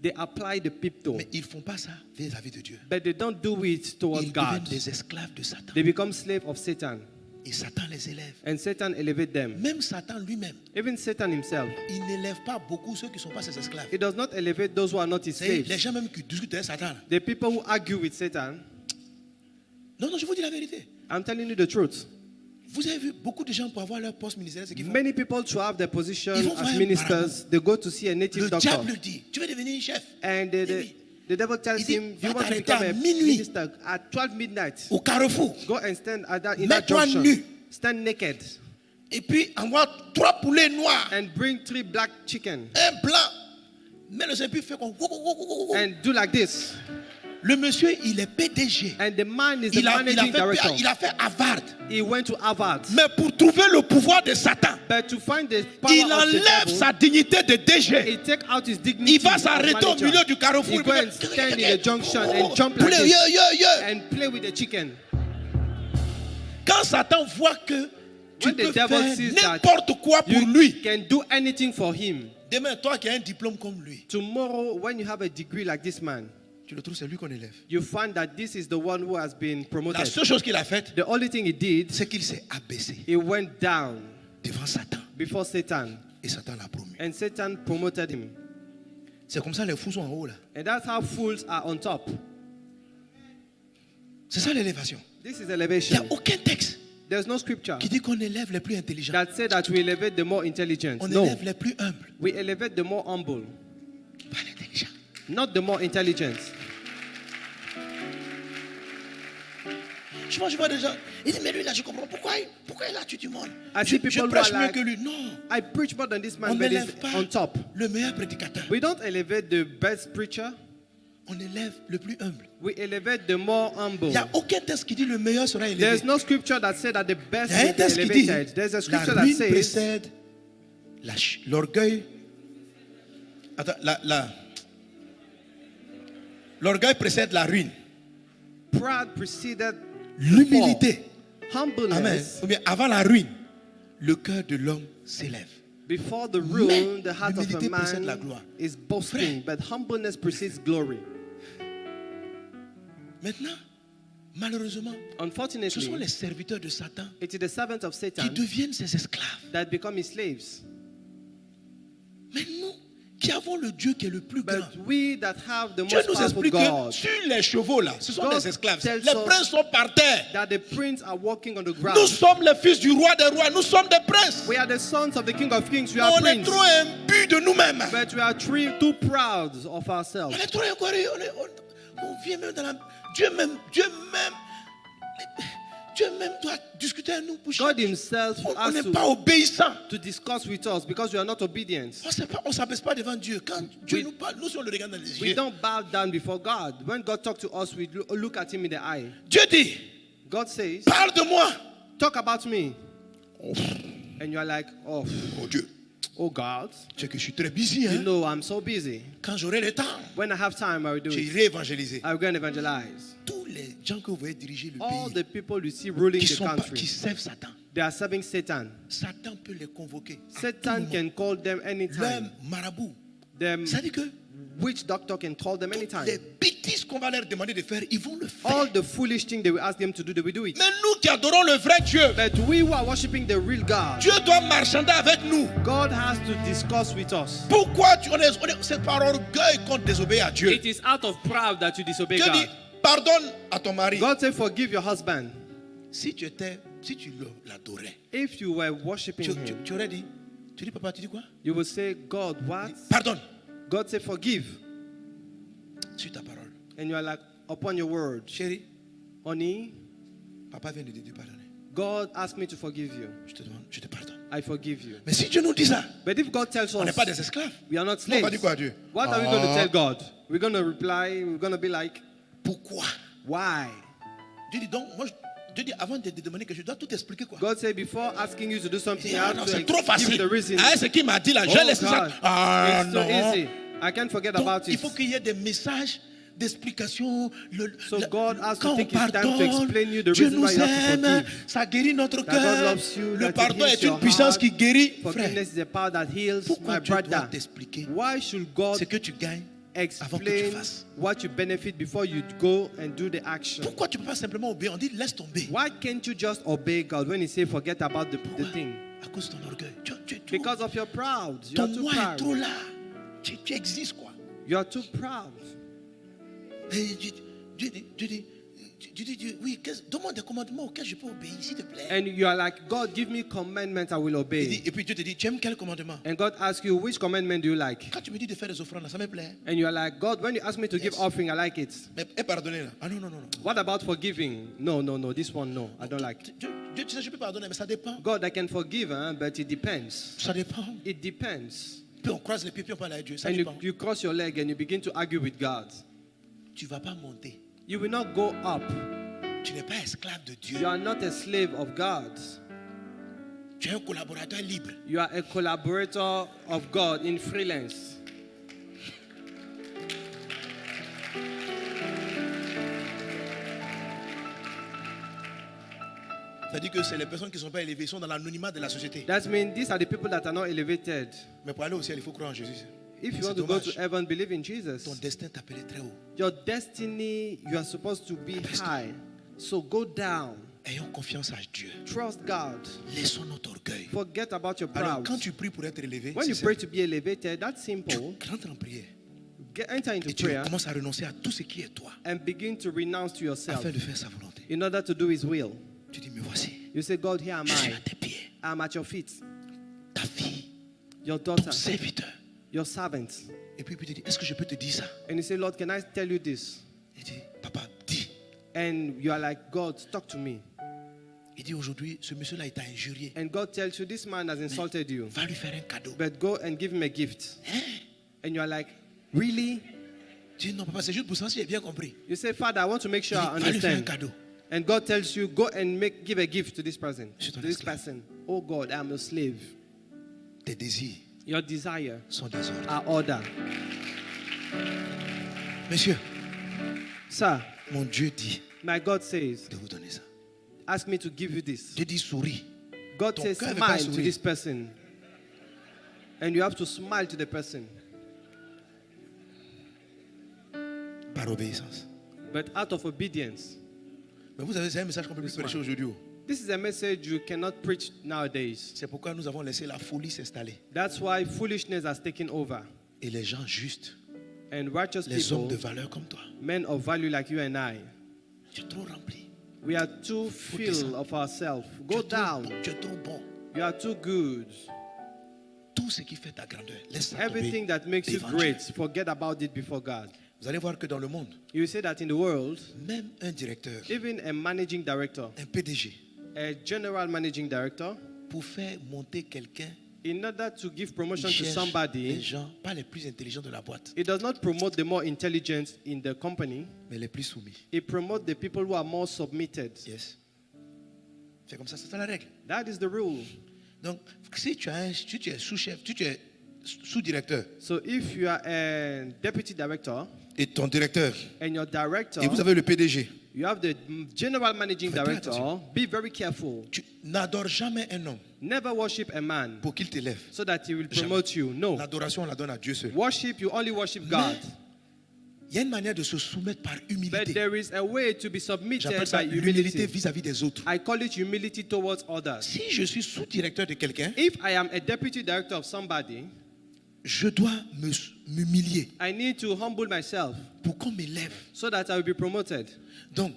They apply the pipto. Mais ils ne font pas ça vis-à-vis de Dieu. But they don't do it towards Ils deviennent God. des esclaves de Satan. They become slaves of Satan. Et Satan les élève. And Satan elevate them. Même Satan lui-même, Even Satan himself. il n'élève pas beaucoup ceux qui ne sont pas ses esclaves. He does not elevate those who are not his C'est les slaves. gens même qui discutent avec Satan. Là. The people who argue with Satan. Non, je vous dis la vérité. I'm telling you the truth. Vous avez vu beaucoup de gens pour avoir leur poste ministériel, ce qu'ils font. Many people to have their position Ils vont voir as un ministers, they go to see a native Le doctor. diable dit, tu veux devenir chef. And the devil tells Il dit, him, va you want to t'arrêter become à a minuit. minister at 12 midnight. Au carrefour. Go and stand at that, in that Mets-toi junction. nu. Stand naked. Et puis envoie 3 poulets noirs. And bring 3 black chicken. Un blanc. Mais le Saint-Esprit fait comme. And do like this. Le monsieur, il est PDG. And the man is the Il a managing director. fait Harvard. He went to Harvard. Mais pour trouver le pouvoir de Satan, But to find the power il of the enlève devil, sa dignité de DG. he take out his dignity Il va as s'arrêter au manager. milieu du carrefour. He Il go peut and faire- stand in the junction and jump like Poulet, this. yeah. And play with the chicken. Quand Satan voit que tu When the peux devil faire sees that n'importe quoi pour you lui, can do anything for him. demain, toi qui as un diplôme comme lui, Tomorrow, when you have a degree like this man, tu le trouves, c'est lui qu'on élève. you find that this is the one who has been La promoted. seule chose qu'il a faite, The only thing he did, c'est qu'il s'est abaissé he went down devant Satan. before Satan. Et Satan l'a promu. And Satan promoted him. C'est comme ça les fous sont en haut là. And that's how fools are on top. C'est ça l'élévation. This is Il n'y a elevation. aucun texte There's no scripture qui dit qu'on élève les plus intelligents. that said that we elevate the more intelligent. On No, élève les plus humbles. we elevate the more humble, Pas l'intelligent. not the more intelligent. Je vois des gens. Il dit, mais lui là, je comprends. Pourquoi il a tué du monde? I Je see people who prêche are mieux like, que lui. Non. I preach more than this On man, but n'élève he's pas on top. le meilleur prédicateur. We don't elevate the best preacher. On élève le plus humble. We elevate the more Il humble. n'y a aucun texte qui dit le meilleur sera élevé. There's no scripture that said that the best Il y a un will be texte qui dit elevated. There's a la scripture that ruine says précède l'orgueil. Attends, l'orgueil précède la ruine. pride preceded L'humilité. Amen. humbleness. Ou bien avant la ruine, le cœur de l'homme s'élève. Before the ruin, the heart of l'humilité a précède la man gloire. is boasting, but humbleness precedes glory. Maintenant, malheureusement, ce sont Unfortunately, les serviteurs de Satan it is the servants of qui Satan deviennent ses esclaves. that become his slaves. Mais nous, qui avons le Dieu qui est le plus grand, But we that have the Dieu most nous powerful explique que God, sur les chevaux là, ce sont God des esclaves. tells Les us princes sont par terre. that the prince are walking on the Nous ground. sommes les fils du roi des rois. Nous sommes des princes. We are the sons of the King of Kings. We are On est princes. trop imbus de nous-mêmes. But we are too proud of ourselves. On est trop incorrect. On vient même dans la... Dieu même doit discuter avec nous. Pour God himself on has n'est pas obéissant. to discuss with us because we are not obedient. On ne s'abaisse pas devant Dieu. Quand Dieu nous parle, nous sommes le regard dans les We yeux. don't bow down before God. When God talks to us, we look at him in the eye. Dieu dit, God says, parle de moi. talk about me. And you are like, oh Dieu, God, c'est que je suis très busy. you Hein? know I'm so busy. Quand j'aurai le temps, When I have time, I will do it. j'irai évangéliser. I will go and evangelize. Tous les gens que vous voyez diriger le All pays, the people you see ruling qui, the sont pas, qui country, servent Satan, they are serving Satan. Satan peut les convoquer. à tout Satan moment. can call them Leur anytime. marabout. The Ça dit que witch doctor can call them les anytime. bêtises qu'on va leur demander de faire, ils vont le faire. All the foolish things they will ask them to do, they will do it. Mais nous qui adorons le vrai Dieu, But we who are worshiping the real God, Dieu doit marchander avec nous. God has to discuss with us. Pourquoi c'est par orgueil qu'on désobéit à Dieu? It is out of pride that you disobey Dieu dit, God. pardonne à ton mari. God said, forgive your husband. Si tu l'adorais, If you were worshiping him, tu aurais dit, tu dis papa, tu dis quoi? you will say, God, what? Pardonne God said, forgive. sur ta parole. And you are like, upon your word, Chérie, honey, papa vient de te pardonner. God asked me to forgive you. Je te demande, je te pardonne. I forgive you. Mais si Dieu nous dit ça, But if God tells on n'est pas des us esclaves. we are not On va dire slaves, quoi à Dieu? what are we going to tell God? We're going to reply, we're going to be like, Pourquoi? why? Dieu dit donc, Dieu dit avant de demander que je dois tout expliquer quoi. God said, before asking you to do something, you Ah, have non, to c'est trop give you facile. the reason. Ah, ce qu'il m'a dit là, Oh, j'ai laissé ça. God. Ah It's so non. easy. I can't forget Donc, about il it. faut qu'il y ait des messages d'explication. So God has to Quand on take his time to pardonne, explain you the Dieu reason nous why you have to aime, forgive. ça guérit notre That God cœur. loves you, Le that he pardon heals est une your puissance heart. qui guérit. Frère, Forgiveness is a power that heals, pourquoi my Dieu doit brother. t'expliquer Why should God ce que tu gagnes avant que tu explain fasses? what you benefit before you go and do the action? Pourquoi tu ne peux pas simplement obéir? On dit laisse tomber. Why can't you just obey God when he say forget about the thing? À cause de ton orgueil. Tu es trop. Because of your proud. You Ton are too moi est trop proud. là. Tu existes quoi. You are too proud. Et Dieu dit, oui, demande des commandements auxquels je peux obéir, s'il te plaît. And you are like, God, give me commandments, I will obey. Et puis Dieu te dit, tu aimes quel commandement? And God asks you, which commandment do you like? Quand tu me dis de faire des offrandes, ça me plaît. And you are like, God, when you ask me to give Yes. offering, I like it. Mais pardonner là. Ah non, non, non. non. What about forgiving? No, this one, no, I don't like. Dieu, tu sais, je peux pardonner, mais ça dépend. God, I can forgive, but it depends. Ça dépend. It depends. Puis on croise les pieds, puis on parle à Dieu. Ça And dépend. you cross your leg and you begin to argue with God. Tu ne vas pas monter. You will not go up. Tu n'es pas esclave de Dieu. You are not a slave of God. Tu es un collaborateur libre. You are a collaborator of God in freelance. C'est-à-dire que c'est les personnes qui ne sont pas élevées, ils sont dans l'anonymat de la société. That means these are the people that are not elevated. Mais pour aller au ciel, il faut croire en Jésus. If you C'est want to go to dommage. heaven, believe in Ton Jesus. destin t'appelait très haut. Your destiny, you are supposed to be high. So go down. Ayons confiance à Dieu. Trust God. Laissons notre orgueil. Forget about your Alors, pride. quand tu pries pour être élevé, When you c'est pray simple. to be elevated, that's simple. Tu rentres en prière Enter into et tu prayer commences à renoncer à tout ce qui est toi and begin to renounce to yourself afin de faire sa volonté. in order to do His will. Tu dis, me voici. You say, God, here am Je suis I. à tes pieds. I'm at your feet. Ta fille, Your ton daughter, serviteur. your servant. Et puis il te dit, est-ce que je peux te dire ça? And you say, Lord, can I tell you this? Il dit, papa, dis. And you are like, God, talk to me. Il dit, aujourd'hui, ce monsieur-là, il t'a injurié. And God tells you, this man has insulted you. Va lui faire un cadeau. But go and give him a gift. And you are like, really? Tu dis, non, papa, c'est juste pour ça, si j'ai bien compris. You say, Father, I want to make sure I Va lui faire un understand. cadeau. And God tells you, go and give a gift to this person. Je suis ton To this esclave. person. Oh God, I'm a slave. Tes désirs Your desire, sont des ordres. our order. Monsieur, Sir, mon Dieu dit my God says, de vous donner ça. ask me to give you this. Dieu dit, souris. God Ton says, cœur veut pas smile to sourire. this person. And you have to smile to the person. Par obéissance. But out of obedience. Mais vous savez, c'est un message qu'on peut plus prêcher aujourd'hui. Oh. This is a message you cannot preach nowadays. C'est pourquoi nous avons laissé la folie s'installer. That's why foolishness has taken over. Et les gens justes, And righteous les hommes de people, valeur comme toi, men of value like you and I, tu es trop rempli. we are too full of ourselves. Go down. Tu es trop bon. You are too good. Tout ce qui fait ta grandeur, laisse ça Everything tomber. that makes you Évangile. great, forget about it before God. Vous allez voir que dans le monde, You say that in the world, même un directeur, even a managing director, un PDG, a general managing director, pour faire monter quelqu'un, in order to give il promotion to cherche les somebody, gens, pas les plus intelligents de la boîte, it does not promote the more intelligent in the company. mais les plus soumis. It promotes the people who are more submitted. Yes. C'est comme ça, c'est ça la règle. That is the rule. Donc, si tu es sous-chef, si tu es sous-directeur, So if you are a deputy director et ton directeur, and your director, et vous avez le PDG, you have the general managing Faites director, attention. be very careful. tu n'adores jamais un homme Never worship a man pour qu'il t'élève. so that he will Jamais. promote you. No. L'adoration, on la donne à Dieu seul. Worship, you only worship God. Il y a une manière de se soumettre par But humilité. there is a way to be submitted J'appelle ça by l'humilité humility. vis-à-vis des autres. I call it humility towards others. Si je suis sous-directeur de quelqu'un, If I am a deputy director of somebody, je dois m'humilier I need to humble myself pour qu'on m'élève. so that I will be promoted. Donc,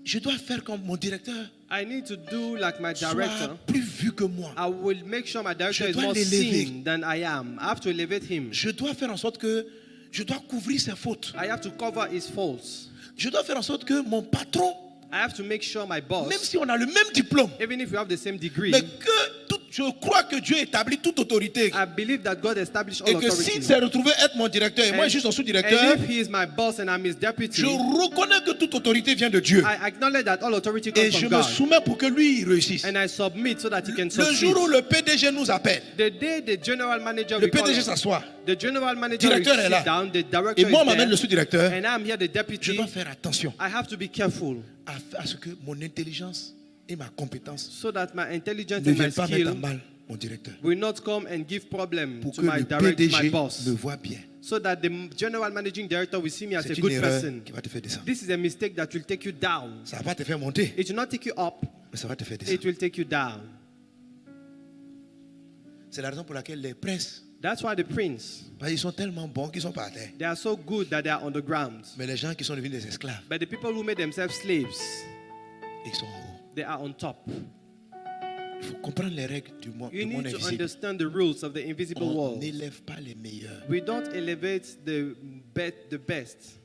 je dois faire comme mon directeur I need to do like my soit director. plus vu que moi. I will make sure my director Je is dois more l'élever. seen than I am. I have to elevate him. Je dois faire en sorte que je dois couvrir ses fautes. I have to cover his faults. Je dois faire en sorte que mon patron, I have to make sure my boss, même si on a le même diplôme, even if we have the same degree, mais que je crois que Dieu établit toute autorité. I believe that God established all Et que authority. s'il s'est retrouvé être mon directeur et moi je suis son And sous-directeur, if he is my boss and I'm his deputy, je reconnais que toute autorité vient de Dieu. I acknowledge that all authority Et comes je from me God. soumets pour que lui il réussisse. And I submit so that he can Le succeed. jour où le PDG nous appelle, The day the general manager le will call PDG us, s'assoit the general manager will Directeur est sit là. down, the director et moi on is m'amène le there, sous-directeur, and I'm here the je deputy. dois faire attention I have to be careful à ce que mon intelligence et ma compétence so that my intelligence ne and my viennent pas mettre à skill mal mon directeur. will not come and give problem Pour to que my le my PDG boss. me voit bien. So that the general managing director will see me as C'est a une good erreur person. qui va te faire descendre. This is a mistake that will take you down. Ça va pas te faire monter, It will not take you up, mais ça va te faire descendre. it will take you down. C'est la raison pour laquelle les princes, That's why the prince, parce qu'ils sont tellement bons qu'ils sont pas à terre. they are so good that they are on the ground. Mais les gens qui sont devenus des esclaves, But the people who made themselves slaves, ils sont en haut. they are on top. Il faut comprendre les règles du monde You need to invisible. understand the rules of the invisible On world. n'élève pas les meilleurs. We don't elevate the best.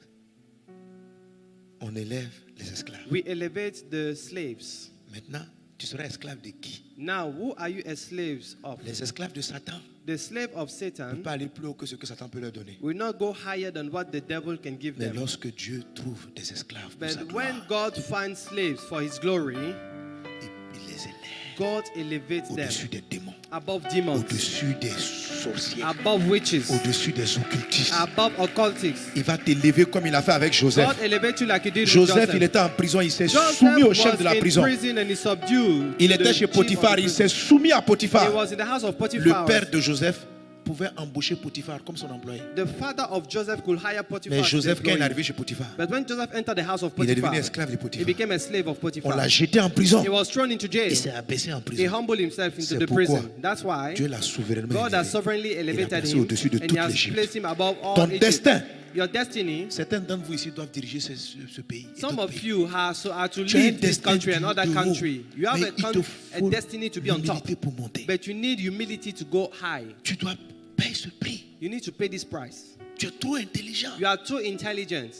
On élève les esclaves. We elevate the slaves. Maintenant, tu seras esclave de qui? Now, who are you a slaves of? Les esclaves de Satan The slave of ne Satan peuvent pas aller plus haut que ce que Satan peut leur donner. will not go higher than what the devil can give Mais them. lorsque Dieu trouve des esclaves pour sa But when gloire, God finds slaves for his glory, il les élève God elevates them au-dessus des démons, above demons, au-dessus des sorciers, above witches, au-dessus des occultistes. above occultics. Il va t'élever comme il a fait avec Joseph. God elevates you like he did with Joseph, il Joseph. était en prison, il s'est Joseph soumis au chef de la was in prison. prison and he subdued Il the était chez chief of Potiphar, the il prison. s'est soumis à He Potiphar. was in the house of Le Potiphar. père de Joseph pouvait embaucher Potiphar comme son employé. The father of Joseph could hire Potiphar. Mais as Joseph, his quand il est employee. arrivé chez Potiphar, But when Joseph entered the house of il est Potiphar, devenu esclave de he Potiphar. became a slave of On Potiphar. l'a jeté en prison. He was thrown into jail. Il s'est abaissé en He prison. humbled himself into C'est the pourquoi prison. That's why Dieu l'a souverainement God has élevé. sovereignly Il l'a elevated placé him au-dessus de and he toute has l'Égypte. placed him above all Ton Egypt. destin Your destiny. Certains d'entre vous ici doivent diriger ce pays. et Some d'autres of pays. you are to Tu as un lead this destin country and other de haut, country. You have mais il te a faut destiny to be on top. l'humilité pour monter. But you need humility to go high. Tu dois payer ce prix. You need to pay this price. Tu es trop intelligent, You are too intelligent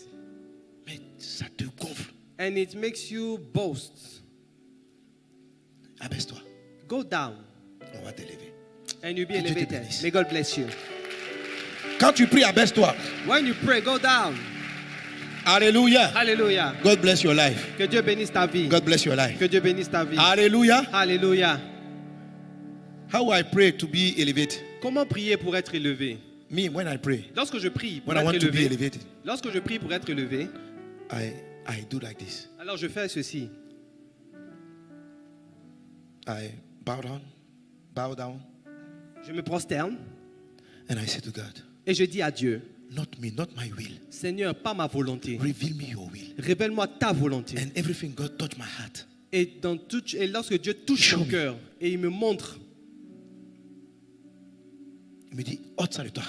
mais ça te gonfle. and it makes you boast. Abaisse-toi, Go down on va t'élever. and you'll be Que Dieu te elevated. bénisse. May God bless you. Quand tu pries, abaisse-toi. When you pray, go down. Alléluia. Hallelujah. God bless your life. Que Dieu bénisse ta vie. God bless your life. Que Dieu bénisse ta vie. Alléluia. Hallelujah. How I pray to be elevated. Comment prier pour être élevé? Me, when I pray, Lorsque je prie pour when I être want to be élevé, elevated, lorsque je prie pour être élevé, I do like this. alors je fais ceci. I bow down, Je me prosterne and I say to God, et je dis à Dieu, not me, not my will. Seigneur, pas ma volonté. Reveal me your will. Révèle-moi ta volonté. And everything God touch my heart. Et lorsque Dieu touche Show mon me. cœur et il me montre, Il me dit, ôte ça de toi.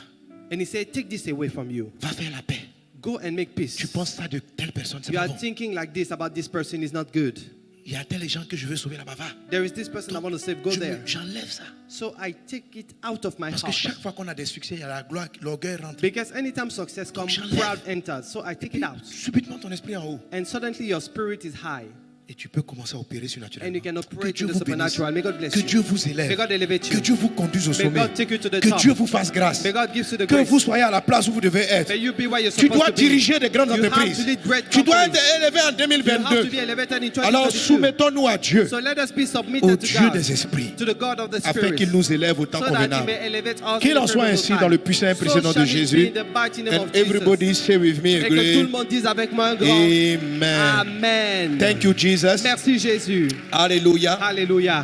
and he said, take this away from you. Va faire la paix. Go and make peace. Tu penses ça de telle personne, c'est You pas are bon. thinking like this about this person is not good. Il y a tels gens que je veux sauver là-bas. Va. There is this person I want to save. Go there. J'enlève ça. So I take it out of my Parce que heart. chaque fois qu'on a des succès, il y a la gloire, l'orgueil rentre. Because anytime success comes, j'enlève. proud enters. So I take it out. Subitement, ton esprit en haut. And suddenly your spirit is high. Et tu peux commencer à opérer And surnaturellement. you can Que operate Dieu in the vous bénisse. supernatural. May God bless Que you. Dieu vous May élève. God elevate Que you. Dieu vous conduise au May sommet. God take you to the Que top. Dieu vous fasse grâce. May God give you the Que grace. vous soyez à la place où vous devez être. May you be where you're Tu supposed dois to be. diriger des grandes You have entreprises. to lead great Tu dois companies. être élevé en You have to 2022. be elevated in 2022. Alors soumettons-nous à Dieu, So let us be au submitted to Dieu God, des esprits, to the God of the afin Spirit, qu'il nous élève au temps so that He convenable. may elevate us Qu'il in en the soit favorable ainsi time. dans le puissant et précieux nom So de shall it be Jésus. in the mighty name And of Jesus. everybody say with me, Et que tout le agree. monde dise avec moi un grand Amen. Amen. Thank you, Jesus. Merci Jésus. Alléluia. Alléluia.